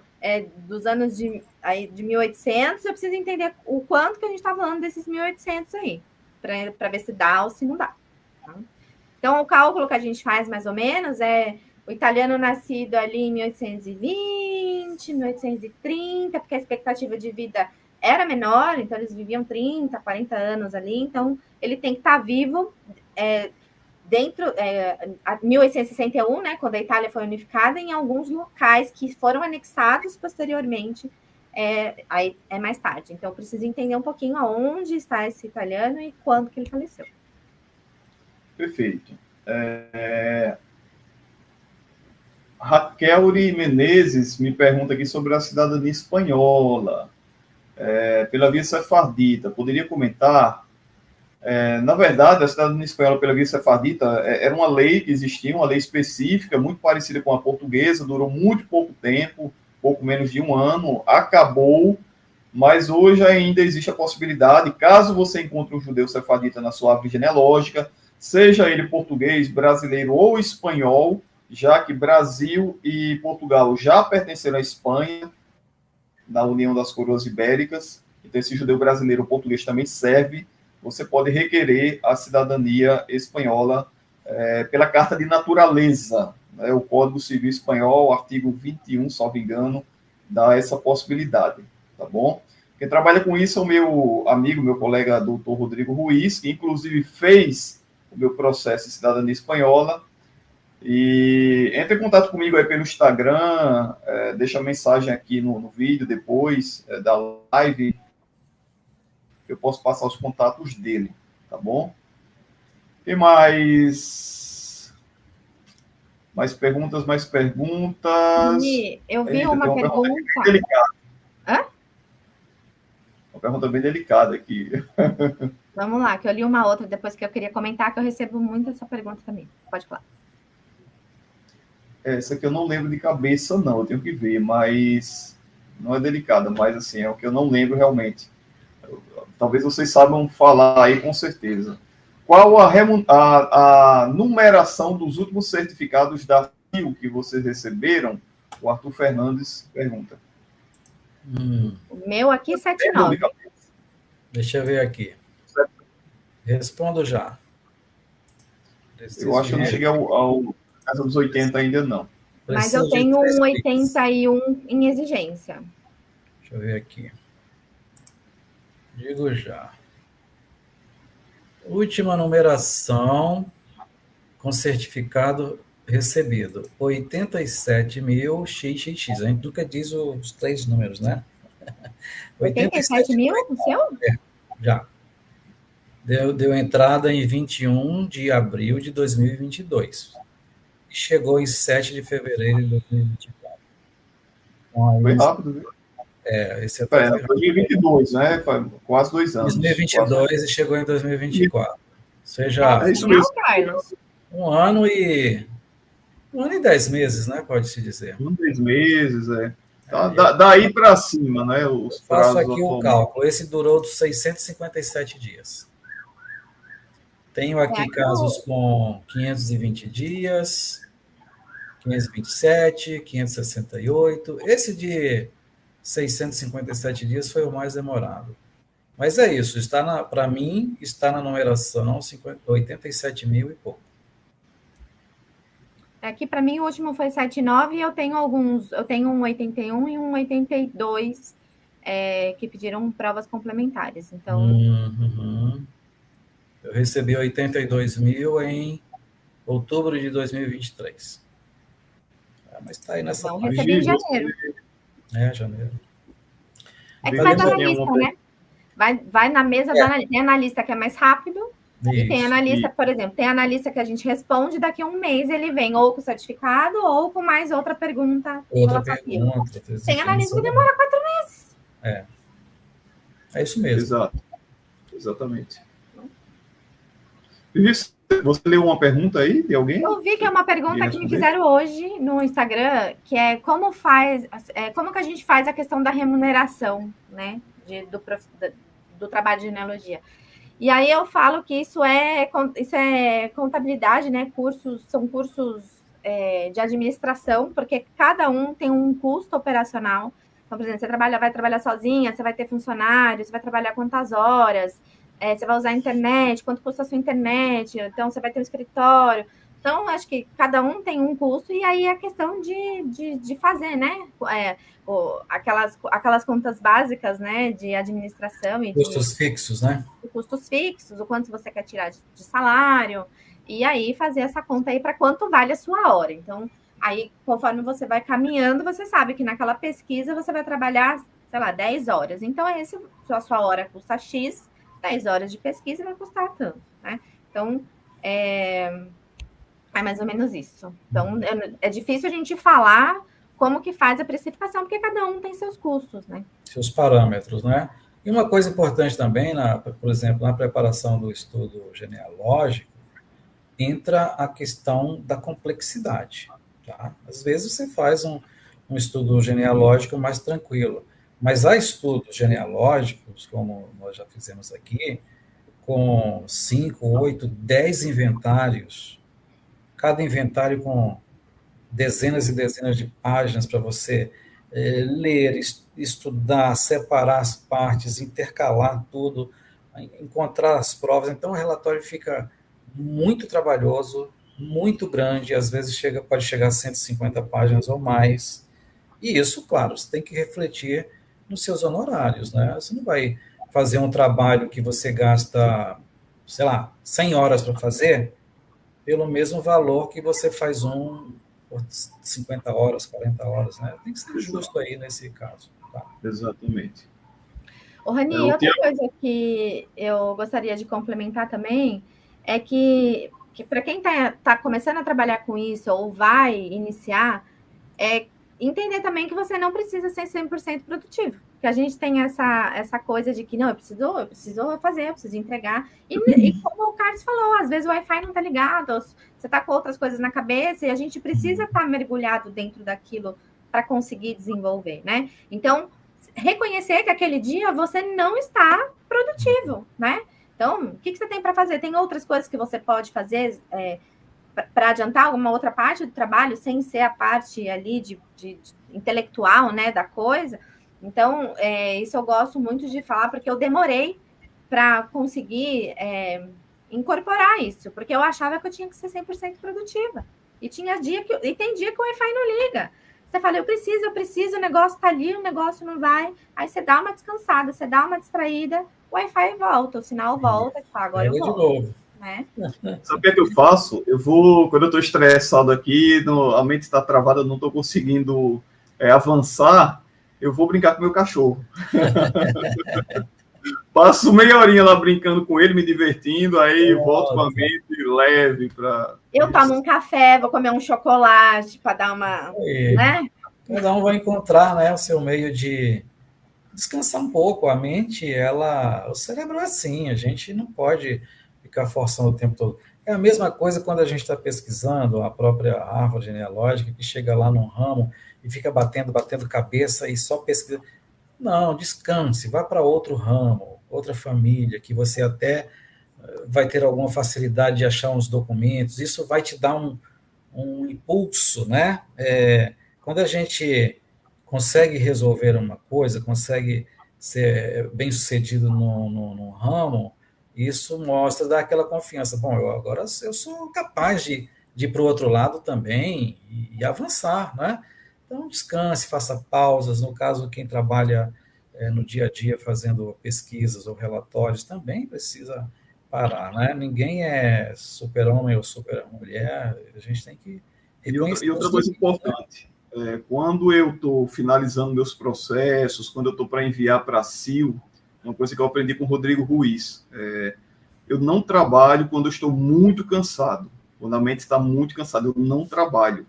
dos anos de 1800, eu preciso entender o quanto que a gente está falando desses 1800 aí, para ver se dá ou se não dá. Tá? Então, o cálculo que a gente faz, mais ou menos, é o italiano nascido ali em 1820, 1830, porque a expectativa de vida era menor, então eles viviam 30, 40 anos ali, então ele tem que estar vivo dentro de 1861, né, quando a Itália foi unificada, em alguns locais que foram anexados posteriormente, aí é mais tarde. Então, eu preciso entender um pouquinho aonde está esse italiano e quando que ele faleceu. Perfeito. Raquel Menezes me pergunta aqui sobre a cidadania espanhola, pela via sefardita. Poderia comentar? Na verdade, a cidadania espanhola pela via sefardita era uma lei que existia, uma lei específica, muito parecida com a portuguesa, durou muito pouco tempo, pouco menos de um ano, acabou, mas hoje ainda existe a possibilidade, caso você encontre um judeu sefardita na sua árvore genealógica, seja ele português, brasileiro ou espanhol, já que Brasil e Portugal já pertenceram à Espanha, na União das Coroas Ibéricas, então esse judeu brasileiro ou português também serve, você pode requerer a cidadania espanhola pela Carta de Naturaleza, né? O Código Civil Espanhol, artigo 21, salvo engano, dá essa possibilidade, tá bom? Quem trabalha com isso é o meu amigo, meu colega, doutor Rodrigo Ruiz, que inclusive fez o meu processo de cidadania espanhola. E entre em contato comigo aí pelo Instagram, deixa a mensagem aqui no vídeo depois da live, eu posso passar os contatos dele, tá bom? Tem mais perguntas, Eu vi uma pergunta. Hã? Uma pergunta bem delicada aqui. Vamos lá, que eu li uma outra depois que eu queria comentar, que eu recebo muito essa pergunta também. Pode falar. Essa aqui eu não lembro de cabeça, não. Eu tenho que ver, mas não é delicada, mas assim, é o que eu não lembro realmente. Talvez vocês saibam falar aí com certeza. Qual a numeração dos últimos certificados da FIO que vocês receberam? O Arthur Fernandes pergunta. O meu aqui, 79. Deixa eu ver aqui. Respondo já. Eu acho que eu não cheguei ao casa dos 80 ainda, não. Mas eu tenho um 81 em exigência. Deixa eu ver aqui. Digo já. Última numeração com certificado recebido 87.000 xxx. A gente nunca diz os 3 números, né? 87 mil o seu? Já. Deu entrada em 21 de abril de 2022. E chegou em 7 de fevereiro de 2024. Então, foi rápido, viu? Esse até foi 2022, né? Foi quase 2 anos. 2022 e chegou em 2024. Ou seja, isso mesmo. Carlos. Um ano e 10 meses, né? Pode-se dizer. 1, 10 meses, Daí para cima, né? Os faço aqui o cálculo. Esse durou 657 dias. Tenho aqui casos com 520 dias, 527, 568. Esse de 657 dias foi o mais demorado. Mas é isso, para mim, está na numeração 87 mil e pouco. Aqui, para mim, o último foi 79 e eu tenho um 81 e um 82 que pediram provas complementares. Então. Eu recebi 82 mil em outubro de 2023. Mas está aí nessa parte. Recebi em janeiro. Janeiro. É que vai dar na lista, né? Vai na mesa do analista. Tem analista que é mais rápido. Isso, e tem analista, por exemplo, tem analista que a gente responde, daqui a um mês ele vem ou com o certificado ou com mais outra pergunta. Tem analista que demora 4 meses. É isso mesmo. Exato. Exatamente. Isso, você leu uma pergunta aí de alguém? Eu vi que é uma pergunta que me fizeram hoje no Instagram, que é como que a gente faz a questão da remuneração, né, do trabalho de genealogia. E aí eu falo que isso é contabilidade, né? São cursos de administração, porque cada um tem um custo operacional. Então, por exemplo, você vai trabalhar sozinha, você vai ter funcionários, você vai trabalhar quantas horas, você vai usar a internet, quanto custa a sua internet, então você vai ter um escritório. Então, acho que cada um tem um custo, e aí é questão de fazer, né? Aquelas contas básicas, né? De administração e custos fixos, né? Custos fixos, o quanto você quer tirar de salário, e aí fazer essa conta aí para quanto vale a sua hora. Então, aí, conforme você vai caminhando, você sabe que naquela pesquisa você vai trabalhar, sei lá, 10 horas. Então, se a sua hora custa X, 10 horas de pesquisa vai custar tanto, né? Então, é mais ou menos isso. Então, é difícil a gente falar como que faz a precificação, porque cada um tem seus custos, né? Seus parâmetros, né? E uma coisa importante também, por exemplo, na preparação do estudo genealógico, entra a questão da complexidade, tá? Às vezes você faz um estudo genealógico mais tranquilo, mas há estudos genealógicos, como nós já fizemos aqui, com 5, 8, 10 inventários, cada inventário com dezenas e dezenas de páginas para você ler, estudar, separar as partes, intercalar tudo, encontrar as provas. Então, o relatório fica muito trabalhoso, muito grande, às vezes pode chegar a 150 páginas ou mais. E isso, claro, você tem que refletir nos seus honorários, né? Você não vai fazer um trabalho que você gasta, sei lá, 100 horas para fazer, pelo mesmo valor que você faz por 50 horas, 40 horas, né? Tem que ser justo aí nesse caso. Tá? Exatamente. Ô, Rani, outra coisa que eu gostaria de complementar também é que para quem está começando a trabalhar com isso ou vai iniciar, entender também que você não precisa ser 100% produtivo. Que a gente tem essa coisa de que, não, eu preciso fazer, eu preciso entregar. E como o Carlos falou, às vezes o Wi-Fi não está ligado, você está com outras coisas na cabeça e a gente precisa estar mergulhado dentro daquilo para conseguir desenvolver, né? Então, reconhecer que aquele dia você não está produtivo, né? Então, o que você tem para fazer? Tem outras coisas que você pode fazer para adiantar alguma outra parte do trabalho, sem ser a parte ali de intelectual, né, da coisa. Então, isso eu gosto muito de falar, porque eu demorei para conseguir incorporar isso, porque eu achava que eu tinha que ser 100% produtiva. E tem dia que o Wi-Fi não liga. Você fala, eu preciso, o negócio está ali, o negócio não vai. Aí você dá uma descansada, você dá uma distraída, o Wi-Fi volta, o sinal volta, e fala, agora eu volto. né? Sabe o que é que eu faço? Quando eu estou estressado aqui, a mente está travada, eu não estou conseguindo avançar, eu vou brincar com meu cachorro. Passo meia horinha lá brincando com ele, me divertindo, aí volto com a mente leve para... Eu tomo um café, vou comer um chocolate para dar uma... né? Cada um vai encontrar, né, o seu meio de descansar um pouco. A mente, o cérebro é assim, a gente não pode ficar forçando o tempo todo. É a mesma coisa quando a gente está pesquisando a própria árvore genealógica, que chega lá num ramo e fica batendo cabeça e só pesquisa. Não, descanse, vá para outro ramo, outra família, que você até vai ter alguma facilidade de achar uns documentos. Isso vai te dar um impulso, né? Quando a gente consegue resolver uma coisa, consegue ser bem-sucedido no ramo, isso mostra, dá aquela confiança. Bom, agora eu sou capaz de ir para o outro lado também e avançar, né? Então, descanse, faça pausas. No caso, quem trabalha no dia a dia fazendo pesquisas ou relatórios também precisa parar, né? Ninguém é super-homem ou super-mulher, a gente tem que reconhecer. E outra coisa importante, quando eu estou finalizando meus processos, quando eu estou para enviar para a CIL, uma coisa que eu aprendi com o Rodrigo Ruiz, eu não trabalho quando eu estou muito cansado, quando a mente está muito cansada, eu não trabalho,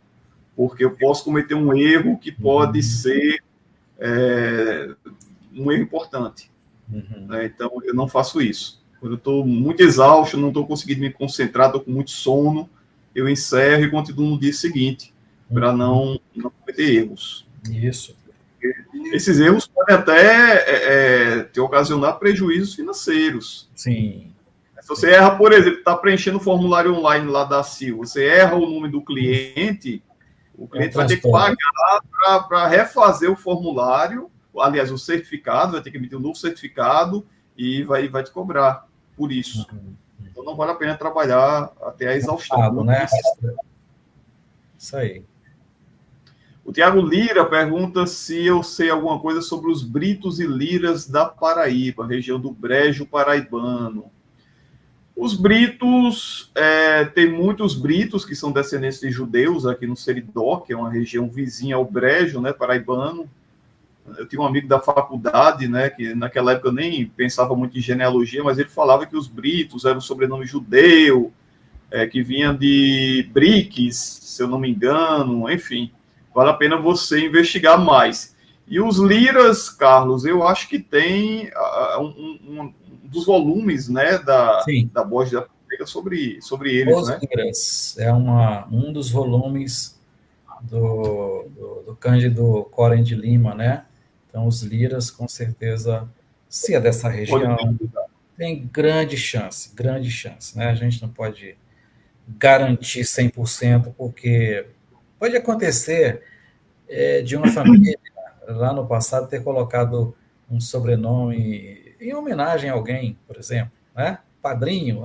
porque eu posso cometer um erro que pode ser um erro importante. Então, eu não faço isso. Quando eu estou muito exausto, não estou conseguindo me concentrar, estou com muito sono, eu encerro e continuo no dia seguinte, para não cometer erros. Isso. Esses erros podem até te ocasionar prejuízos financeiros. Sim. Se você erra, por exemplo, está preenchendo o formulário online lá da CIL, você erra o nome do cliente, o cliente vai ter que pagar para refazer o formulário, aliás, o certificado, vai ter que emitir um novo certificado e vai te cobrar por isso. Então não vale a pena trabalhar até a exaustão. Né? Isso aí. O Tiago Lira pergunta se eu sei alguma coisa sobre os Britos e Liras da Paraíba, região do Brejo Paraibano. Os Britos, tem muitos Britos que são descendentes de judeus aqui no Seridó, que é uma região vizinha ao Brejo, né, paraibano. Eu tinha um amigo da faculdade, né, que naquela época eu nem pensava muito em genealogia, mas ele falava que os Britos eram um sobrenome judeu, que vinha de Briques, se eu não me engano, enfim. Vale a pena você investigar mais. E os Liras, Carlos, eu acho que tem um dos volumes, né, da Borges da Fonseca sobre eles, Os né? Liras é um dos volumes do Cândido Corem de Lima, né? Então, os Liras, com certeza, se é dessa região, tem grande chance, né? A gente não pode garantir 100%, porque pode acontecer de uma família, lá no passado, ter colocado um sobrenome em homenagem a alguém, por exemplo, né? Padrinho,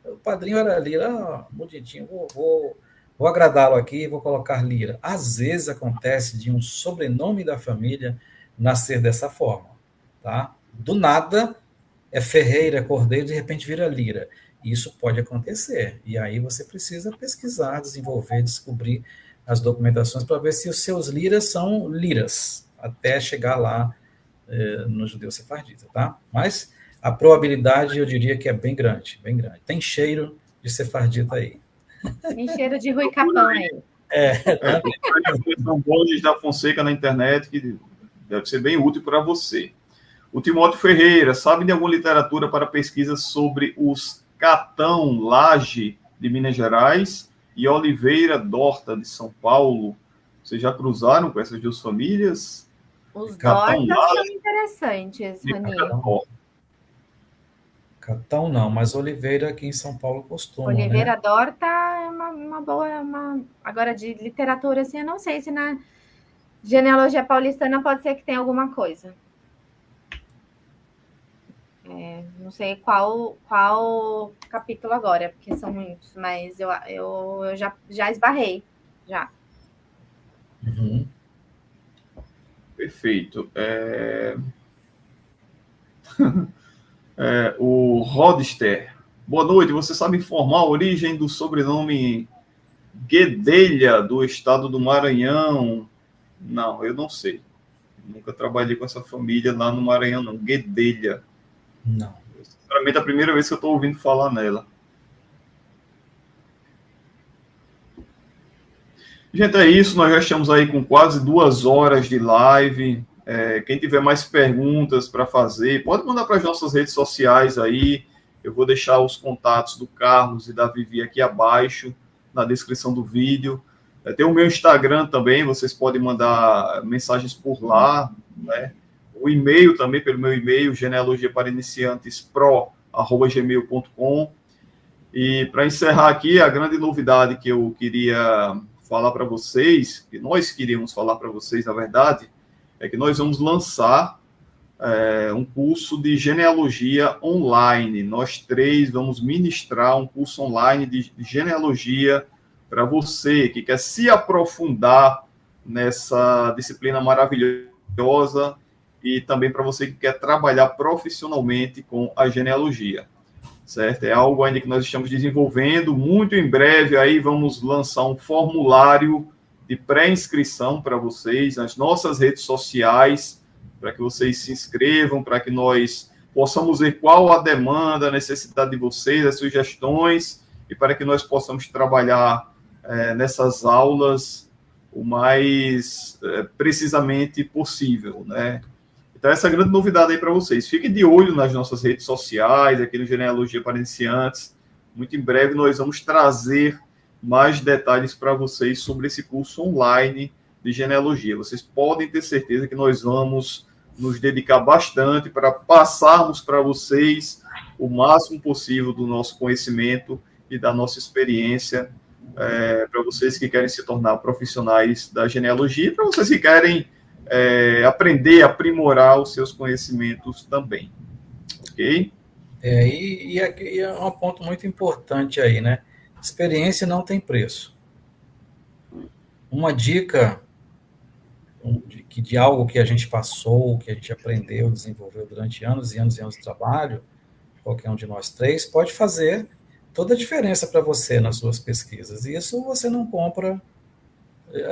o padrinho era Lira, bonitinho, vou agradá-lo aqui e vou colocar Lira. Às vezes acontece de um sobrenome da família nascer dessa forma, tá? Do nada, é Ferreira, Cordeiro, de repente vira Lira. Isso pode acontecer, e aí você precisa pesquisar, desenvolver, descobrir as documentações para ver se os seus liras são liras, até chegar lá no judeu sefardita, tá? Mas a probabilidade, eu diria que é bem grande, bem grande. Tem cheiro de sefardita aí. Tem cheiro de Rui Capão aí. Tem Borges da Fonseca na internet, que deve ser bem útil para você. O Timóteo Ferreira, sabe de alguma literatura para pesquisa sobre os Catão Laje de Minas Gerais e Oliveira Dorta de São Paulo? Vocês já cruzaram com essas duas famílias? Os Dortas são interessantes, Rani. Catão não, mas Oliveira aqui em São Paulo costuma. Oliveira, né? Dorta é uma boa... Agora, de literatura, assim, eu não sei se na genealogia paulistana pode ser que tenha alguma coisa. Não sei qual capítulo agora, porque são muitos, mas eu já esbarrei, já. Uhum. Perfeito. O Rodster Boa noite. Você sabe informar a origem do sobrenome Guedelha, do estado do Maranhão? Não, eu não sei. Nunca trabalhei com essa família lá no Maranhão, não. Guedelha. Não. Sinceramente, é a primeira vez que eu estou ouvindo falar nela. Gente, é isso. Nós já estamos aí com quase 2 horas de live. Quem tiver mais perguntas para fazer, pode mandar para as nossas redes sociais aí. Eu vou deixar os contatos do Carlos e da Vivi aqui abaixo, na descrição do vídeo. Tem o meu Instagram também, vocês podem mandar mensagens por lá, né? O e-mail também, pelo meu e-mail, genealogiaparaniciantespro@gmail.com. E para encerrar aqui, a grande novidade que eu queria falar para vocês, que nós queríamos falar para vocês, na verdade, é que nós vamos lançar um curso de genealogia online. Nós 3 vamos ministrar um curso online de genealogia para você que quer se aprofundar nessa disciplina maravilhosa e também para você que quer trabalhar profissionalmente com a genealogia, certo? É algo ainda que nós estamos desenvolvendo. Muito em breve aí vamos lançar um formulário de pré-inscrição para vocês nas nossas redes sociais, para que vocês se inscrevam, para que nós possamos ver qual a demanda, a necessidade de vocês, as sugestões, e para que nós possamos trabalhar nessas aulas o mais precisamente possível, né? Então, essa é a grande novidade aí para vocês. Fiquem de olho nas nossas redes sociais, aqui no Genealogia para Iniciantes. Muito em breve nós vamos trazer mais detalhes para vocês sobre esse curso online de genealogia. Vocês podem ter certeza que nós vamos nos dedicar bastante para passarmos para vocês o máximo possível do nosso conhecimento e da nossa experiência, para vocês que querem se tornar profissionais da genealogia, para vocês que querem aprender, aprimorar os seus conhecimentos também. Ok? E é um ponto muito importante aí, né? Experiência não tem preço. Uma dica de algo que a gente passou, que a gente aprendeu, desenvolveu durante anos e anos e anos de trabalho, qualquer um de nós 3, pode fazer toda a diferença para você nas suas pesquisas. E isso você não compra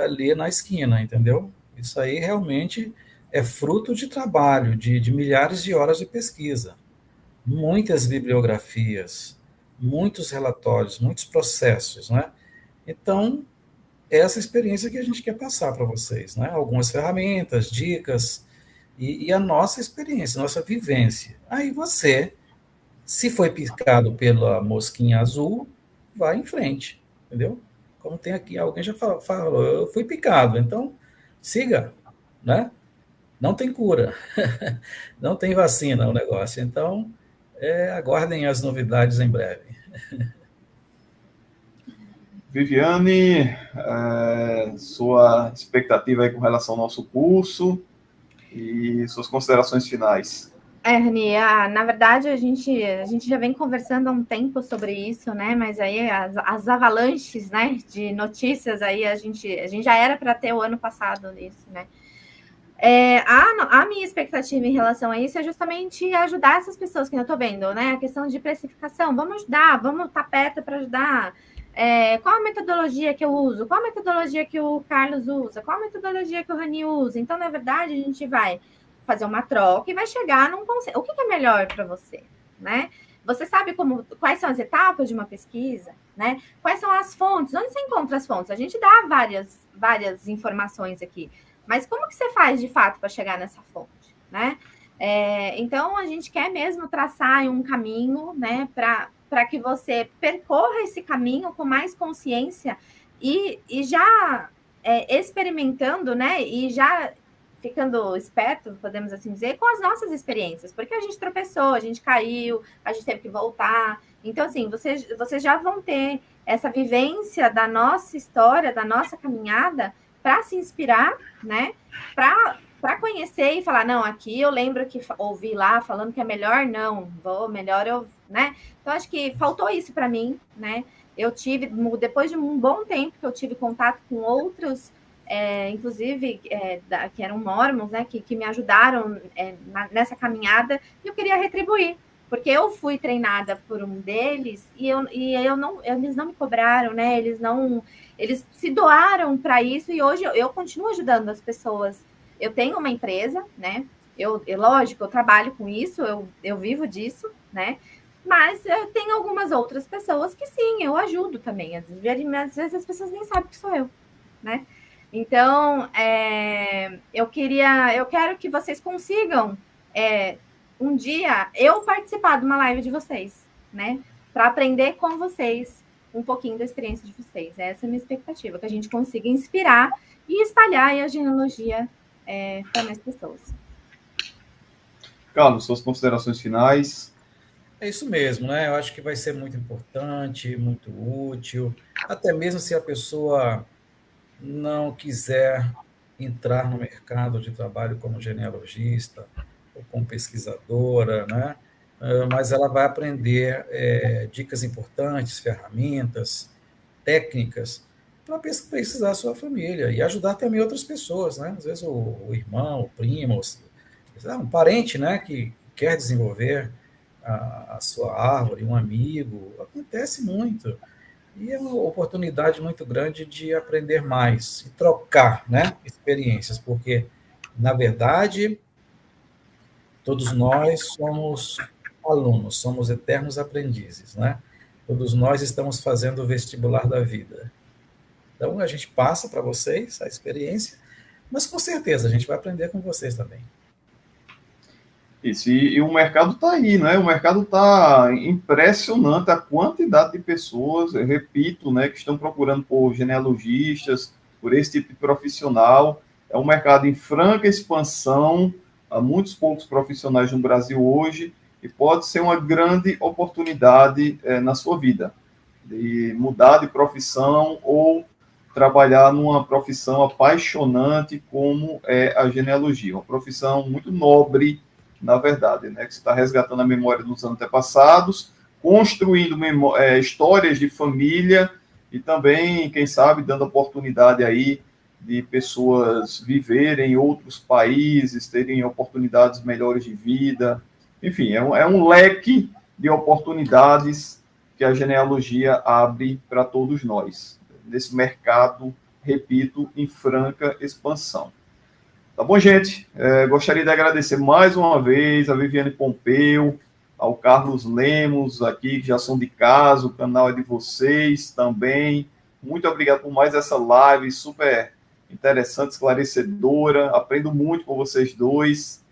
ali na esquina, entendeu? Isso aí realmente é fruto de trabalho, de milhares de horas de pesquisa. Muitas bibliografias, muitos relatórios, muitos processos, né? Então, essa experiência que a gente quer passar para vocês, né? Algumas ferramentas, dicas e a nossa experiência, nossa vivência. Aí você, se foi picado pela mosquinha azul, vai em frente, entendeu? Como tem aqui, alguém já falou, eu fui picado, então siga, né? Não tem cura, não tem vacina o negócio, então aguardem as novidades em breve. Viviane, sua expectativa aí com relação ao nosso curso e suas considerações finais. Rani, na verdade, a gente já vem conversando há um tempo sobre isso, né? Mas aí as avalanches, né, de notícias aí, a gente já era para ter o ano passado nisso, né? A minha expectativa em relação a isso é justamente ajudar essas pessoas que eu estou vendo, né? A questão de precificação, vamos ajudar, vamos estar perto para ajudar. Qual a metodologia que eu uso? Qual a metodologia que o Carlos usa? Qual a metodologia que o Rani usa? Então, na verdade, a gente vai fazer uma troca e vai chegar num consenso. O que é melhor para você, né? Você sabe quais são as etapas de uma pesquisa, né? Quais são as fontes? Onde você encontra as fontes? A gente dá várias informações aqui. Mas como que você faz, de fato, para chegar nessa fonte, né? Então, a gente quer mesmo traçar um caminho, né, para que você percorra esse caminho com mais consciência e já experimentando, né, e já ficando esperto, podemos assim dizer, com as nossas experiências, porque a gente tropeçou, a gente caiu, a gente teve que voltar. Então, assim, vocês já vão ter essa vivência da nossa história, da nossa caminhada, para se inspirar, né? Para conhecer e falar, não, aqui eu lembro que ouvi lá falando que é melhor, não, melhor eu, né? Então, acho que faltou isso para mim, né? Eu tive, depois de um bom tempo que eu tive contato com outros, inclusive, que eram mormons, né? Que me ajudaram nessa caminhada, e eu queria retribuir, porque eu fui treinada por um deles e eles não me cobraram, né? Eles se doaram para isso e hoje eu continuo ajudando as pessoas. Eu tenho uma empresa, né? Lógico, eu trabalho com isso, eu vivo disso, né? Mas tem algumas outras pessoas que sim, eu ajudo também. Às vezes as pessoas nem sabem que sou eu, né? Então, eu quero que vocês consigam um dia eu participar de uma live de vocês, né? Para aprender com vocês um pouquinho da experiência de vocês. Essa é a minha expectativa, que a gente consiga inspirar e espalhar a genealogia para mais pessoas. Carlos, suas considerações finais. É isso mesmo, né? Eu acho que vai ser muito importante, muito útil, até mesmo se a pessoa não quiser entrar no mercado de trabalho como genealogista ou como pesquisadora, né? Mas ela vai aprender dicas importantes, ferramentas, técnicas para pesquisar a sua família e ajudar também outras pessoas, né? Às vezes o irmão, o primo, um parente, né, que quer desenvolver a sua árvore, um amigo, acontece muito. E é uma oportunidade muito grande de aprender mais e trocar, né, experiências, porque, na verdade, todos nós somos alunos, somos eternos aprendizes, né? Todos nós estamos fazendo o vestibular da vida. Então, a gente passa para vocês a experiência, mas com certeza a gente vai aprender com vocês também. Isso, e o mercado está aí, né? O mercado está impressionante a quantidade de pessoas, eu repito, né, que estão procurando por genealogistas, por esse tipo de profissional. É um mercado em franca expansão, há muitos poucos profissionais no Brasil hoje, e pode ser uma grande oportunidade na sua vida, de mudar de profissão ou trabalhar numa profissão apaixonante como é a genealogia, uma profissão muito nobre, na verdade, né, que você está resgatando a memória dos antepassados, construindo histórias de família e também, quem sabe, dando oportunidade aí de pessoas viverem em outros países, terem oportunidades melhores de vida. Enfim, é um leque de oportunidades que a genealogia abre para todos nós, nesse mercado, repito, em franca expansão. Tá bom, gente? Gostaria de agradecer mais uma vez a Viviane Pompeu, ao Carlos Lemos, aqui, que já são de casa, o canal é de vocês também. Muito obrigado por mais essa live super interessante, esclarecedora. Aprendo muito com vocês dois.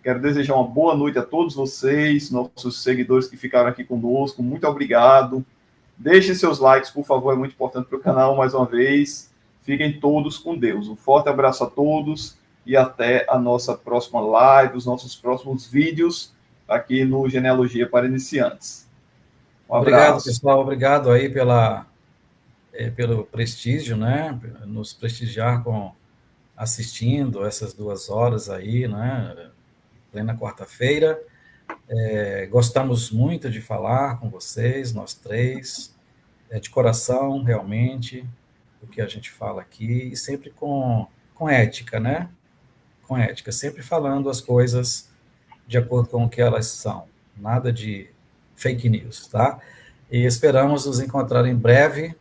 Quero desejar uma boa noite a todos vocês, nossos seguidores que ficaram aqui conosco. Muito obrigado. Deixem seus likes, por favor, é muito importante para o canal, mais uma vez. Fiquem todos com Deus. Um forte abraço a todos e até a nossa próxima live, os nossos próximos vídeos aqui no Genealogia para Iniciantes. Um abraço. Obrigado, pessoal. Obrigado aí pelo prestígio, né? Nos prestigiar assistindo essas 2 horas aí, né? Plena quarta-feira. Gostamos muito de falar com vocês, nós três, de coração, realmente, o que a gente fala aqui, e sempre com ética, né? Com ética, sempre falando as coisas de acordo com o que elas são, nada de fake news, tá? E esperamos nos encontrar em breve,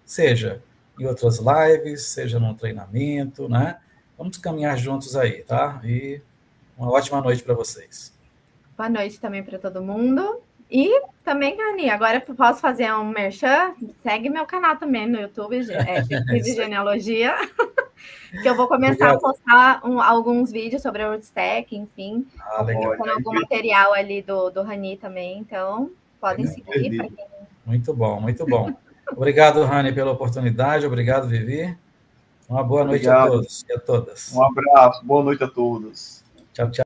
seja em outras lives, seja num treinamento, né? Vamos caminhar juntos aí, tá? E uma ótima noite para vocês. Boa noite também para todo mundo. E também, Gani, agora eu posso fazer um merchan? Segue meu canal também no YouTube, de Genealogia, que eu vou começar a postar alguns vídeos sobre a Rootstack, enfim, com algum material ali do Rani também, então podem seguir. Pra quem... Muito bom, muito bom. Obrigado, Rani, pela oportunidade, obrigado, Vivi. Uma boa noite a todos e a todas. Um abraço, boa noite a todos. Tchau, tchau.